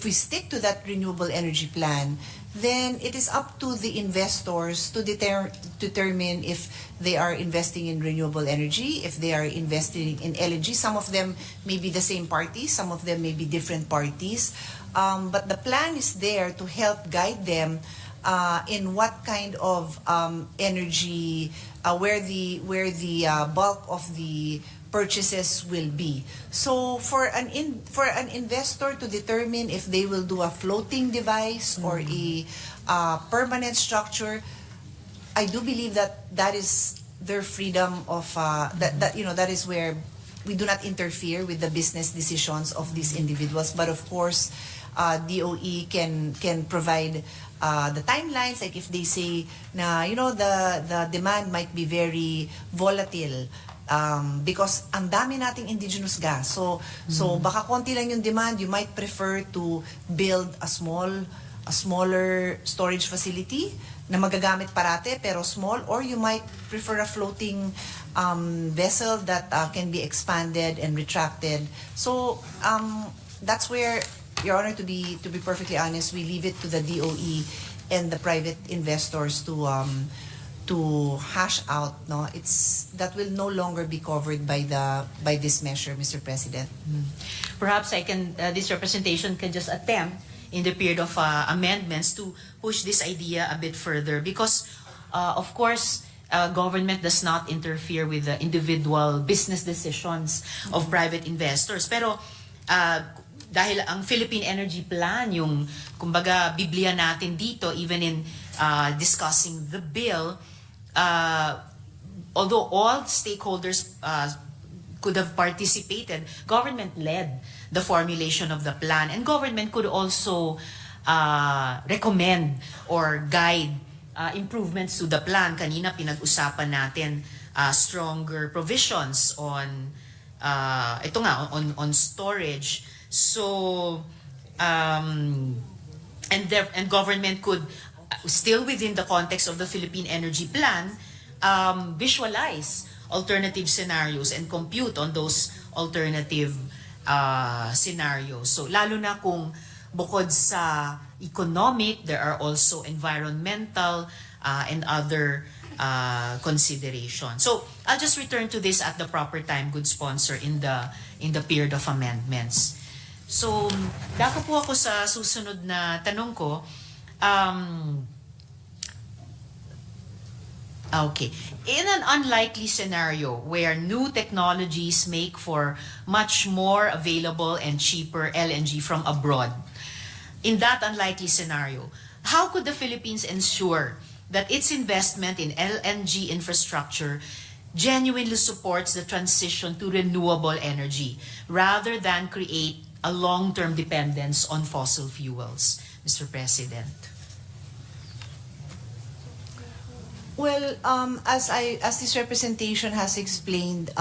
we stick to that renewable energy plan, then it is up to the investors to determine if they are investing in renewable energy, if they are investing in LNG. Some of them may be the same parties, some of them may be different parties. But the plan is there to help guide them in what kind of energy, where the bulk of the purchases will be. So for an investor to determine if they will do a floating device or a permanent structure, I do believe that is their freedom of that is where we do not interfere with the business decisions of these individuals. But of course, DOE can provide the timelines, like if they say na the demand might be very volatile. Because ang dami nating indigenous gas. So baka konti lang yung demand, you might prefer to build a smaller storage facility na magagamit parate pero small, or you might prefer a floating vessel that can be expanded and retracted. So that's where, Your Honor, to be perfectly honest, we leave it to the DOE and the private investors to hash out, no, that will no longer be covered by this measure, Mr. President. Perhaps this representation can just attempt in the period of amendments to push this idea a bit further, because of course government does not interfere with the individual business decisions of private investors. Pero dahil ang Philippine Energy Plan, yung kumbaga Biblia natin dito, even in discussing the bill, although all stakeholders could have participated, government led the formulation of the plan, and government could also recommend or guide improvements to the plan. Kanina pinag-usapan natin stronger provisions on on storage. So and government could, still within the context of the Philippine Energy Plan, visualize alternative scenarios and compute on those alternative scenarios. So lalo na kung bukod sa economic, there are also environmental and other considerations. So I'll just return to this at the proper time, good sponsor, in the period of amendments. So dako po ako sa susunod na tanong ko. Okay. In an unlikely scenario where new technologies make for much more available and cheaper LNG from abroad, in that unlikely scenario, how could the Philippines ensure that its investment in LNG infrastructure genuinely supports the transition to renewable energy rather than create a long-term dependence on fossil fuels, Mr. President? Well, as this representation has explained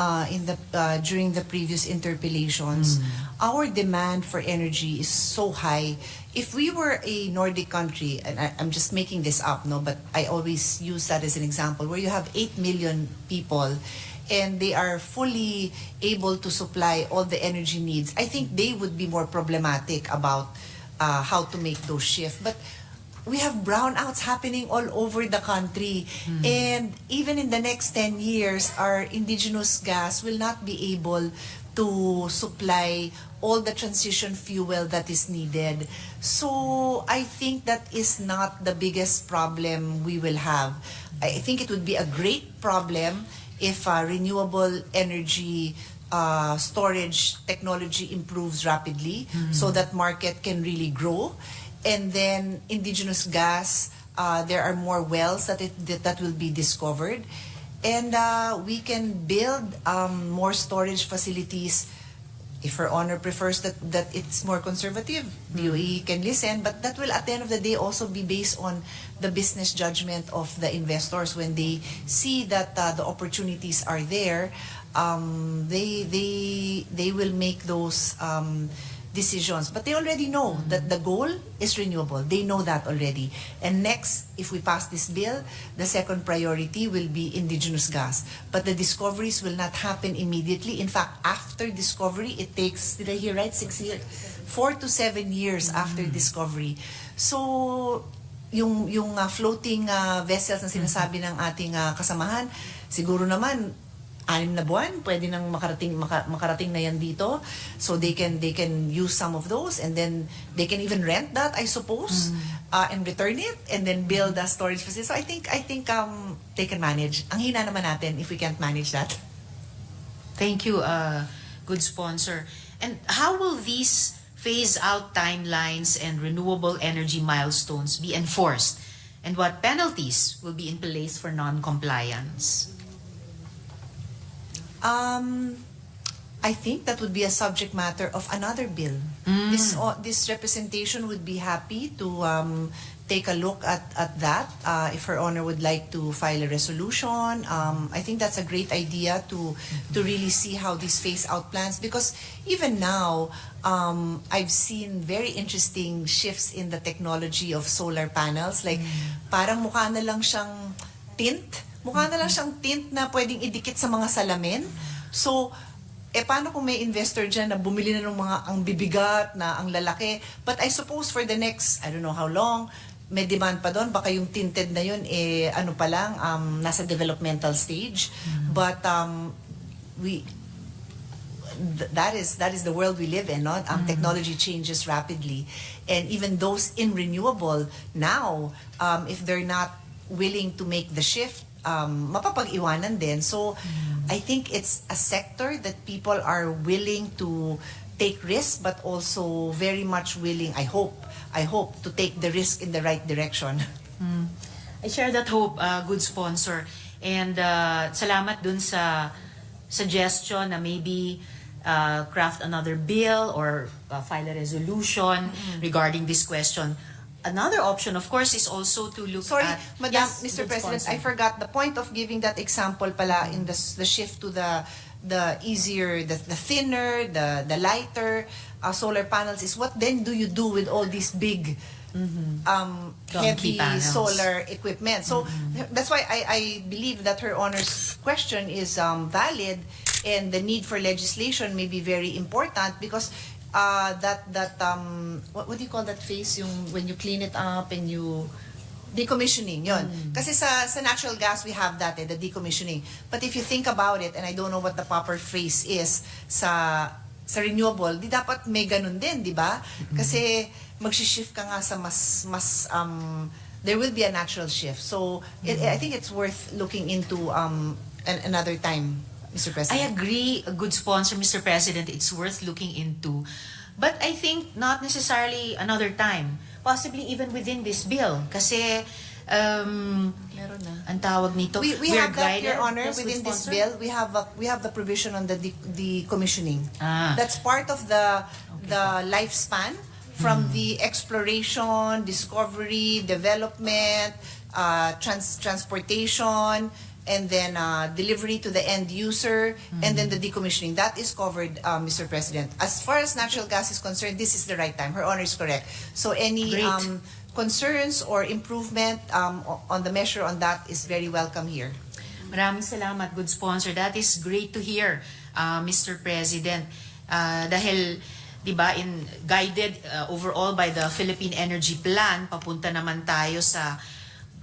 during the previous interpellations, our demand for energy is so high. If we were a Nordic country, and I'm just making this up, no, but I always use that as an example, where you have 8 million people and they are fully able to supply all the energy needs, I think they would be more problematic about how to make those shifts. But we have brownouts happening all over the country. And even in the next 10 years, our indigenous gas will not be able to supply all the transition fuel that is needed. So I think that is not the biggest problem we will have. I think it would be a great problem if renewable energy storage technology improves rapidly so that market can really grow. And then indigenous gas, there are more wells that will be discovered. And we can build more storage facilities if Her Honor prefers that it's more conservative, DOE can listen, but that will at the end of the day also be based on the business judgment of the investors. When they see that the opportunities are there, they will make those decisions. But they already know that the goal is renewable. They know that already. And next, if we pass this bill, the second priority will be indigenous gas. But the discoveries will not happen immediately. In fact, after discovery, it takes, did I hear right, 6 years? 4 to 7 years after discovery. So, yung floating vessels na sinasabi ng ating kasamahan, siguro naman 6 na buwan, pwede nang makarating na yan dito. So they can use some of those, and then they can even rent that, I suppose, and return it, and then build a storage facility. So I think they can manage. Ang hina naman natin if we can't manage that. Thank you, good sponsor. And how will these phase-out timelines and renewable energy milestones be enforced? And what penalties will be in place for non-compliance? I think that would be a subject matter of another bill. This representation would be happy to take a look at that. If Her Honor would like to file a resolution, I think that's a great idea to really see how these phase-out plans, because even now, I've seen very interesting shifts in the technology of solar panels. Like, parang mukha na lang siyang tint. Mukha na lang siyang tint na pwedeng idikit sa mga salamin. So, paano kung may investor dyan na bumili na ng mga ang bibigat, na ang lalaki? But I suppose for the next, I don't know how long, may demand pa doon. Baka yung tinted na yun, ano pa lang, nasa developmental stage. But that is the world we live in, no? Technology changes rapidly. And even those in renewable, now, if they're not willing to make the shift, mapapag-iwanan din. So, I think it's a sector that people are willing to take risks, but also very much willing, I hope, to take the risk in the right direction. I share that hope, good sponsor. And salamat dun sa suggestion na maybe craft another bill or file a resolution regarding this question. Another option, of course, is also to look at... Madam, Yes, Mr. good President, sponsor. I forgot the point of giving that example pala in the shift to the easier, the thinner, the lighter solar panels is what then do you do with all these big heavy panels. solar equipment? So that's why I believe that Her Honor's question is valid, and the need for legislation may be very important, because what do you call that phase, yung when you clean it up and you decommissioning, yon. Kasi sa natural gas we have that, the decommissioning. But if you think about it, and I don't know what the proper phrase is sa renewable, di dapat may ganun din, di ba? Kasi magshi-shift ka nga sa mas there will be a natural shift. So I think it's worth looking into another time, Mr. President. I agree, a good sponsor, Mr. President, it's worth looking into. But I think not necessarily another time. Possibly even within this bill. Kasi, Meron na. ang tawag nito, We we're have that, Your guided- Honor, Yes, good within this sponsor? bill. We have the provision on the decommissioning. Ah. That's part of the lifespan from the exploration, discovery, development, transportation, and then delivery to the end user, and then the decommissioning. That is covered, Mr. President. As far as natural gas is concerned, this is the right time. Her Honor is correct. So any Great. concerns or improvement on the measure on that is very welcome here. Maraming salamat, good sponsor. That is great to hear, Mr. President. Dahil, di ba, guided overall by the Philippine Energy Plan, papunta naman tayo sa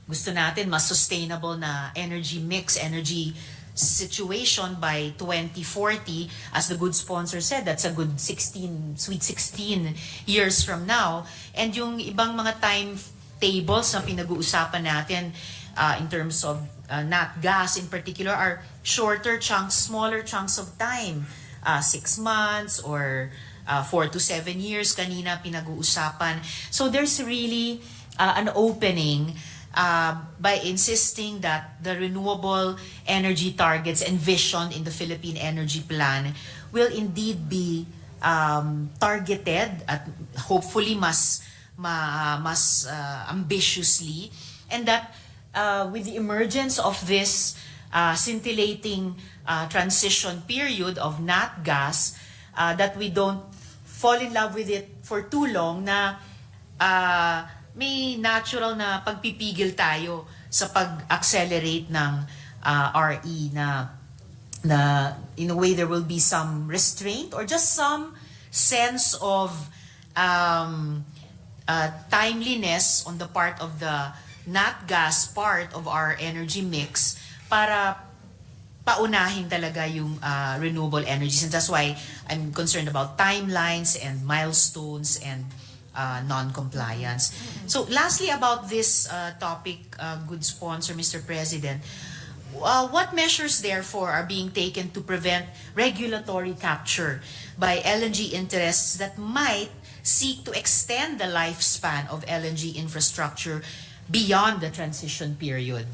gusto natin mas sustainable na energy mix, energy situation by 2040. As the good sponsor said, that's a good sweet 16 years from now. And yung ibang mga timetables na pinag-uusapan natin in terms of nat gas in particular are shorter chunks, smaller chunks of time. 6 months or 4 to 7 years kanina pinag-uusapan. So there's really an opening by insisting that the renewable energy targets envisioned in the Philippine Energy Plan will indeed be targeted at hopefully mas ambitiously, and that with the emergence of this scintillating transition period of nat gas, that we don't fall in love with it for too long, na may natural na pagpipigil tayo sa pag-accelerate ng RE, na in a way there will be some restraint or just some sense of timeliness on the part of the nat gas part of our energy mix para paunahin talaga yung renewable energies. And that's why I'm concerned about timelines and milestones and non-compliance. So lastly, about this topic, good sponsor, Mr. President, what measures therefore are being taken to prevent regulatory capture by LNG interests that might seek to extend the lifespan of LNG infrastructure beyond the transition period?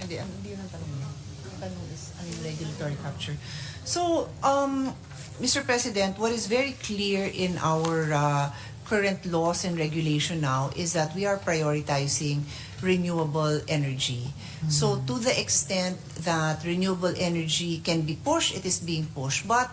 Hindi yun ang tanong niya. Ang tanong is, regulatory capture. So, Mr. President, what is very clear in our current laws and regulation now is that we are prioritizing renewable energy. So, to the extent that renewable energy can be pushed, it is being pushed. But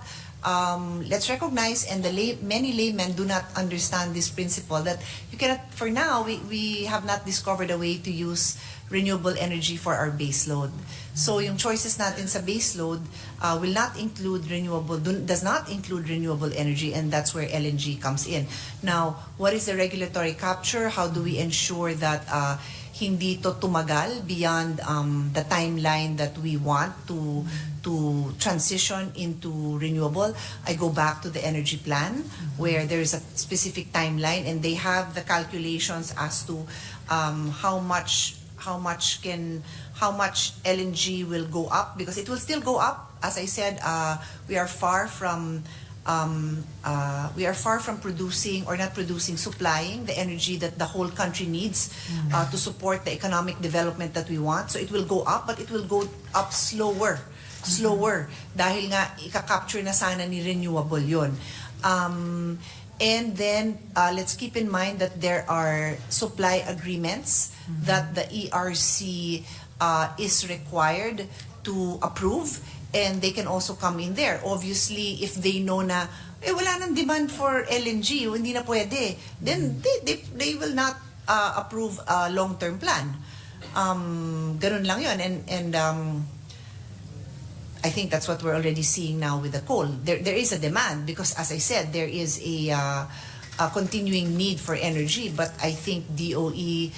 let's recognize, and many laymen do not understand this principle, that you cannot, for now, we have not discovered a way to use renewable energy for our base load. So yung choices natin sa base load will not include does not include renewable energy, and that's where LNG comes in. Now, what is the regulatory capture? How do we ensure that hindi to tumagal beyond the timeline that we want to transition into renewable? I go back to the energy plan where there is a specific timeline, and they have the calculations as to how much LNG will go up, because it will still go up. As I said, we are far from producing, or not producing, supplying the energy that the whole country needs to support the economic development that we want. So it will go up, but it will go up slower dahil nga ika-capture na sana ni renewable yon. And then let's keep in mind that there are supply agreements that the ERC is required to approve, and they can also come in there. Obviously, if they know na wala nang demand for LNG, hindi na pwede, then they will not approve a long-term plan. Ganun lang yun. And I think that's what we're already seeing now with the coal. There is a demand because, as I said, there is a continuing need for energy. But I think DOE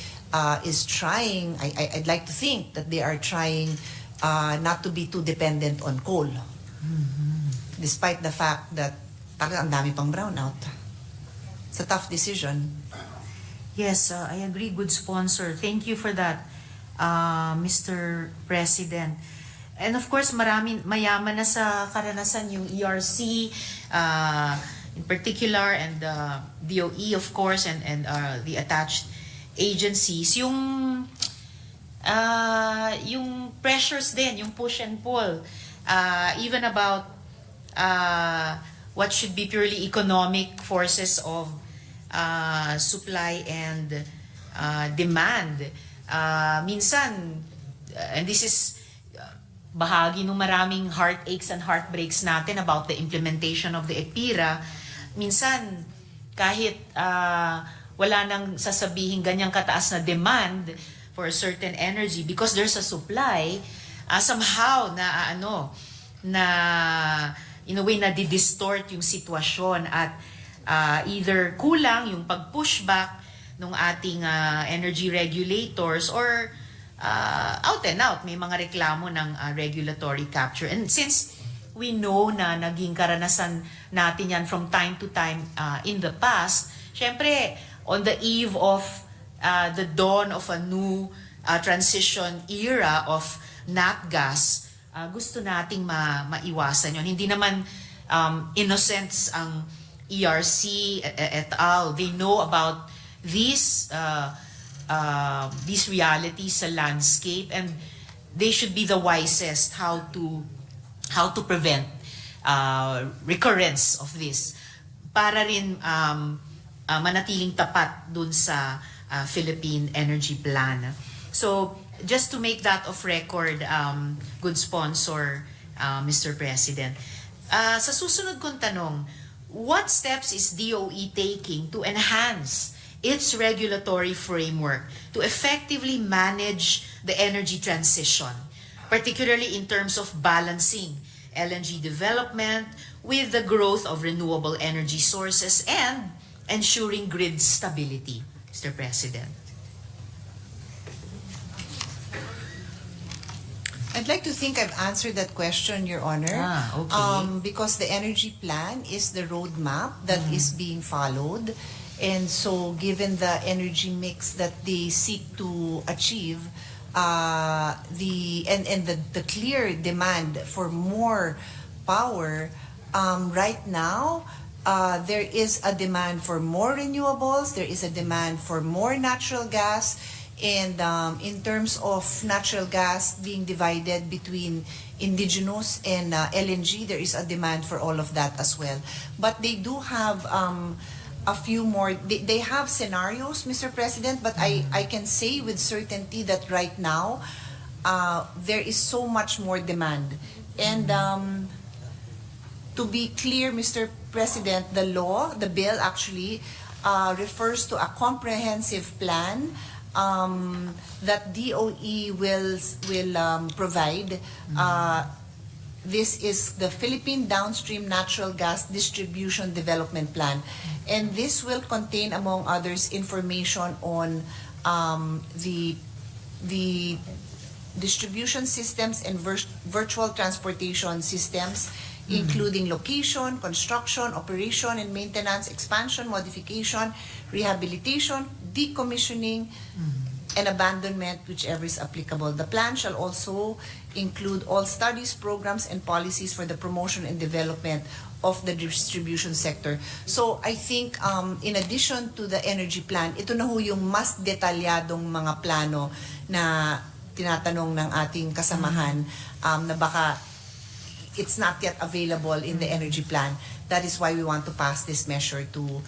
is trying, I'd like to think that they are trying not to be too dependent on coal. Despite the fact that talagang ang dami pang brownout. It's a tough decision. Yes, I agree, good sponsor. Thank you for that, Mr. President. And of course, mayaman na sa karanasan yung ERC in particular, and DOE of course, and the attached agencies. Yung pressures din, yung push and pull, even about what should be purely economic forces of supply and demand. Minsan, and this is bahagi ng maraming heartaches and heartbreaks natin about the implementation of the EPIRA, minsan kahit wala nang sasabihin ganyang kataas na demand for a certain energy, because there's a supply, somehow na in a way na distort yung sitwasyon, at either kulang yung pag-pushback ng ating energy regulators or out and out may mga reklamo ng regulatory capture. And since we know na naging karanasan natin yan from time to time in the past, syempre on the eve of the dawn of a new transition era of nat gas, gusto nating maiwasan yon. Hindi naman innocents ang ERC et al. They know about these realities sa landscape, and they should be the wisest how to prevent recurrence of this para rin manatiling tapat dun sa Philippine Energy Plan. So just to make that of record, good sponsor, Mr. President, sa susunod kong tanong, what steps is DOE taking to enhance its regulatory framework to effectively manage the energy transition, particularly in terms of balancing LNG development with the growth of renewable energy sources and ensuring grid stability, Mr. President? I'd like to think I've answered that question, Your Honor. Okay. Because the energy plan is the roadmap that is being followed. And so given the energy mix that they seek to achieve, the clear demand for more power, right now, there is a demand for more renewables, there is a demand for more natural gas, and in terms of natural gas being divided between indigenous and LNG, there is a demand for all of that as well. But they do have a few more, they have scenarios, Mr. President, but I can say with certainty that right now, there is so much more demand. And to be clear, Mr. President, the bill actually refers to a comprehensive plan that DOE will provide. This is the Philippine Downstream Natural Gas Distribution Development Plan. And this will contain, among others, information on the distribution systems and virtual transportation systems, including location, construction, operation and maintenance, expansion, modification, rehabilitation, decommissioning, and abandonment, whichever is applicable. The plan shall also include all studies, programs, and policies for the promotion and development of the distribution sector. So I think in addition to the energy plan, ito na ho yung mas detalyadong mga plano na tinatanong ng ating kasamahan na baka it's not yet available in the energy plan. That is why we want to pass this measure to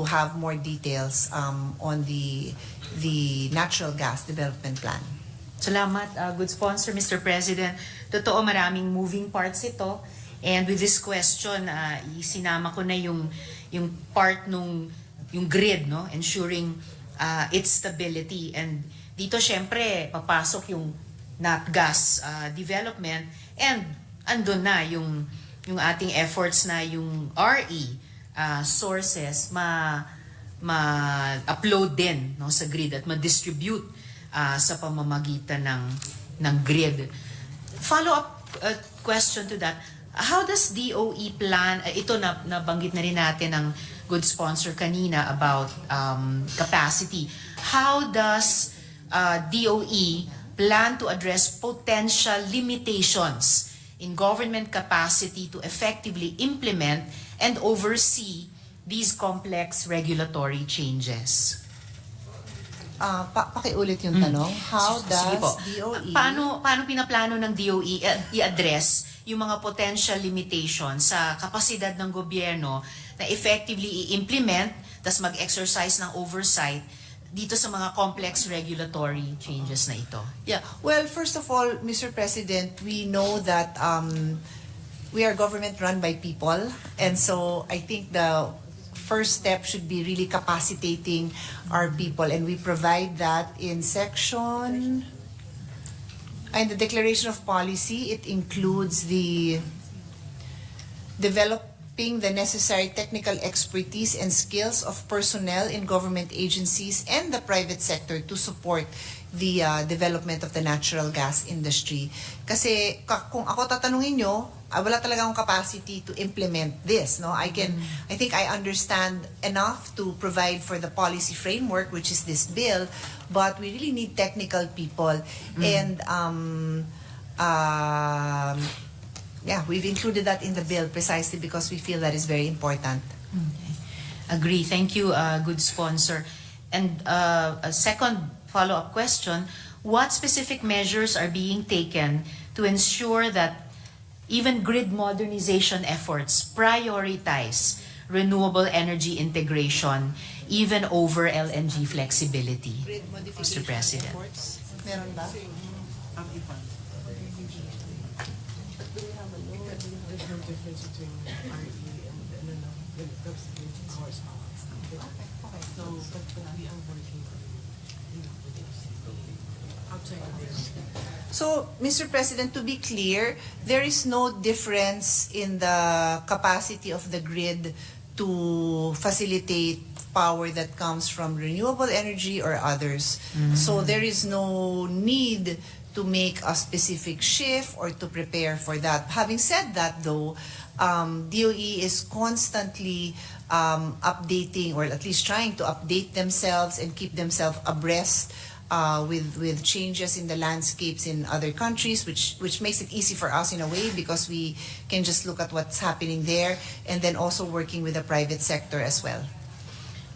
have more details on the natural gas development plan. Salamat, good sponsor, Mr. President. Totoo, maraming moving parts ito. And with this question, isinama ko na yung part yung grid, no? Ensuring its stability. And dito, syempre, papasok yung nat gas development, and andun na yung ating efforts na yung RE sources ma-upload din, no, sa grid at ma-distribute sa pamamagitan ng grid. Follow-up question to that, how does DOE plan, ito nabanggit na rin natin ng good sponsor kanina about capacity, how does DOE plan to address potential limitations in government capacity to effectively implement and oversee these complex regulatory changes? Pakiulit yung tanong. How Sige po. does DOE... Paano pinaplano ng DOE i-address yung mga potential limitations sa kapasidad ng gobyerno na effectively i-implement tas mag-exercise ng oversight dito sa mga complex regulatory changes na ito? Yeah. Well, first of all, Mr. President, we know that we are government run by people, and so I think the first step should be really capacitating our people, and we provide that in section, in the Declaration of Policy. It includes the equipping the necessary technical expertise and skills of personnel in government agencies and the private sector to support the development of the natural gas industry. Kasi kung ako tatanungin nyo, wala talaga akong capacity to implement this. No, I think I understand enough to provide for the policy framework, which is this bill, but we really need technical people. And yeah, we've included that in the bill precisely because we feel that is very important. Agree. Thank you, good sponsor. And a second follow-up question, what specific measures are being taken to ensure that even grid modernization efforts prioritize renewable energy integration even over LNG flexibility? Mr. President. Meron ba? So, Mr. President, to be clear, there is no difference in the capacity of the grid to facilitate power that comes from renewable energy or others. So there is no need to make a specific shift or to prepare for that. Having said that, though, DOE is constantly updating, or at least trying to update themselves and keep themselves abreast with changes in the landscapes in other countries, which makes it easy for us in a way because we can just look at what's happening there, and then also working with the private sector as well.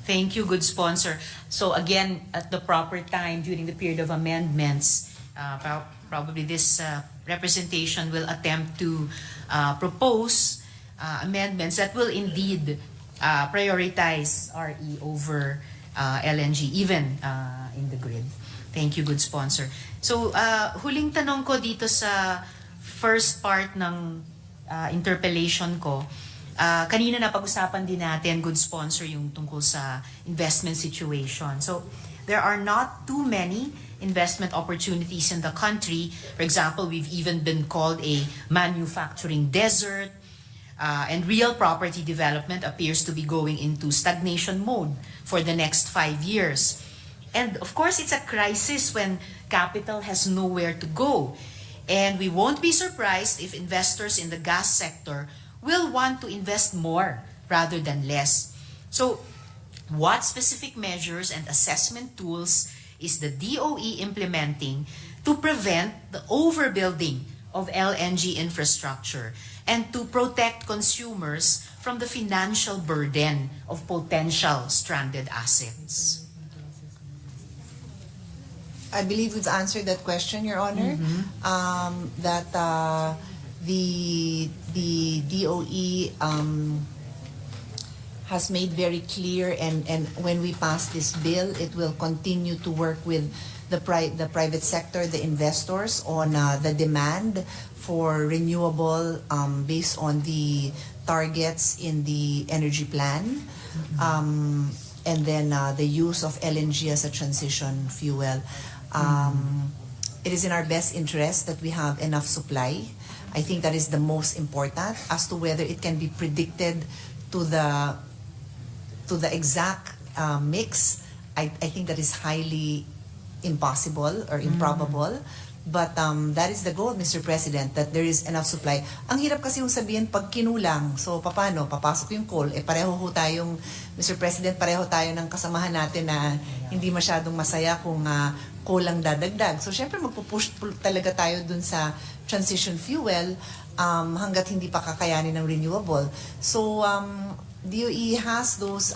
Thank you, good sponsor. So again, at the proper time during the period of amendments, probably this representation will attempt to propose amendments that will indeed prioritize RE over LNG, even in the grid. Thank you, good sponsor. So, huling tanong ko dito sa first part ng interpellation ko. Kanina napag-usapan din natin, good sponsor, yung tungkol sa investment situation. So, there are not too many investment opportunities in the country. For example, we've even been called a manufacturing desert. And real property development appears to be going into stagnation mode for the next 5 years. And of course, it's a crisis when capital has nowhere to go. And we won't be surprised if investors in the gas sector will want to invest more rather than less. So, what specific measures and assessment tools is the DOE implementing to prevent the overbuilding of LNG infrastructure and to protect consumers from the financial burden of potential stranded assets? I believe we've answered that question, Your Honor. That the DOE has made very clear, and when we pass this bill, it will continue to work with the private sector, the investors, on the demand for renewable based on the targets in the energy plan, and then the use of LNG as a transition fuel. It is in our best interest that we have enough supply. I think that is the most important. As to whether it can be predicted to the exact mix, I think that is highly impossible or improbable. But that is the goal, Mr. President, that there is enough supply. Ang hirap kasi yung sabihin pag kinulang, so paano, papasok yung coal, pareho ho tayong, Mr. President, pareho tayo ng kasamahan natin na hindi masyadong masaya kung coal ang dadagdag. So syempre magpupush talaga tayo dun sa transition fuel hanggat hindi pa kakayanin ng renewable. So DOE has those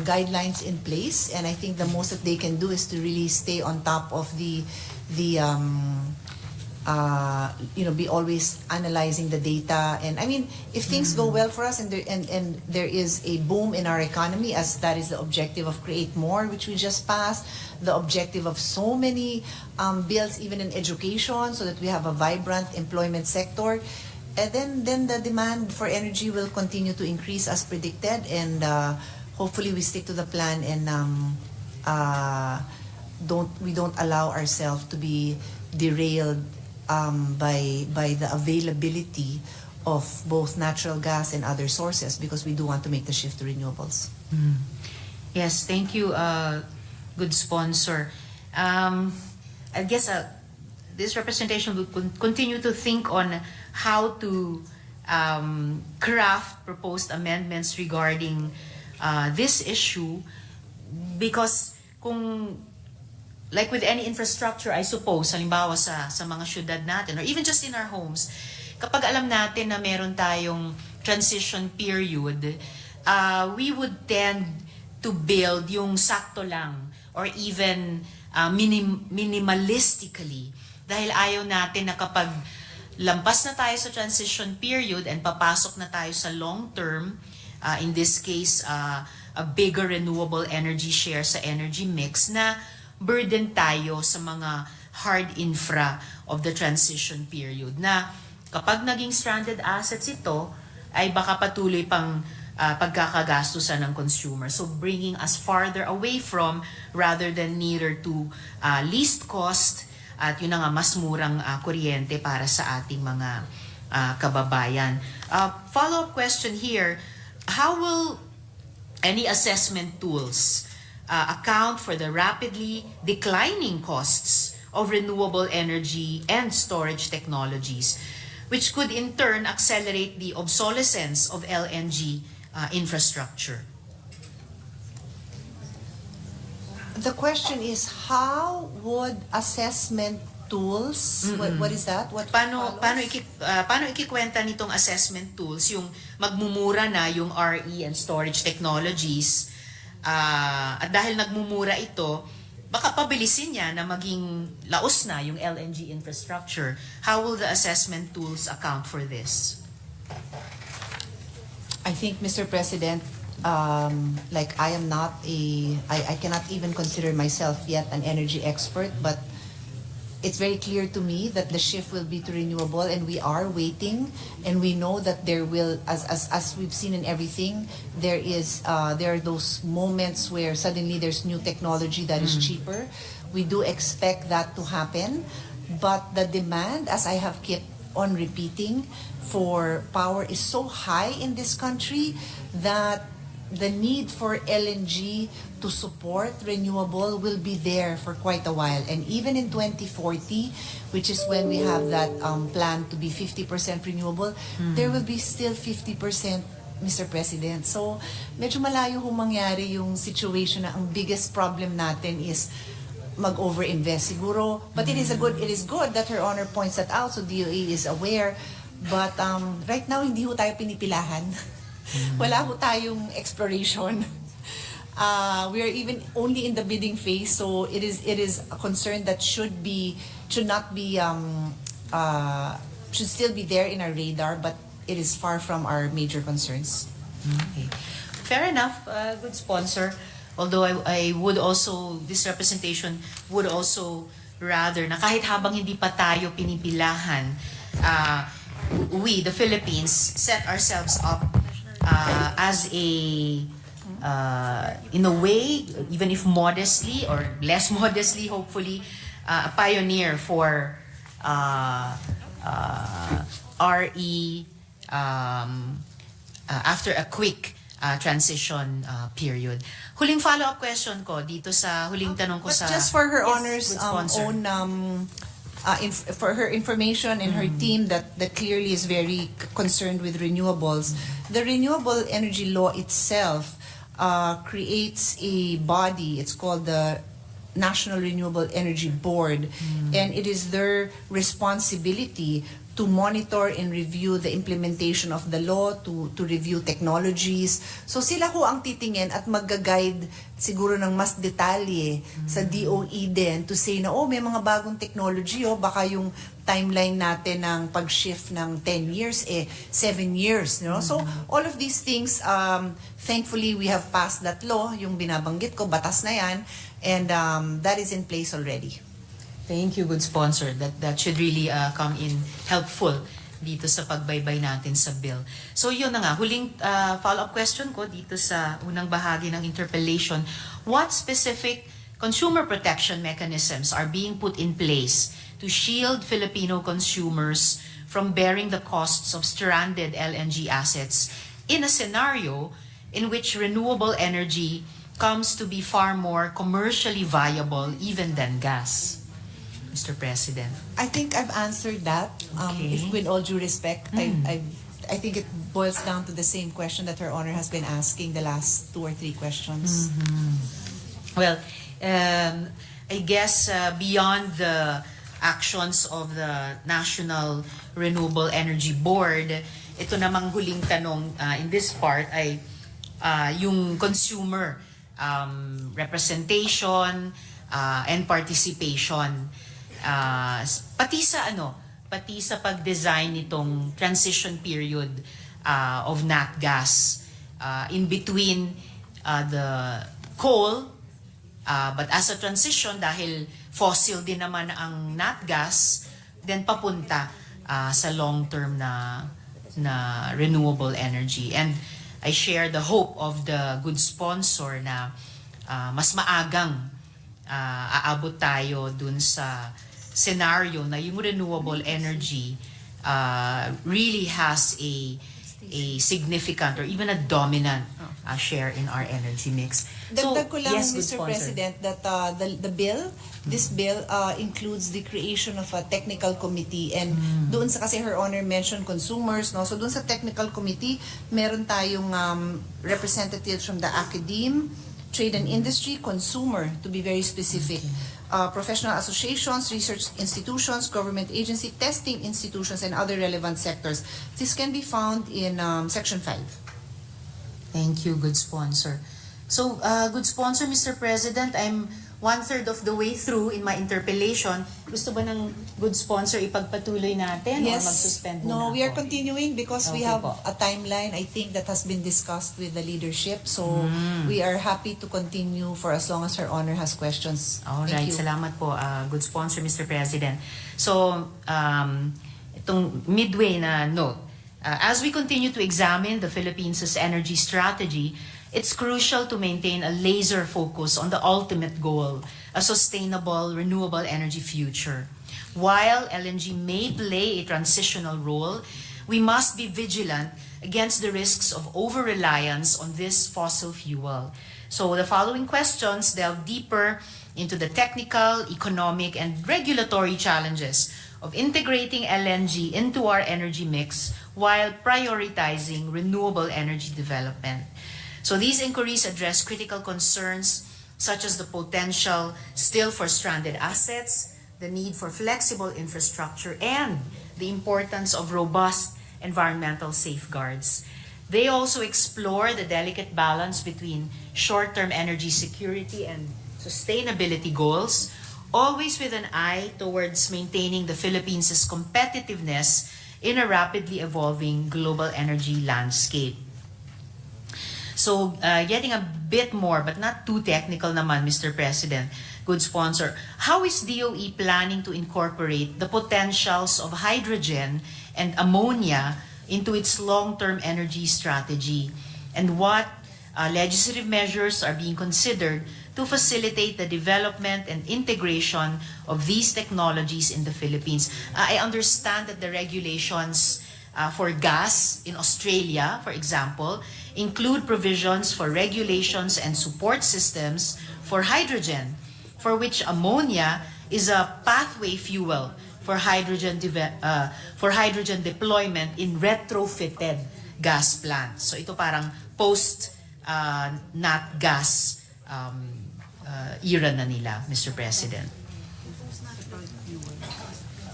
guidelines in place, and I think the most that they can do is to really stay on top of the be always analyzing the data. And I mean, if things go well for us and there is a boom in our economy, as that is the objective of Create More, which we just passed, the objective of so many bills, even in education, so that we have a vibrant employment sector. And then the demand for energy will continue to increase as predicted, and hopefully we stick to the plan and don't allow ourselves to be derailed by the availability of both natural gas and other sources because we do want to make the shift to renewables. Yes, thank you, good sponsor. I guess this representation will continue to think on how to craft proposed amendments regarding this issue, because kung like with any infrastructure, I suppose, halimbawa sa mga syudad natin or even just in our homes, kapag alam natin na meron tayong transition period, we would tend to build yung sakto lang or even minimalistically, dahil ayaw natin na kapag lampas na tayo sa transition period and papasok na tayo sa long term, in this case, a bigger renewable energy share sa energy mix, na burden tayo sa mga hard infra of the transition period, na kapag naging stranded assets ito, ay baka patuloy pang pagkakagastusan ng consumer. So bringing us farther away from rather than nearer to least cost at yun na nga, mas murang kuryente para sa ating mga kababayan. Follow-up question here, how will any assessment tools account for the rapidly declining costs of renewable energy and storage technologies, which could in turn accelerate the obsolescence of LNG infrastructure? The question is, how would assessment tools, what is that? What Paano follows? ikikwenta nitong assessment tools yung magmumura na yung RE and storage technologies, at dahil nagmumura ito, baka pabilisin niya na maging laos na yung LNG infrastructure. How will the assessment tools account for this? I think, Mr. President, like I am not I cannot even consider myself yet an energy expert, but it's very clear to me that the shift will be to renewable, and we are waiting, and we know that there will, as we've seen in everything, there are those moments where suddenly there's new technology that is cheaper. We do expect that to happen, but the demand, as I have kept on repeating, for power is so high in this country that the need for LNG to support renewable will be there for quite a while. And even in 2040, which is when we have that plan to be 50% renewable, there will be still 50%, Mr. President. So, medyo malayo hong mangyari yung situation na ang biggest problem natin is mag-over-invest siguro. But it is good that Her Honor points that out, so DOE is aware. But right now, hindi ho tayo pinipilahan. Wala ho tayong exploration. We are even only in the bidding phase, so it is a concern that should still be there in our radar, but it is far from our major concerns. Okay. Fair enough, good sponsor. Although I would also, this representation would also rather na kahit habang hindi pa tayo pinipilahan, we, the Philippines, set ourselves up as in a way, even if modestly or less modestly, hopefully, a pioneer for RE after a quick transition period. Huling follow-up question ko dito sa huling tanong ko sa... Just for Her Yes, Honor's good sponsor. own for her information and her team that clearly is very concerned with renewables, the renewable energy law itself creates a body. It's called the National Renewable Energy Board, and it is their responsibility to monitor and review the implementation of the law, to review technologies. So sila ho ang titingin at mag-guide siguro ng mas detalye sa DOE din to say na, may mga bagong technology, baka yung timeline natin ng pag-shift ng 10 years, 7 years. You know? So all of these things, thankfully we have passed that law, yung binabanggit ko, batas na yan, and that is in place already. Thank you, good sponsor. That should really come in helpful dito sa pagbaybay natin sa bill. So yun na nga, huling follow-up question ko dito sa unang bahagi ng interpellation. What specific consumer protection mechanisms are being put in place to shield Filipino consumers from bearing the costs of stranded LNG assets in a scenario in which renewable energy comes to be far more commercially viable even than gas, Mr. President? I think I've answered that. Okay. If with all due respect, I think it boils down to the same question that Her Honor has been asking the last 2 or 3 questions. Well, I guess beyond the actions of the National Renewable Energy Board, ito namang huling tanong in this part ay yung consumer representation and participation. Pati sa pag-design nitong transition period of nat gas in between the coal, but as a transition dahil fossil din naman ang nat gas, then papunta sa long-term na renewable energy. And I share the hope of the good sponsor na mas maagang aabot tayo dun sa scenario na yung renewable energy really has a significant or even a dominant share in our energy mix. Dagdag ko lang, yes, good Mr. sponsor. President, that this bill includes the creation of a technical committee, and doon sa, kasi Her Honor mentioned consumers, no? So doon sa technical committee, meron tayong representatives from the academe, trade and industry, consumer, to be very specific, professional associations, research institutions, government agency, testing institutions, and other relevant sectors. This can be found in Section 5. Thank you, good sponsor. So, good sponsor, Mr. President, I'm 1/3 of the way through in my interpellation. Gusto ba ng good sponsor ipagpatuloy natin or mag-suspend muna No, we are ako? continuing because we Okay have po. a timeline, I think, that has been discussed with the leadership. So, we are happy to continue for as long as Her Honor has questions. All Thank right, you. salamat po, good sponsor, Mr. President. So, itong midway na note, as we continue to examine the Philippines' energy strategy, it's crucial to maintain a laser focus on the ultimate goal, a sustainable, renewable energy future. While LNG may play a transitional role, we must be vigilant against the risks of over-reliance on this fossil fuel. So the following questions delve deeper into the technical, economic, and regulatory challenges of integrating LNG into our energy mix while prioritizing renewable energy development. So these inquiries address critical concerns such as the potential still for stranded assets, the need for flexible infrastructure, and the importance of robust environmental safeguards. They also explore the delicate balance between short-term energy security and sustainability goals, always with an eye towards maintaining the Philippines' competitiveness in a rapidly evolving global energy landscape. So, getting a bit more, but not too technical naman, Mr. President, good sponsor, how is DOE planning to incorporate the potentials of hydrogen and ammonia into its long-term energy strategy? And what legislative measures are being considered to facilitate the development and integration of these technologies in the Philippines? I understand that the regulations for gas in Australia, for example, include provisions for regulations and support systems for hydrogen, for which ammonia is a pathway fuel for hydrogen deployment in retrofitted gas plants. So ito parang post nat gas era na nila, Mr. President.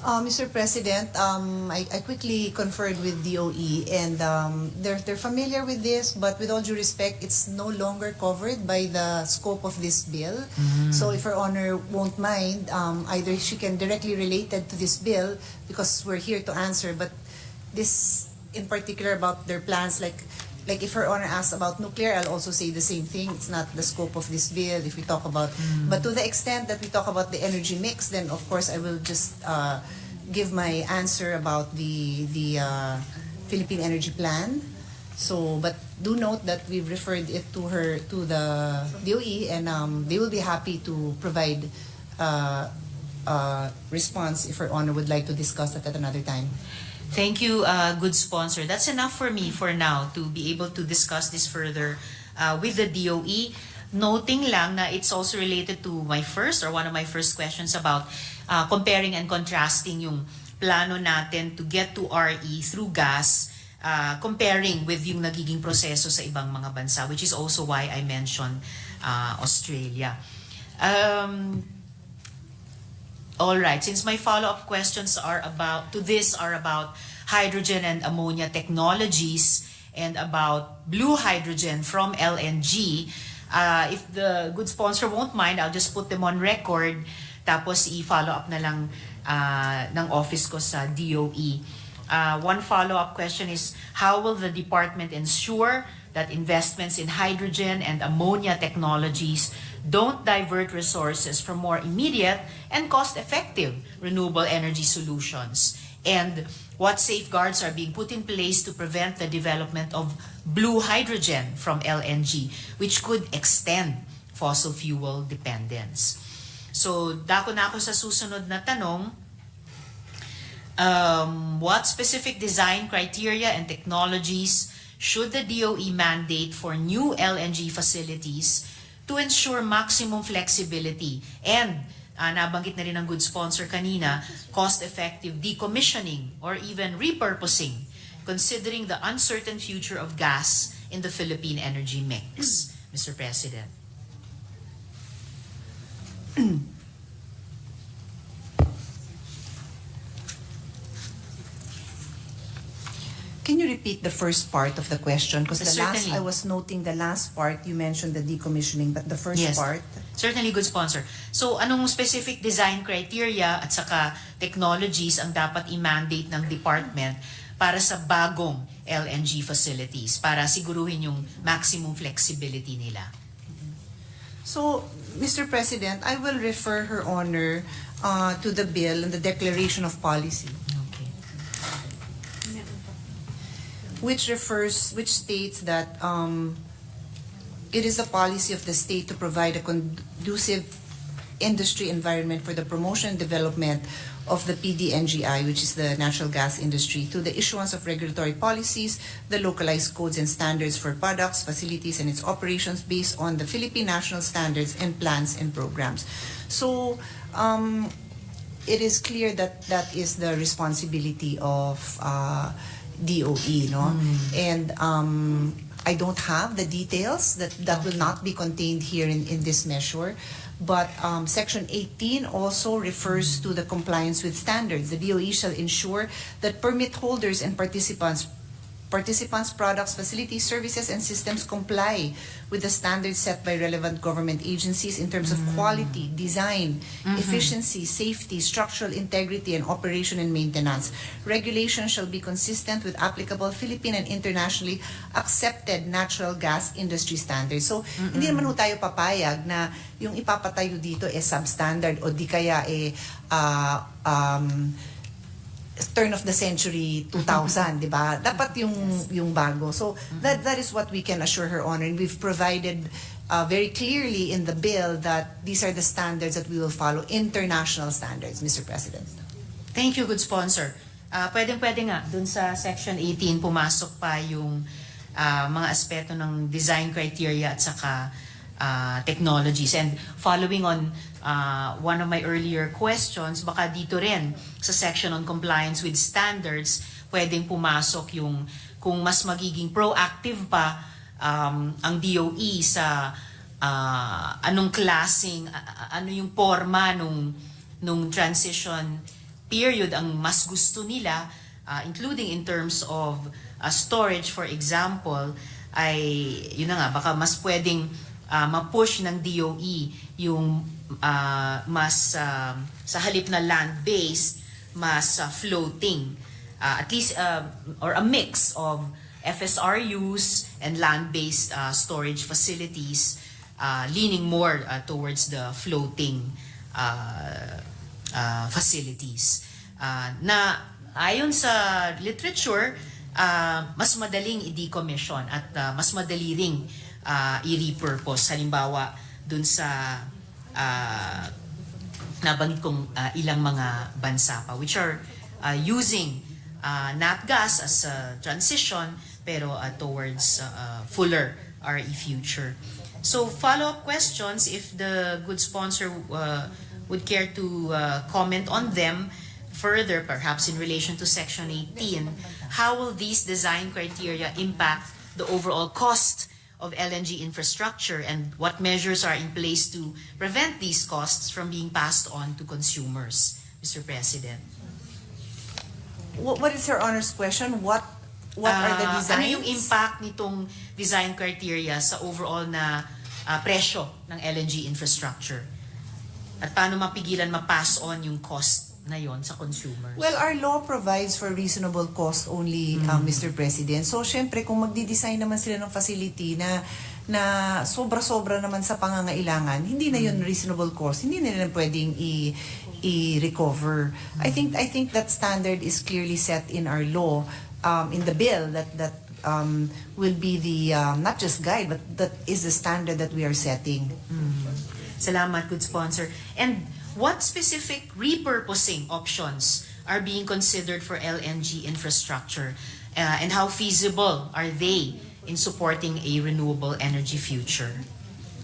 Mr. President, I quickly conferred with DOE, and they're familiar with this, but with all due respect, it's no longer covered by the scope of this bill. So if Her Honor won't mind, either she can directly relate it to this bill, because we're here to answer, but this in particular about their plans, like if Her Honor asks about nuclear, I'll also say the same thing. It's not the scope of this bill if we talk about, but to the extent that we talk about the energy mix, then of course I will just give my answer about the Philippine Energy Plan. So, but do note that we've referred it to the DOE, and they will be happy to provide response if Her Honor would like to discuss that at another time. Thank you, good sponsor. That's enough for me for now to be able to discuss this further with the DOE. Noting lang na it's also related to my first or one of my first questions about comparing and contrasting yung plano natin to get to RE through gas, comparing with yung nagiging proseso sa ibang mga bansa, which is also why I mentioned Australia. All right, since my follow-up questions are about hydrogen and ammonia technologies and about blue hydrogen from LNG, if the good sponsor won't mind, I'll just put them on record, tapos i-follow up na lang ng office ko sa DOE. One follow-up question is, how will the department ensure that investments in hydrogen and ammonia technologies don't divert resources from more immediate and cost-effective renewable energy solutions? And what safeguards are being put in place to prevent the development of blue hydrogen from LNG, which could extend fossil fuel dependence? So, dako na ako sa susunod na tanong. What specific design criteria and technologies should the DOE mandate for new LNG facilities to ensure maximum flexibility and, nabanggit na rin ng good sponsor kanina, cost-effective decommissioning or even repurposing, considering the uncertain future of gas in the Philippine energy mix, Mr. President? Can you repeat the first part of the question? Because Certainly. I was noting the last part, you mentioned the decommissioning, but the first Yes. part? Certainly, good sponsor. So, anong specific design criteria at saka technologies ang dapat i-mandate ng department para sa bagong LNG facilities para siguruhin yung maximum flexibility nila? So, Mr. President, I will refer Her Honor to the bill and the declaration of policy, Okay. which states that it is the policy of the state to provide a conducive industry environment for the promotion and development of the PDNGI, which is the natural gas industry, through the issuance of regulatory policies, the localized codes and standards for products, facilities, and its operations based on the Philippine national standards and plans and programs. So, it is clear that that is the responsibility of DOE, no? And I don't have the details that will not be contained here in this measure. But Section 18 also refers to the compliance with standards. The DOE shall ensure that permit holders and participants, products, facilities, services, and systems comply with the standards set by relevant government agencies in terms of quality, design, efficiency, safety, structural integrity, and operation and maintenance. Regulation shall be consistent with applicable Philippine and internationally accepted natural gas industry standards. So, hindi naman ho tayo papayag na yung ipapatayo dito substandard o di kaya turn of the century 2000, di ba? Dapat yung bago. So that is what we can assure Her Honor, and we've provided very clearly in the bill that these are the standards that we will follow, international standards, Mr. President. Thank you, good sponsor. Pwedeng-pwede nga, dun sa Section 18, pumasok pa yung mga aspeto ng design criteria at saka technologies. And following on one of my earlier questions, baka dito rin sa section on compliance with standards, pwedeng pumasok yung kung mas magiging proactive pa ang DOE sa anong klaseng, ano yung forma nung transition period ang mas gusto nila, including in terms of storage, for example, ay yun na nga, baka mas pwedeng ma-push ng DOE yung mas sa halip na land-based, mas floating, at least or a mix of FSRUs and land-based storage facilities, leaning more towards the floating facilities. Na ayon sa literature, mas madaling i-decommission at mas madali ring i-repurpose. Halimbawa, dun sa nabanggit kong ilang mga bansa pa which are using nat gas as a transition pero towards fuller RE future. So follow-up questions if the good sponsor would care to comment on them further, perhaps in relation to Section 18. How will these design criteria impact the overall cost of LNG infrastructure, and what measures are in place to prevent these costs from being passed on to consumers, Mr. President? What is Your Honor's question? What are the designs? Ano yung impact nitong design criteria sa overall na presyo ng LNG infrastructure? At paano mapigilan ma-pass on yung cost na yon sa consumers? Well, our law provides for reasonable cost only, Mr. President. So, syempre, kung magdi-design naman sila ng facility na sobra-sobra naman sa pangangailangan, hindi na yun reasonable cost. Hindi na nila pwedeng i-recover. I think that standard is clearly set in our law, in the bill that will be the not just guide, but that is the standard that we are setting. Salamat, good sponsor. And what specific repurposing options are being considered for LNG infrastructure? And how feasible are they in supporting a renewable energy future?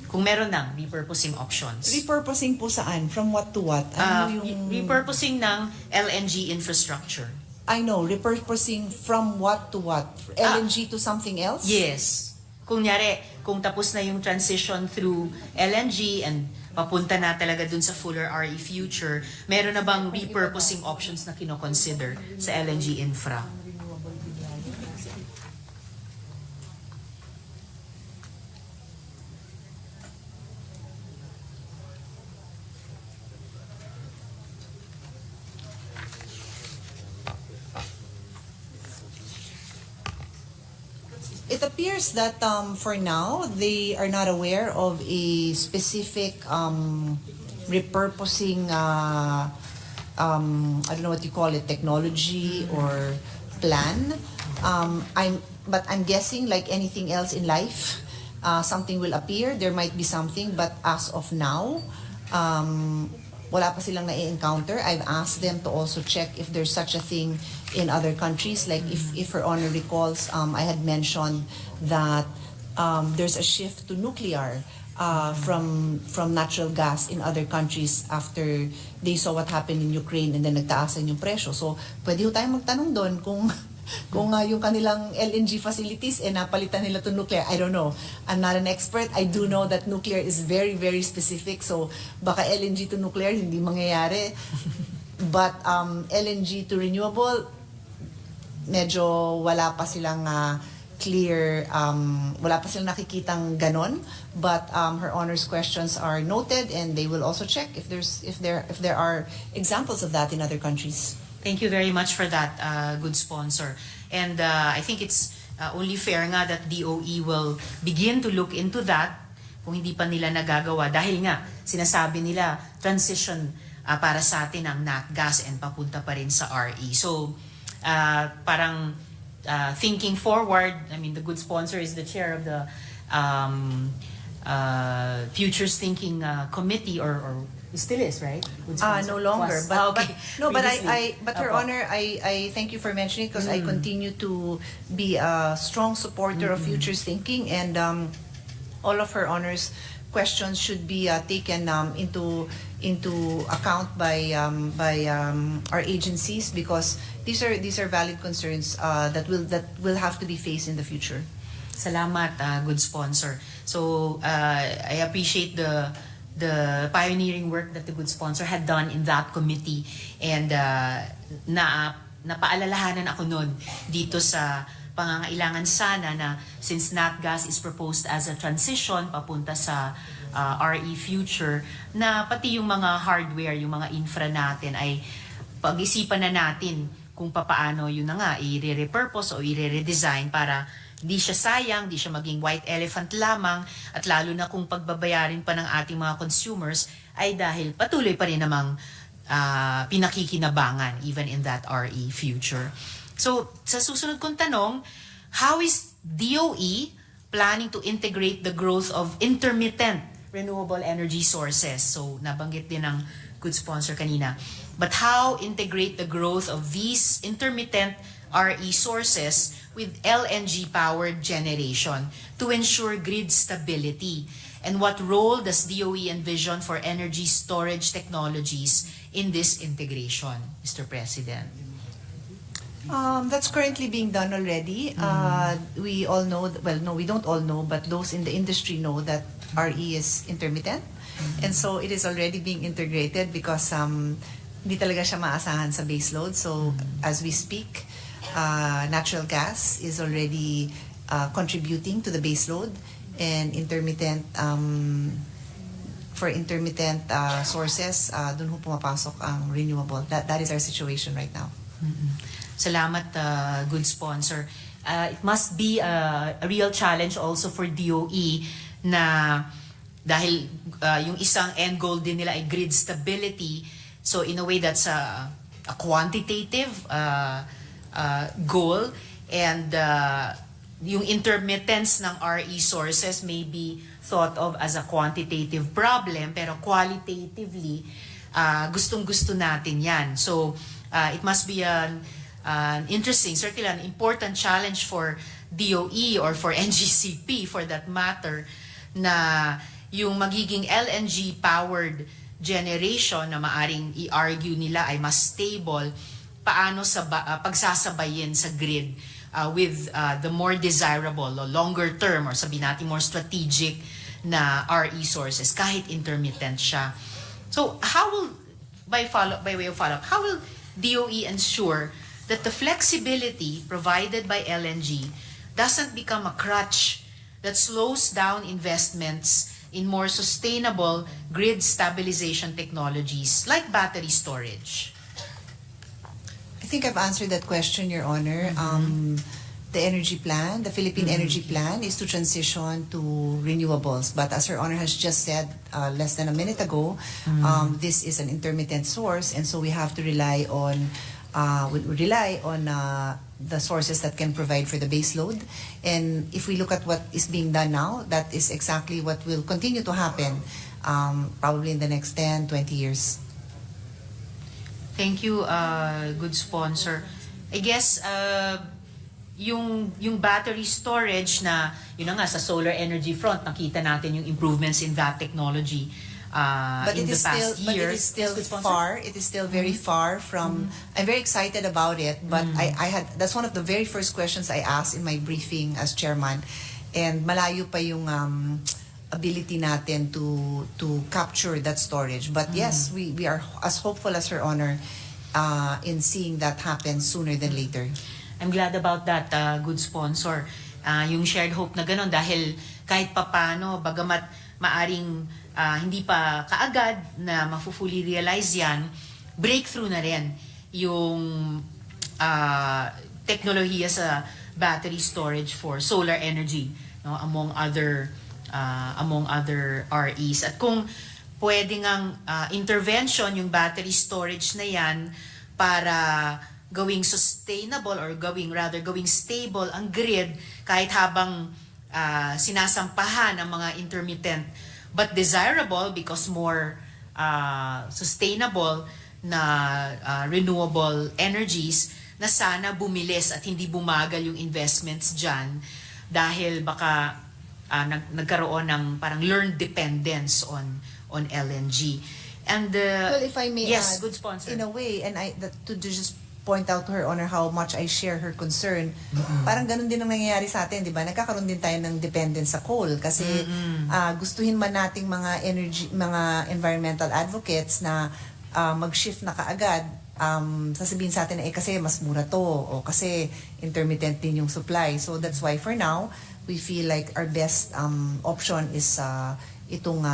Kung meron ng repurposing options. Repurposing po saan? From what to what? Ano yung... Repurposing ng LNG infrastructure. I know, repurposing from what to what? LNG to something else? Yes. Kung tapos na yung transition through LNG and papunta na talaga dun sa fuller RE future, meron na bang repurposing options na kino-consider sa LNG infra? It appears that for now, they are not aware of a specific repurposing, I don't know what you call it, technology or plan. But I'm guessing, like anything else in life, something will appear. There might be something, but as of now, wala pa silang na-encounter. I've asked them to also check if there's such a thing in other countries. Like if Her Honor recalls, I had mentioned that there's a shift to nuclear from natural gas in other countries after they saw what happened in Ukraine and then nagtaasan yung presyo. So pwede ho tayong magtanong doon kung yung kanilang LNG facilities napalitan nila to nuclear. I don't know. I'm not an expert. I do know that nuclear is very, very specific. So baka LNG to nuclear hindi mangyayari. But LNG to renewable, medyo wala pa silang clear, wala pa silang nakikitang ganon. But Her Honor's questions are noted, and they will also check if there are examples of that in other countries. Thank you very much for that, good sponsor. And I think it's only fair nga that DOE will begin to look into that kung hindi pa nila nagagawa. Dahil nga, sinasabi nila, transition para sa atin ang nat gas and papunta pa rin sa RE. So, parang thinking forward, I mean, the good sponsor is the chair of the Futures Thinking Committee, or still is, right? No longer. Was. But Her Apo. Honor, I thank you for mentioning because I continue to be a strong supporter of futures thinking, and all of Her Honor's questions should be taken into account by our agencies, because these are valid concerns that will have to be faced in the future. Salamat, good sponsor. So I appreciate the pioneering work that the good sponsor had done in that committee, and napaalalahanan ako nun dito sa pangangailangan sana na since nat gas is proposed as a transition papunta sa RE future, na pati yung mga hardware, yung mga infra natin ay pag-isipan na natin kung papaano yun na nga i-repurpose o i-redesign para di siya sayang, di siya maging white elephant lamang, at lalo na kung pagbabayarin pa ng ating mga consumers ay dahil patuloy pa rin namang pinakikinabangan even in that RE future. So, sa susunod kong tanong, how is DOE planning to integrate the growth of intermittent renewable energy sources? So, nabanggit din ng good sponsor kanina. But how integrate the growth of these intermittent RE sources with LNG-powered generation to ensure grid stability? And what role does DOE envision for energy storage technologies in this integration, Mr. President? That's currently being done already. We all know, well, no, we don't all know, but those in the industry know that RE is intermittent. And so it is already being integrated because hindi talaga siya maasahan sa baseload. So as we speak, natural gas is already contributing to the baseload, and intermittent for intermittent sources, dun ho pumapasok ang renewable. That is our situation right now. Salamat, good sponsor. It must be a real challenge also for DOE na dahil yung isang end goal din nila ay grid stability. So in a way, that's a quantitative goal, and yung intermittence ng RE sources may be thought of as a quantitative problem, pero qualitatively, gustong-gusto natin yan. So it must be an interesting, certainly an important challenge for DOE or for NGCP for that matter, na yung magiging LNG-powered generation na maaring i-argue nila ay mas stable, paano pagsasabayin sa grid with the more desirable o longer term, or sabihin natin more strategic na RE sources kahit intermittent siya. So how will, by way of follow-up, how will DOE ensure that the flexibility provided by LNG doesn't become a crutch that slows down investments in more sustainable grid stabilization technologies like battery storage? I think I've answered that question, Your Honor. The energy plan, the Philippine energy plan, is to transition to renewables. But as Her Honor has just said less than a minute ago, this is an intermittent source, and so we have to rely on the sources that can provide for the base load. And if we look at what is being done now, that is exactly what will continue to happen probably in the next 10, 20 years. Thank you, good sponsor. I guess yung battery storage na yun na nga sa solar energy front, nakita natin yung improvements in that technology in the past years. But it is still far. It is still very far from. I'm very excited about it, but I had, that's one of the very first questions I asked in my briefing as chairman, and malayo pa yung ability natin to capture that storage. But yes, we are as hopeful as Her Honor in seeing that happen sooner than later. I'm glad about that, good sponsor. Yung shared hope na gano'n, dahil kahit papano, bagamat maaring hindi pa kaagad na mafu-fully realize yan, breakthrough na rin yung teknolohiya sa battery storage for solar energy, no, among other REs. At kung pwede ngang intervention yung battery storage na yan para gawing sustainable or gawing stable ang grid kahit habang sinasampahan ang mga intermittent but desirable because more sustainable na renewable energies, na sana bumilis at hindi bumagal yung investments dyan dahil baka nagkaroon ng parang learned dependence on LNG. And well, if I may yes, add, good sponsor. in a way, and to just point out to Her Honor how much I share her concern. Parang ganun din ang nangyayari sa atin, di ba? Nagkakaroon din tayo ng dependence sa coal kasi gustuhin man nating mga environmental advocates na mag-shift na kaagad, sasabihin sa atin na kasi mas mura to o kasi intermittent din yung supply. So that's why for now, we feel like our best option is itong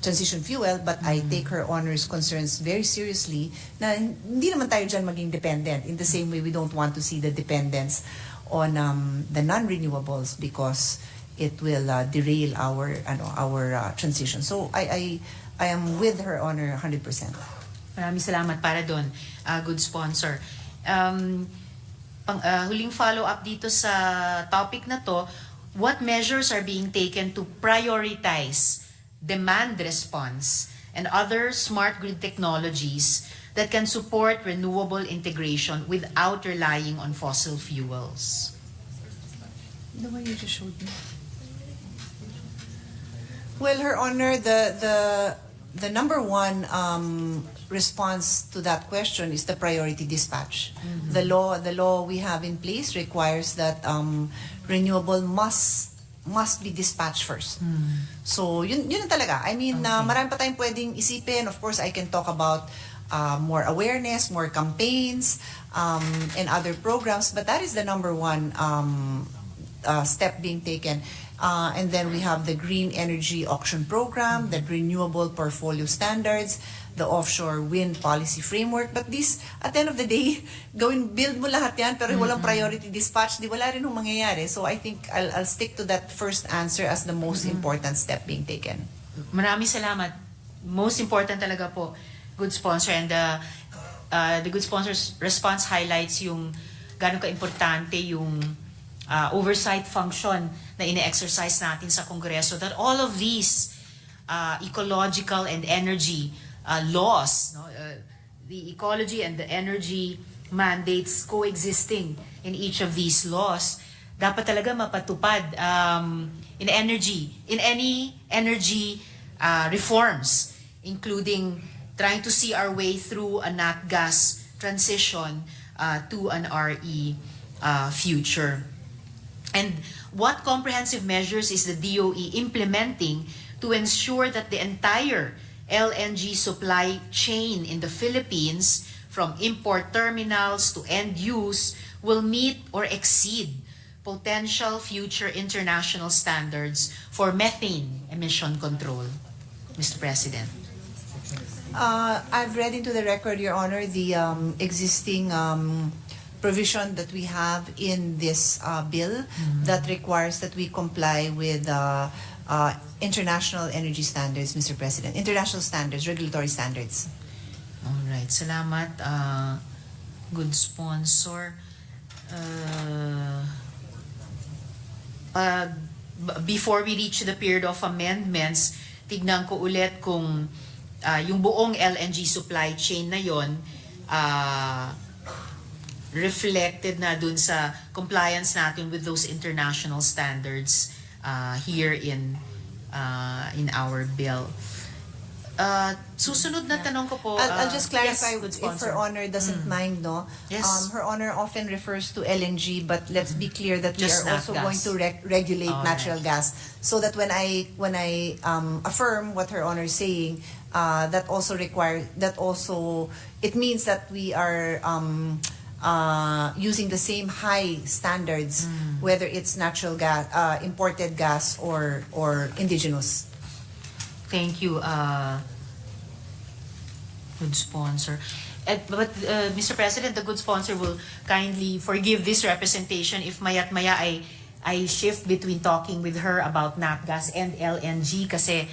transition fuel, but I take Her Honor's concerns very seriously na hindi naman tayo dyan maging dependent. In the same way, we don't want to see the dependence on the non-renewables because it will derail our transition. So I am with Her Honor 100%. Maraming salamat para doon, good sponsor. Huling follow-up dito sa topic na to, what measures are being taken to prioritize demand response and other smart grid technologies that can support renewable integration without relying on fossil fuels. The one you just showed me. Well, Her Honor, the number one response to that question is the priority dispatch. The law we have in place requires that renewable must be dispatched first. So yun na talaga. I mean, marami pa tayong pwedeng isipin. Of course, I can talk about more awareness, more campaigns, and other programs, but that is the number one step being taken. And then we have the Green Energy Auction Program, the Renewable Portfolio Standards, the Offshore Wind Policy Framework. But this, at the end of the day, build mo lahat yan, pero walang priority dispatch, di wala rin hong mangyayari. So I think I'll stick to that first answer as the most important step being taken. Maraming salamat. Most important talaga po, good sponsor. And the good sponsor's response highlights yung gano'ng ka-importante yung oversight function na ine-exercise natin sa Kongreso, that all of these ecological and energy laws, no, the ecology and the energy mandates coexisting in each of these laws, dapat talaga mapatupad in any energy reforms, including trying to see our way through a nat gas transition to an RE future. And what comprehensive measures is the DOE implementing to ensure that the entire LNG supply chain in the Philippines, from import terminals to end use, will meet or exceed potential future international standards for methane emission control? Mr. President. I've read into the record, Your Honor, the existing provision that we have in this bill that requires that we comply with international energy standards, Mr. President. International standards, regulatory standards. All right. Salamat, good sponsor. Before we reach the period of amendments, tignan ko ulit kung yung buong LNG supply chain na yon reflected na dun sa compliance natin with those international standards here in our bill. Susunod na tanong ko po. I'll just clarify yes, if Her Honor doesn't mind, no? Yes. Her Honor often refers to LNG, but let's be clear that Just we are nat also gas. going to regulate All natural gas. So that when I affirm what Her Honor is saying, that also it means that we are using the same high standards, whether it's natural gas, imported gas, or indigenous. Thank you, good sponsor. But Mr. President, the good sponsor will kindly forgive this representation if maya't maya I shift between talking with her about nat gas and LNG kasi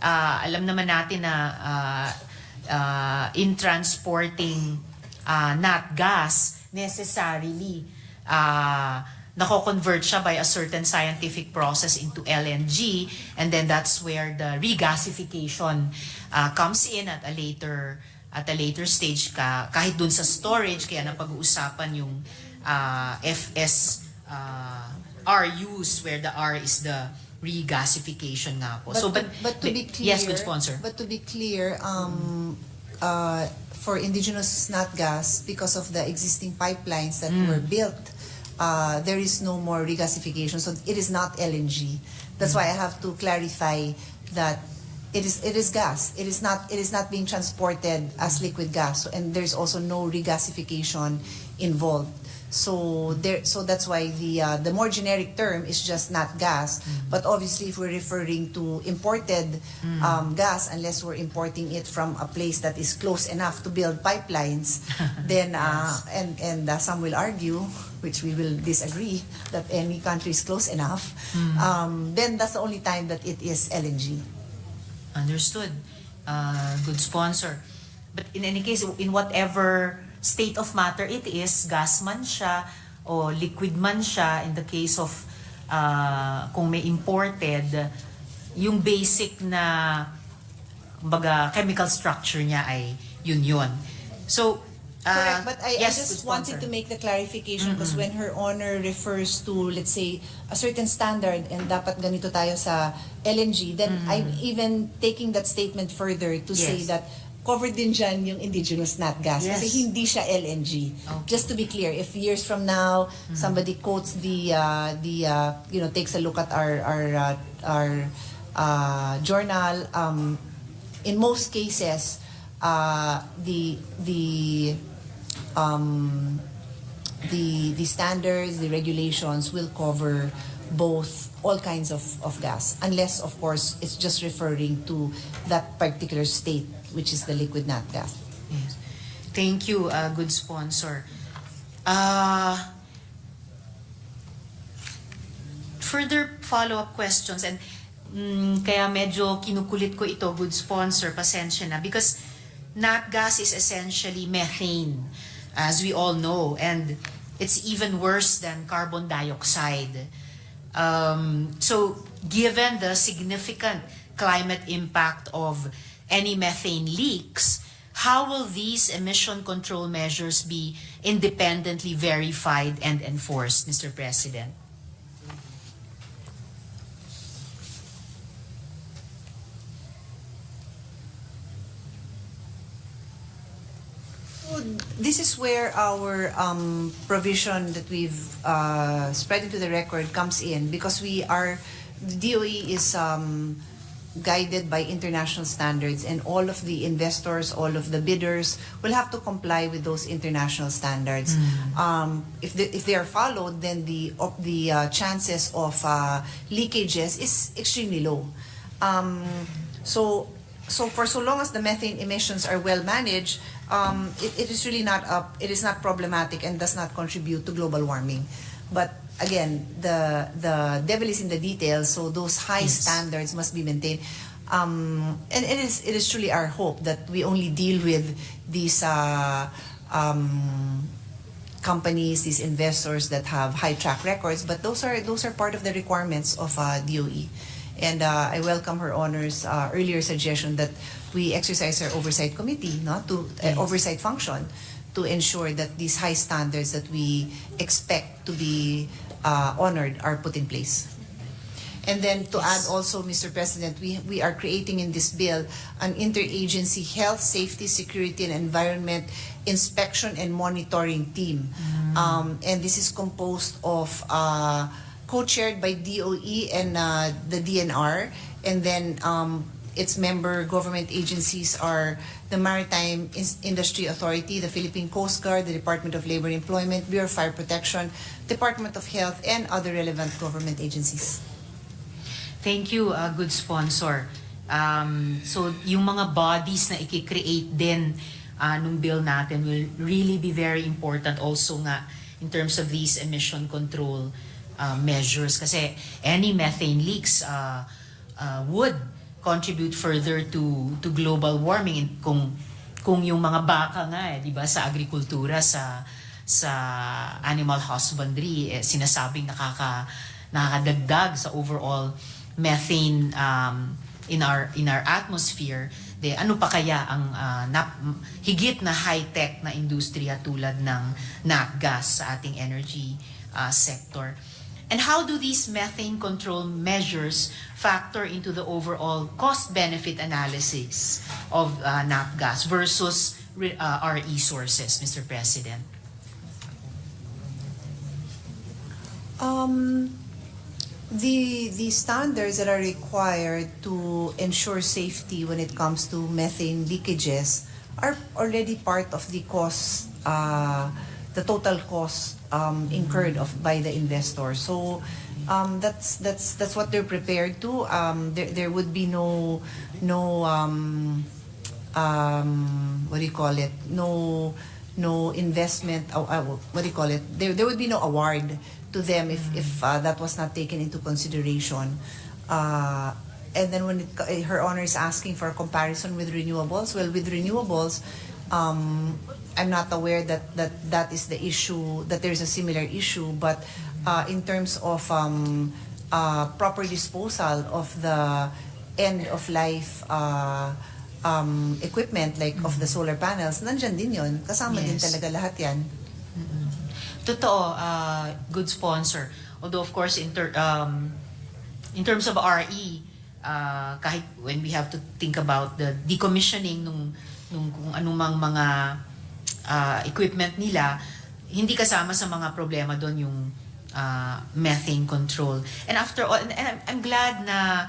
alam naman natin na in transporting nat gas, necessarily nako-convert siya by a certain scientific process into LNG, and then that's where the regasification comes in at a later stage, kahit dun sa storage, kaya napag-uusapan yung RUs, where the R is the regasification nga po. But to be clear, yes, good sponsor. But to be clear, for indigenous nat gas, because of the existing pipelines that were built, there is no more regasification, so it is not LNG. That's why I have to clarify that it is gas. It is not being transported as liquid gas, and there's also no regasification involved. So that's why the more generic term is just nat gas. But obviously, if we're referring to imported gas, unless we're importing it from a place that is close enough to build pipelines, then and some will argue, which we will disagree, that any country is close enough, then that's the only time that it is LNG. Understood. Good sponsor. But in any case, in whatever state of matter it is, gas man siya o liquid man siya, in the case of kung may imported, yung basic na kumbaga, chemical structure niya ay yun. So, Correct, but I yes, just good wanted sponsor. to make the clarification because when Her Honor refers to, let's say, a certain standard and dapat ganito tayo sa LNG, then I'm even taking that statement further to say Yes. that covered din dyan yung indigenous nat gas Yes. kasi hindi siya LNG. Okay. Just to be clear, if years from now somebody quotes takes a look at our journal, in most cases the standards, the regulations will cover both all kinds of gas, unless of course it's just referring to that particular state, which is the liquid nat gas. Yes. Thank you, good sponsor. Further follow-up questions, and kaya medyo kinukulit ko ito, good sponsor, pasensya na, because nat gas is essentially methane, as we all know, and it's even worse than carbon dioxide. So, given the significant climate impact of any methane leaks, how will these emission control measures be independently verified and enforced, Mr. President? This is where our provision that we've spread into the record comes in, because the DOE is guided by international standards, and all of the investors, all of the bidders will have to comply with those international standards. If they are followed, then the chances of leakages is extremely low. So for so long as the methane emissions are well managed, it is really not problematic and does not contribute to global warming. But again, the devil is in the details, so those high standards must be maintained. And it is truly our hope that we only deal with these companies, these investors that have high track records, but those are part of the requirements of DOE. And I welcome Her Honor's earlier suggestion that we exercise our oversight committee, oversight function, to ensure that these high standards that we expect to be honored are put in place. And then to add also, Mr. President, we are creating in this bill an interagency health, safety, security, and environment inspection and monitoring team. And this is composed of co-chaired by DOE and the DNR, and then its member government agencies are the Maritime Industry Authority, the Philippine Coast Guard, the Department of Labor and Employment, Bureau of Fire Protection, Department of Health, and other relevant government agencies. Thank you, good sponsor. So yung mga bodies na i-create din nung bill natin will really be very important also nga in terms of these emission control measures, kasi any methane leaks would contribute further to global warming kung yung mga baka nga di ba sa agrikultura, sa animal husbandry sinasabing nakakadagdag sa overall methane in our atmosphere, ano pa kaya ang higit na high-tech na industriya tulad ng nat gas sa ating energy sector? And how do these methane control measures factor into the overall cost-benefit analysis of nat gas versus RE sources, Mr. President? The standards that are required to ensure safety when it comes to methane leakages are already part of the cost, the total cost incurred by the investor. So that's what they're prepared to. There would be no what do you call it? No investment. What do you call it? There would be no award to them if that was not taken into consideration. And then when Her Honor is asking for a comparison with renewables, well, with renewables, I'm not aware that is the issue, that there's a similar issue, but in terms of proper disposal of the end of life equipment like of the solar panels, nandyan din yun. Kasama din Yes. talaga lahat yan. Totoo, good sponsor. Although of course in terms of RE, kahit when we have to think about the decommissioning nung kung anumang mga equipment nila, hindi kasama sa mga problema doon yung methane control. And after all, and I'm glad na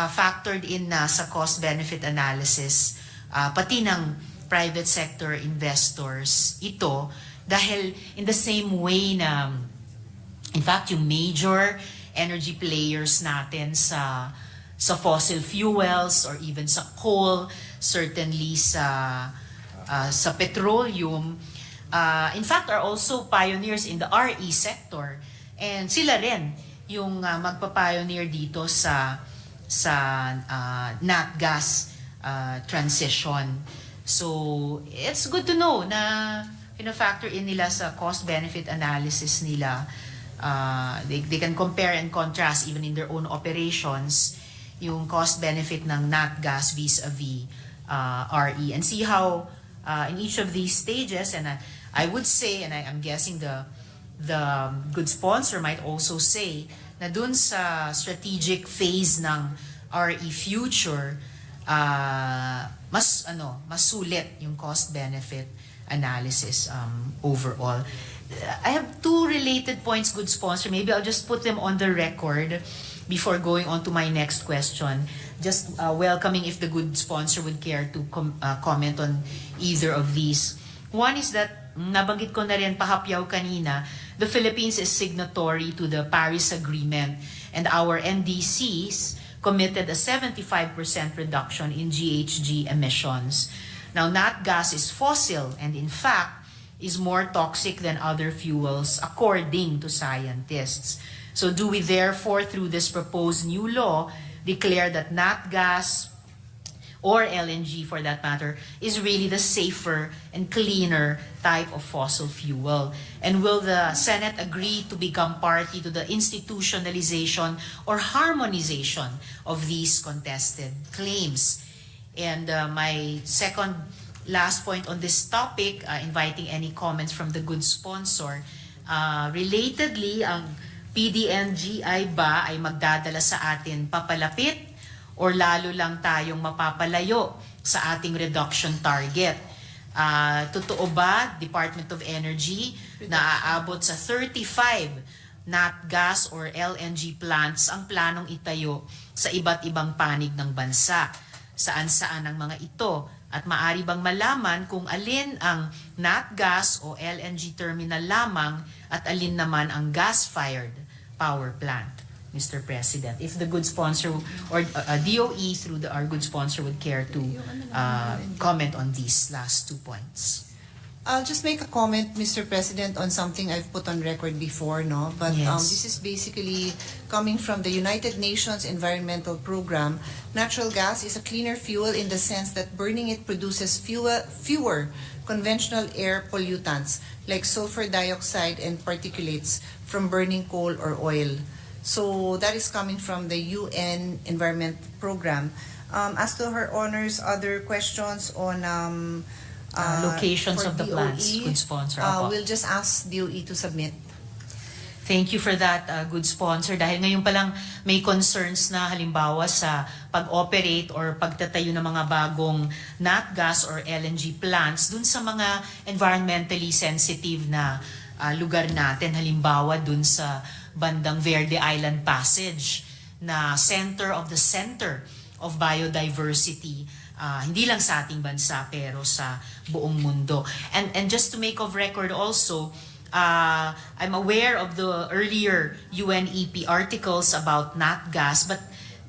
factored in na sa cost-benefit analysis, pati ng private sector investors ito, dahil in the same way na, in fact, yung major energy players natin sa fossil fuels or even sa coal, certainly sa petroleum, in fact, are also pioneers in the RE sector. And sila rin yung magpa-pioneer dito sa nat gas transition. So, it's good to know na factor in nila sa cost-benefit analysis nila. They can compare and contrast even in their own operations yung cost-benefit ng nat gas vis-a-vis RE and see how in each of these stages, and I would say, and I'm guessing the good sponsor might also say na dun sa strategic phase ng RE future, mas sulit yung cost-benefit analysis overall. I have two related points, good sponsor. Maybe I'll just put them on the record before going on to my next question. Just welcoming if the good sponsor would care to comment on either of these. One is that, nabanggit ko na rin pahapyaw kanina, the Philippines is signatory to the Paris Agreement and our NDCs committed a 75% reduction in GHG emissions. Now, nat gas is fossil and in fact is more toxic than other fuels according to scientists. So do we therefore, through this proposed new law, declare that nat gas or LNG for that matter is really the safer and cleaner type of fossil fuel? And will the Senate agree to become party to the institutionalization or harmonization of these contested claims? And my second last point on this topic, inviting any comments from the good sponsor, relatedly, ang PDNGI ba ay magdadala sa atin papalapit or lalo lang tayong mapapalayo sa ating reduction target? Totoo ba, Department of Energy, na aabot sa 35 nat gas or LNG plants ang planong itayo sa iba't ibang panig ng bansa? Saan-saan ang mga ito? At maaari bang malaman kung alin ang nat gas o LNG terminal lamang at alin naman ang gas-fired power plant, Mr. President? If the good sponsor or DOE through our good sponsor would care to comment on these last 2 points. I'll just make a comment, Mr. President, on something I've put on record before, no? But Yes. this is basically coming from the United Nations Environmental Program. Natural gas is a cleaner fuel in the sense that burning it produces fewer conventional air pollutants like sulfur dioxide and particulates from burning coal or oil. So that is coming from the UN Environment Program. As to Her Honor's other questions on Locations for of the DOE, plants, good sponsor. Opo. we'll just ask DOE to submit. Thank you for that, good sponsor. Dahil ngayon pa lang may concerns na halimbawa sa pag-operate or pagtatayo ng mga bagong nat gas or LNG plants dun sa mga environmentally sensitive na lugar natin. Halimbawa dun sa bandang Verde Island Passage na center of biodiversity. Hindi lang sa ating bansa pero sa buong mundo. And just to make of record also, I'm aware of the earlier UNEP articles about nat gas, but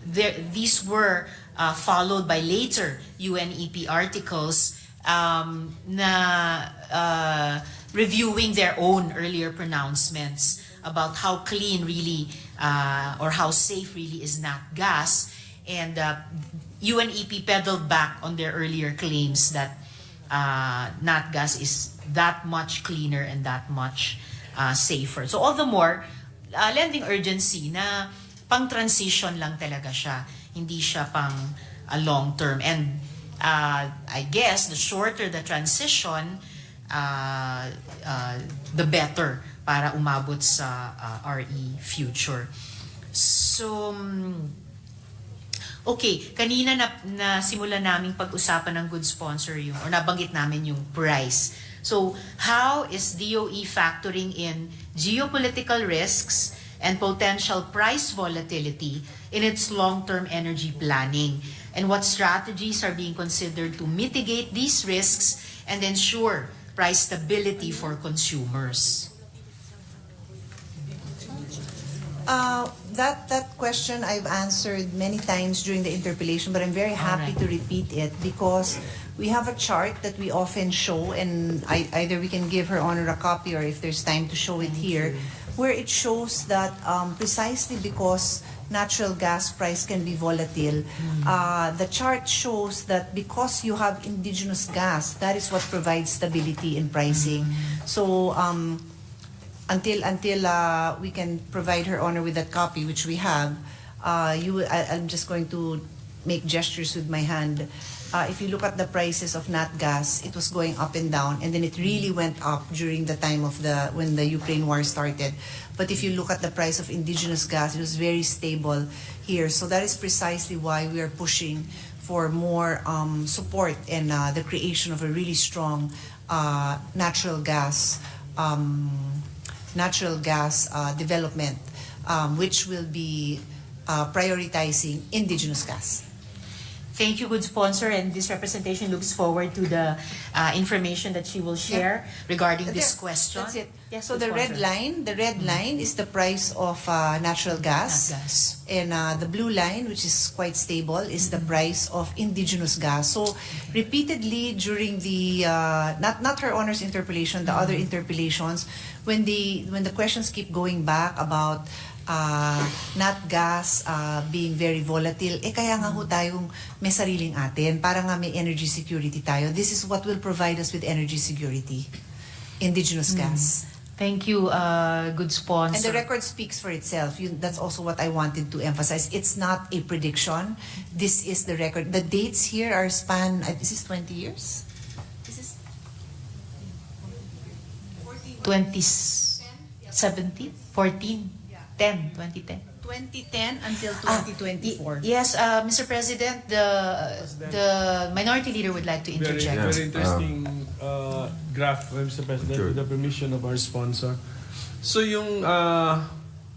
these were followed by later UNEP articles na reviewing their own earlier pronouncements about how clean really or how safe really is nat gas. And UNEP pedaled back on their earlier claims that nat gas is that much cleaner and that much safer. So all the more, lending urgency na pang-transition lang talaga siya. Hindi siya pang long term. And I guess the shorter the transition, the better para umabot sa RE future. So, okay, kanina na simulan naming pag-usapan ng good sponsor yung, or nabanggit namin yung price. So, how is DOE factoring in geopolitical risks and potential price volatility in its long-term energy planning? And what strategies are being considered to mitigate these risks and ensure price stability for consumers? That question I've answered many times during the interpellation, but I'm very happy to repeat it because we have a chart that we often show, and either we can give Her Honor a copy or if there's time to show it here, where it shows that precisely because natural gas price can be volatile, the chart shows that because you have indigenous gas, that is what provides stability in pricing. So until we can provide Her Honor with that copy, which we have, I'm just going to make gestures with my hand. If you look at the prices of nat gas, it was going up and down, and then it really went up during the time of when the Ukraine war started. But if you look at the price of indigenous gas, it was very stable here. So that is precisely why we are pushing for more support and the creation of a really strong natural gas development, which will be prioritizing indigenous gas. Thank you, good sponsor, and this representation looks forward to the information that she will share regarding this question. That's it. Yes, So good the red line is the price of natural gas. And the blue line, which is quite stable, is the price of indigenous gas. So repeatedly during the not Her Honor's interpellation, the other interpellations, when the questions keep going back about nat gas being very volatile, kaya nga ho tayong may sariling atin, para nga may energy security tayo. This is what will provide us with energy security, indigenous gas. Thank you, good sponsor. And the record speaks for itself. That's also what I wanted to emphasize. It's not a prediction. This is the record. The dates here are this is 20 years? This is 2017, 14, 2010. 2010 until 2024. Yes, Mr. President, the minority leader would like to interject. Very interesting graph, Mr. President, with the permission of our sponsor. So yung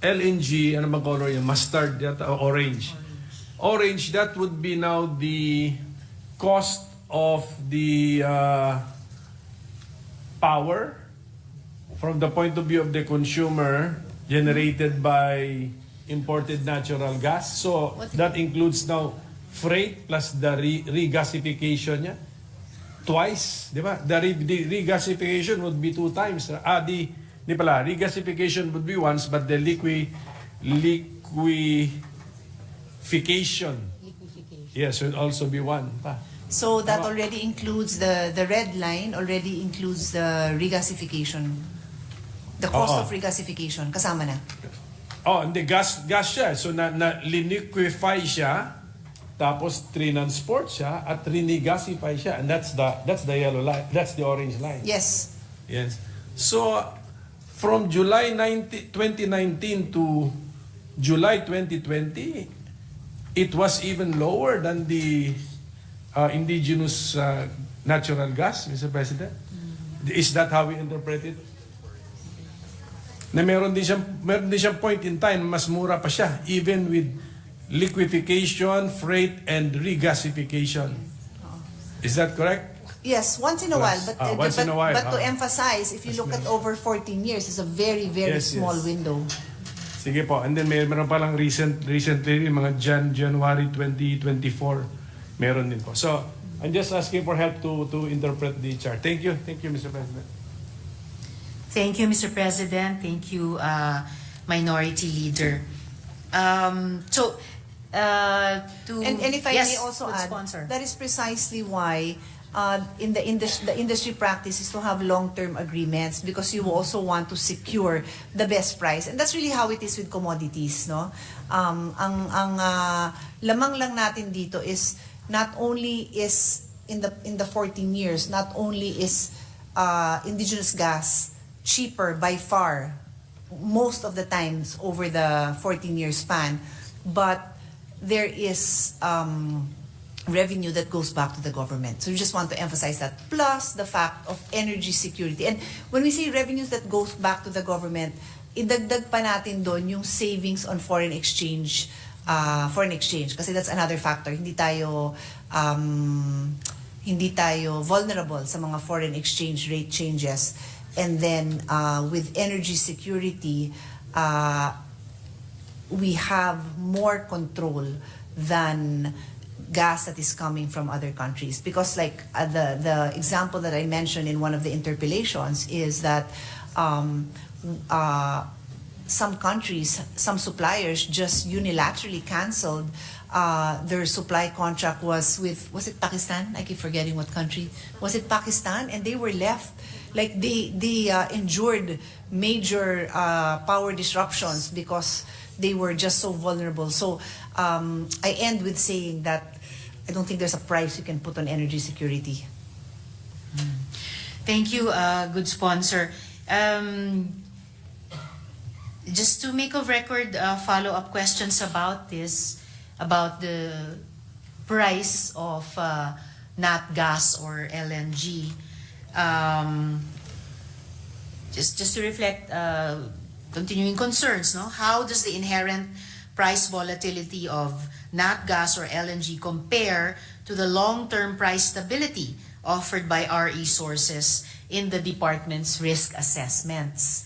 LNG, ano bang color yung mustard yata, o orange? Orange, that would be now the cost of the power from the point of view of the consumer generated by imported natural gas. So that includes now freight plus the regasification niya. Twice, di ba? The regasification would be 2 times. Regasification would be once, but the liquefaction, yes, would also be one pa. So that already includes the red line already includes the regasification. The cost of regasification kasama na. Hindi gas siya. So na-liquefy siya, tapos transport siya at renegasify siya, and that's the yellow line, that's the orange line. Yes. Yes. So from July 2019 to July 2020, it was even lower than the indigenous natural gas, Mr. President. Is that how we interpret it? Na meron din siyang point in time mas mura pa siya even with liquefaction, freight, and regasification. Is that correct? Yes, once in a while. But to Ah. emphasize, if you look at over 14 years, it's a very, very small window. Sige po. And then meron palang recently, mga January 2024, meron din po. So, I'm just asking for help to interpret the chart. Thank you. Thank you, Mr. President. Thank you, Mr. President. Thank you, Minority Leader. And if I may also good add, sponsor. that is precisely why in the industry practice is to have long-term agreements because you also want to secure the best price. And that's really how it is with commodities, no? Ang lamang lang natin dito is not only is in the 14 years, not only is indigenous gas cheaper by far most of the times over the 14-year span, but there is revenue that goes back to the government. So we just want to emphasize that. Plus the fact of energy security. And when we say revenues that goes back to the government, idagdag pa natin doon yung savings on foreign exchange. Kasi that's another factor. Hindi tayo vulnerable sa mga foreign exchange rate changes. And then with energy security, we have more control than gas that is coming from other countries. Because like the example that I mentioned in one of the interpellations is that some countries, some suppliers just unilaterally canceled their supply contract was it Pakistan? I keep forgetting what country. Was it Pakistan? And they were left, like they endured major power disruptions because they were just so vulnerable. So I end with saying that I don't think there's a price you can put on energy security. Thank you, good sponsor. Just to make a record, follow-up questions about this, about the price of nat gas or LNG. Just to reflect continuing concerns, no? How does the inherent price volatility of nat gas or LNG compare to the long-term price stability offered by RE sources in the department's risk assessments?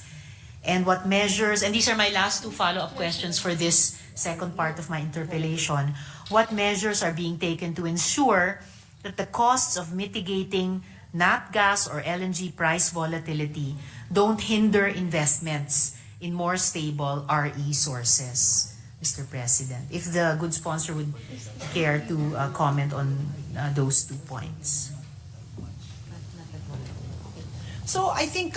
And what measures, and these are my last two follow-up questions for this second part of my interpellation, what measures are being taken to ensure that the costs of mitigating nat gas or LNG price volatility don't hinder investments in more stable RE sources? Mr. President, if the good sponsor would care to comment on those 2 points. So I think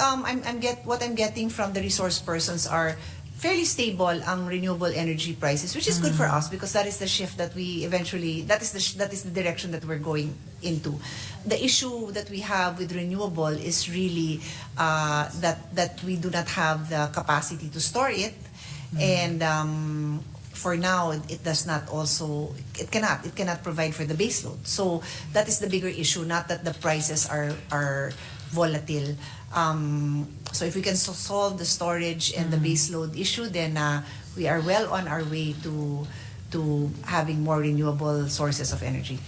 what I'm getting from the resource persons are fairly stable ang renewable energy prices, which is good for us because that is the shift that we eventually that is the direction that we're going into. The issue that we have with renewable is really that we do not have the capacity to store it, and for now it cannot provide for the baseload. So that is the bigger issue, not that the prices are volatile. So if we can solve the storage and the baseload issue, then we are well on our way to having more renewable sources of energy.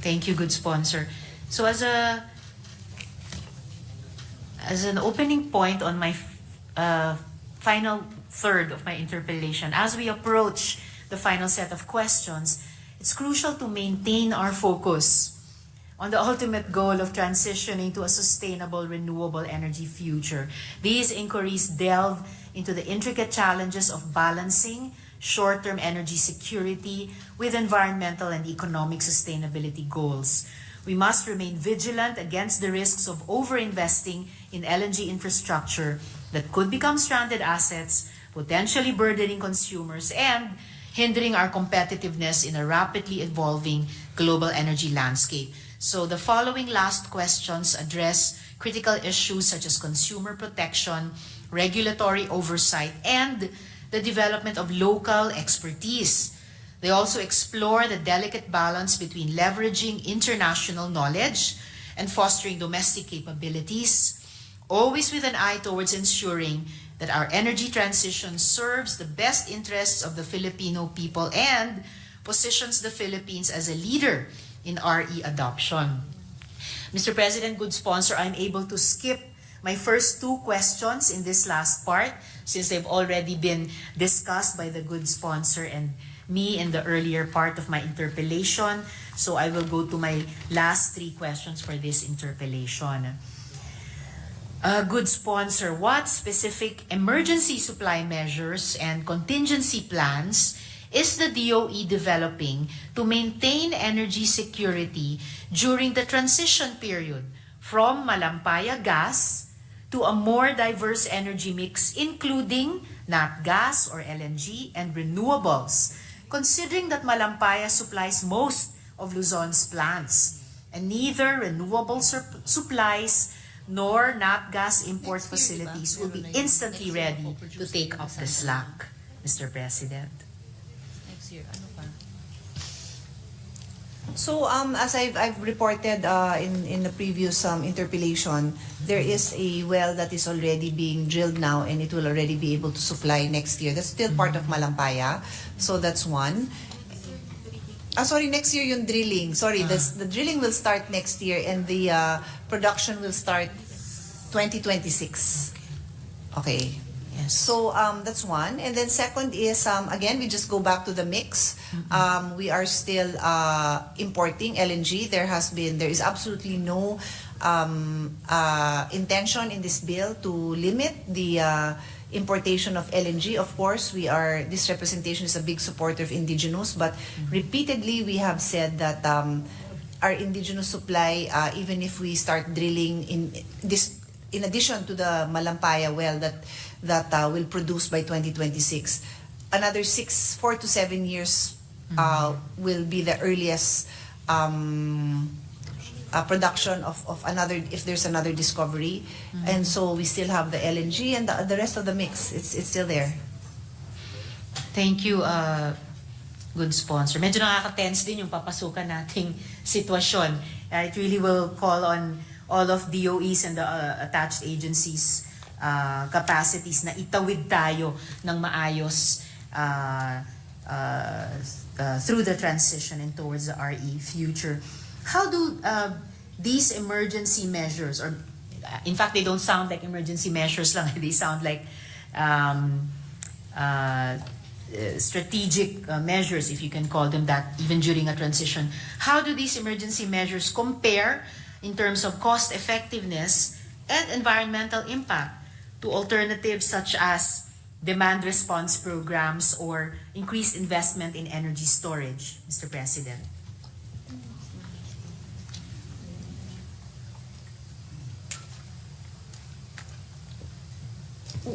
Thank you, good sponsor. So as an opening point on my final third of my interpellation, as we approach the final set of questions, it's crucial to maintain our focus on the ultimate goal of transitioning to a sustainable renewable energy future. These inquiries delve into the intricate challenges of balancing short-term energy security with environmental and economic sustainability goals. We must remain vigilant against the risks of over-investing in LNG infrastructure that could become stranded assets, potentially burdening consumers and hindering our competitiveness in a rapidly evolving global energy landscape. So the following last questions address critical issues such as consumer protection, regulatory oversight, and the development of local expertise. They also explore the delicate balance between leveraging international knowledge and fostering domestic capabilities, always with an eye towards ensuring that our energy transition serves the best interests of the Filipino people and positions the Philippines as a leader in RE adoption. Mr. President, good sponsor, I'm able to skip my first 2 questions in this last part since they've already been discussed by the good sponsor and me in the earlier part of my interpellation. So I will go to my last 3 questions for this interpellation. Good sponsor, what specific emergency supply measures and contingency plans is the DOE developing to maintain energy security during the transition period from Malampaya gas to a more diverse energy mix including nat gas or LNG and renewables, considering that Malampaya supplies most of Luzon's plants? and neither renewable supplies nor nat gas import facilities will be instantly ready to take up the slack, Mr. President. Next year, ano pa? So as I've reported in the previous interpellation, there is a well that is already being drilled now and it will already be able to supply next year. That's still part of Malampaya. So that's one. Next year yung drilling. The drilling will start next year and the production will start 2026. Okay. Yes. So that's one. And then second is, again, we just go back to the mix. We are still importing LNG. There is absolutely no intention in this bill to limit the importation of LNG. Of course, this representation is a big supporter of indigenous, but repeatedly we have said that our indigenous supply, even if we start drilling in addition to the Malampaya well that will produce by 2026, another 4 to 7 years will be the earliest production of another, if there's another discovery. And so we still have the LNG and the rest of the mix. It's still there. Thank you, good sponsor. Medyo nakaka-tense din yung papasukan nating sitwasyon. It really will call on all of DOEs and the attached agencies capacities na itawid tayo ng maayos through the transition and towards the RE future. How do these emergency measures, or in fact they don't sound like emergency measures lang, they sound like strategic measures, if you can call them that, even during a transition. How do these emergency measures compare in terms of cost effectiveness and environmental impact to alternatives such as demand response programs or increased investment in energy storage, Mr. President?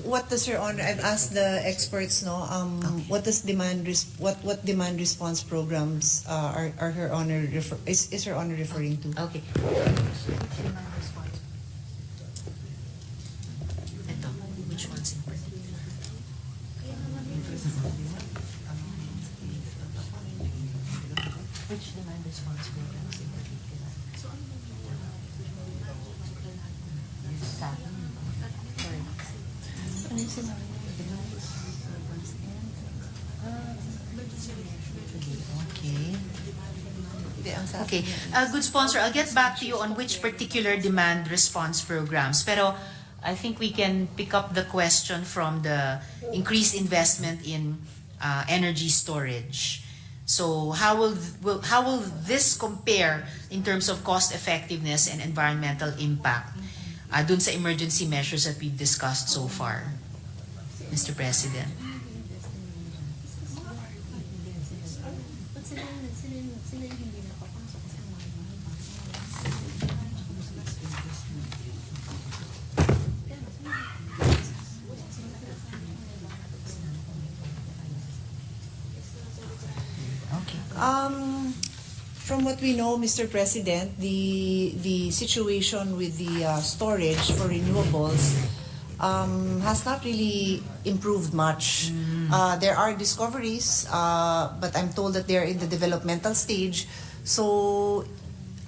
What does Your Honor? I've asked the experts. What does what demand response programs are Her Honor is Her Honor referring to? Okay. Ito, which ones in particular? Which demand response programs in particular? Okay. Good sponsor, I'll get back to you on which particular demand response programs. Pero I think we can pick up the question from the increased investment in energy storage. So how will this compare in terms of cost effectiveness and environmental impact dun sa emergency measures that we've discussed so far, Mr. President? From what we know, Mr. President, the situation with the storage for renewables has not really improved much. There are discoveries, but I'm told that they're in the developmental stage. So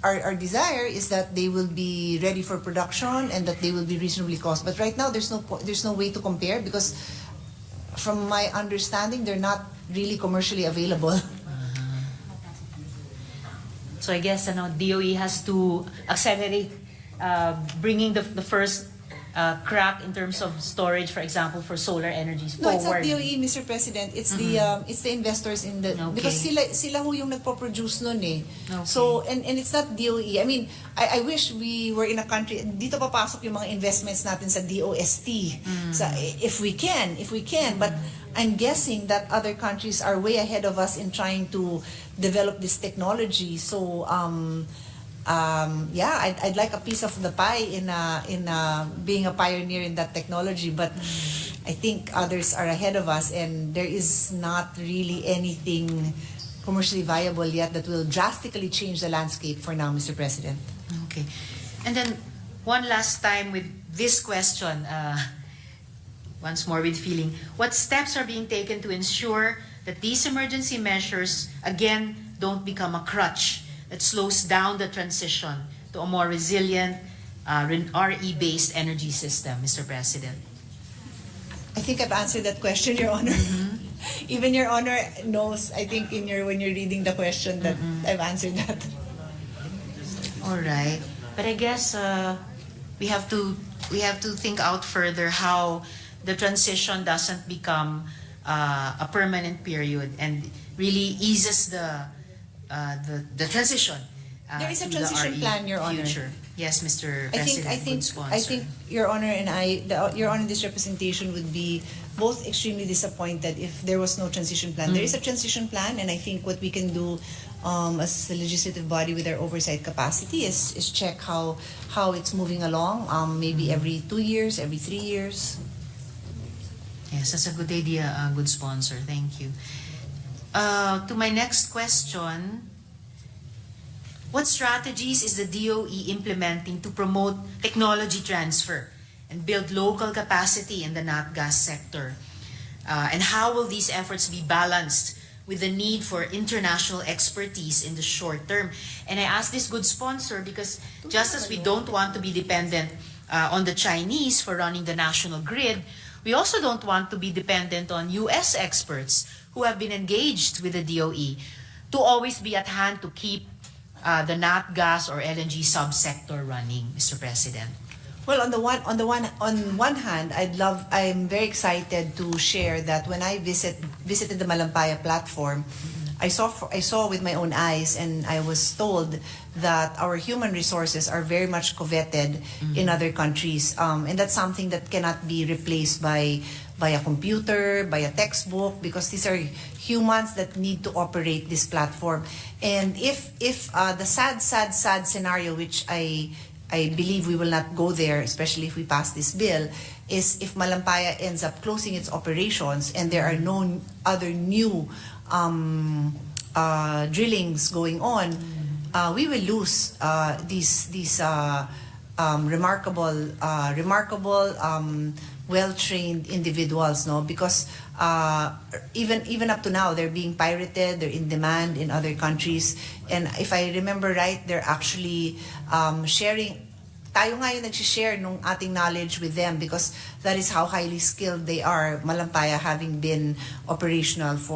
our desire is that they will be ready for production and that they will be reasonably cost. But right now, there's no way to compare because, from my understanding, they're not really commercially available. So I guess DOE has to accelerate bringing the first crack in terms of storage, for example, for solar energies No, it's not forward. DOE, Mr. President. It's the investors in the Okay. because sila ho yung nagpo-produce nun eh. Okay. So and it's not DOE. I mean, I wish we were in a country dito papasok yung mga investments natin sa DOST. If we can, but I'm guessing that other countries are way ahead of us in trying to develop this technology. So I'd like a piece of the pie in being a pioneer in that technology, but I think others are ahead of us, and there is not really anything commercially viable yet that will drastically change the landscape for now, Mr. President. Okay. And then one last time with this question, once more with feeling, what steps are being taken to ensure that these emergency measures, again, don't become a crutch that slows down the transition to a more resilient, RE-based energy system, Mr. President? I think I've answered that question, Your Honor. Even Your Honor knows, I think, when you're reading the question that I've answered that. All right, but I guess we have to think out further how the transition doesn't become a permanent period and really eases the transition. There is a to the transition RE plan, Your Honor. future. Yes, Mr. I President. think, good sponsor. I think Your Honor and Your Honor, this representation would be both extremely disappointed if there was no transition plan. There is a transition plan, and I think what we can do as a legislative body with our oversight capacity is check how it's moving along. Maybe every 2 years, every 3 years. Yes, that's a good idea, good sponsor. Thank you. To my next question, what strategies is the DOE implementing to promote technology transfer and build local capacity in the nat gas sector? And how will these efforts be balanced with the need for international expertise in the short term? And I ask this good sponsor because just as we don't want to be dependent on the Chinese for running the national grid, we also don't want to be dependent on US experts who have been engaged with the DOE to always be at hand to keep the nat gas or LNG subsector running, Mr. President. Well, on one hand, I'm very excited to share that when I visited the Malampaya platform, I saw with my own eyes, and I was told that our human resources are very much coveted in other countries, and that's something that cannot be replaced by a computer, by a textbook, because these are humans that need to operate this platform. And if the sad scenario, which I believe we will not go there, especially if we pass this bill, is if Malampaya ends up closing its operations and there are no other new drillings going on, we will lose these remarkable, well-trained individuals, no? Because even up to now, they're being pirated, they're in demand in other countries. And if I remember right, they're actually sharing, tayo nga yung nag-share nung ating knowledge with them because that is how highly skilled they are, Malampaya having been operational for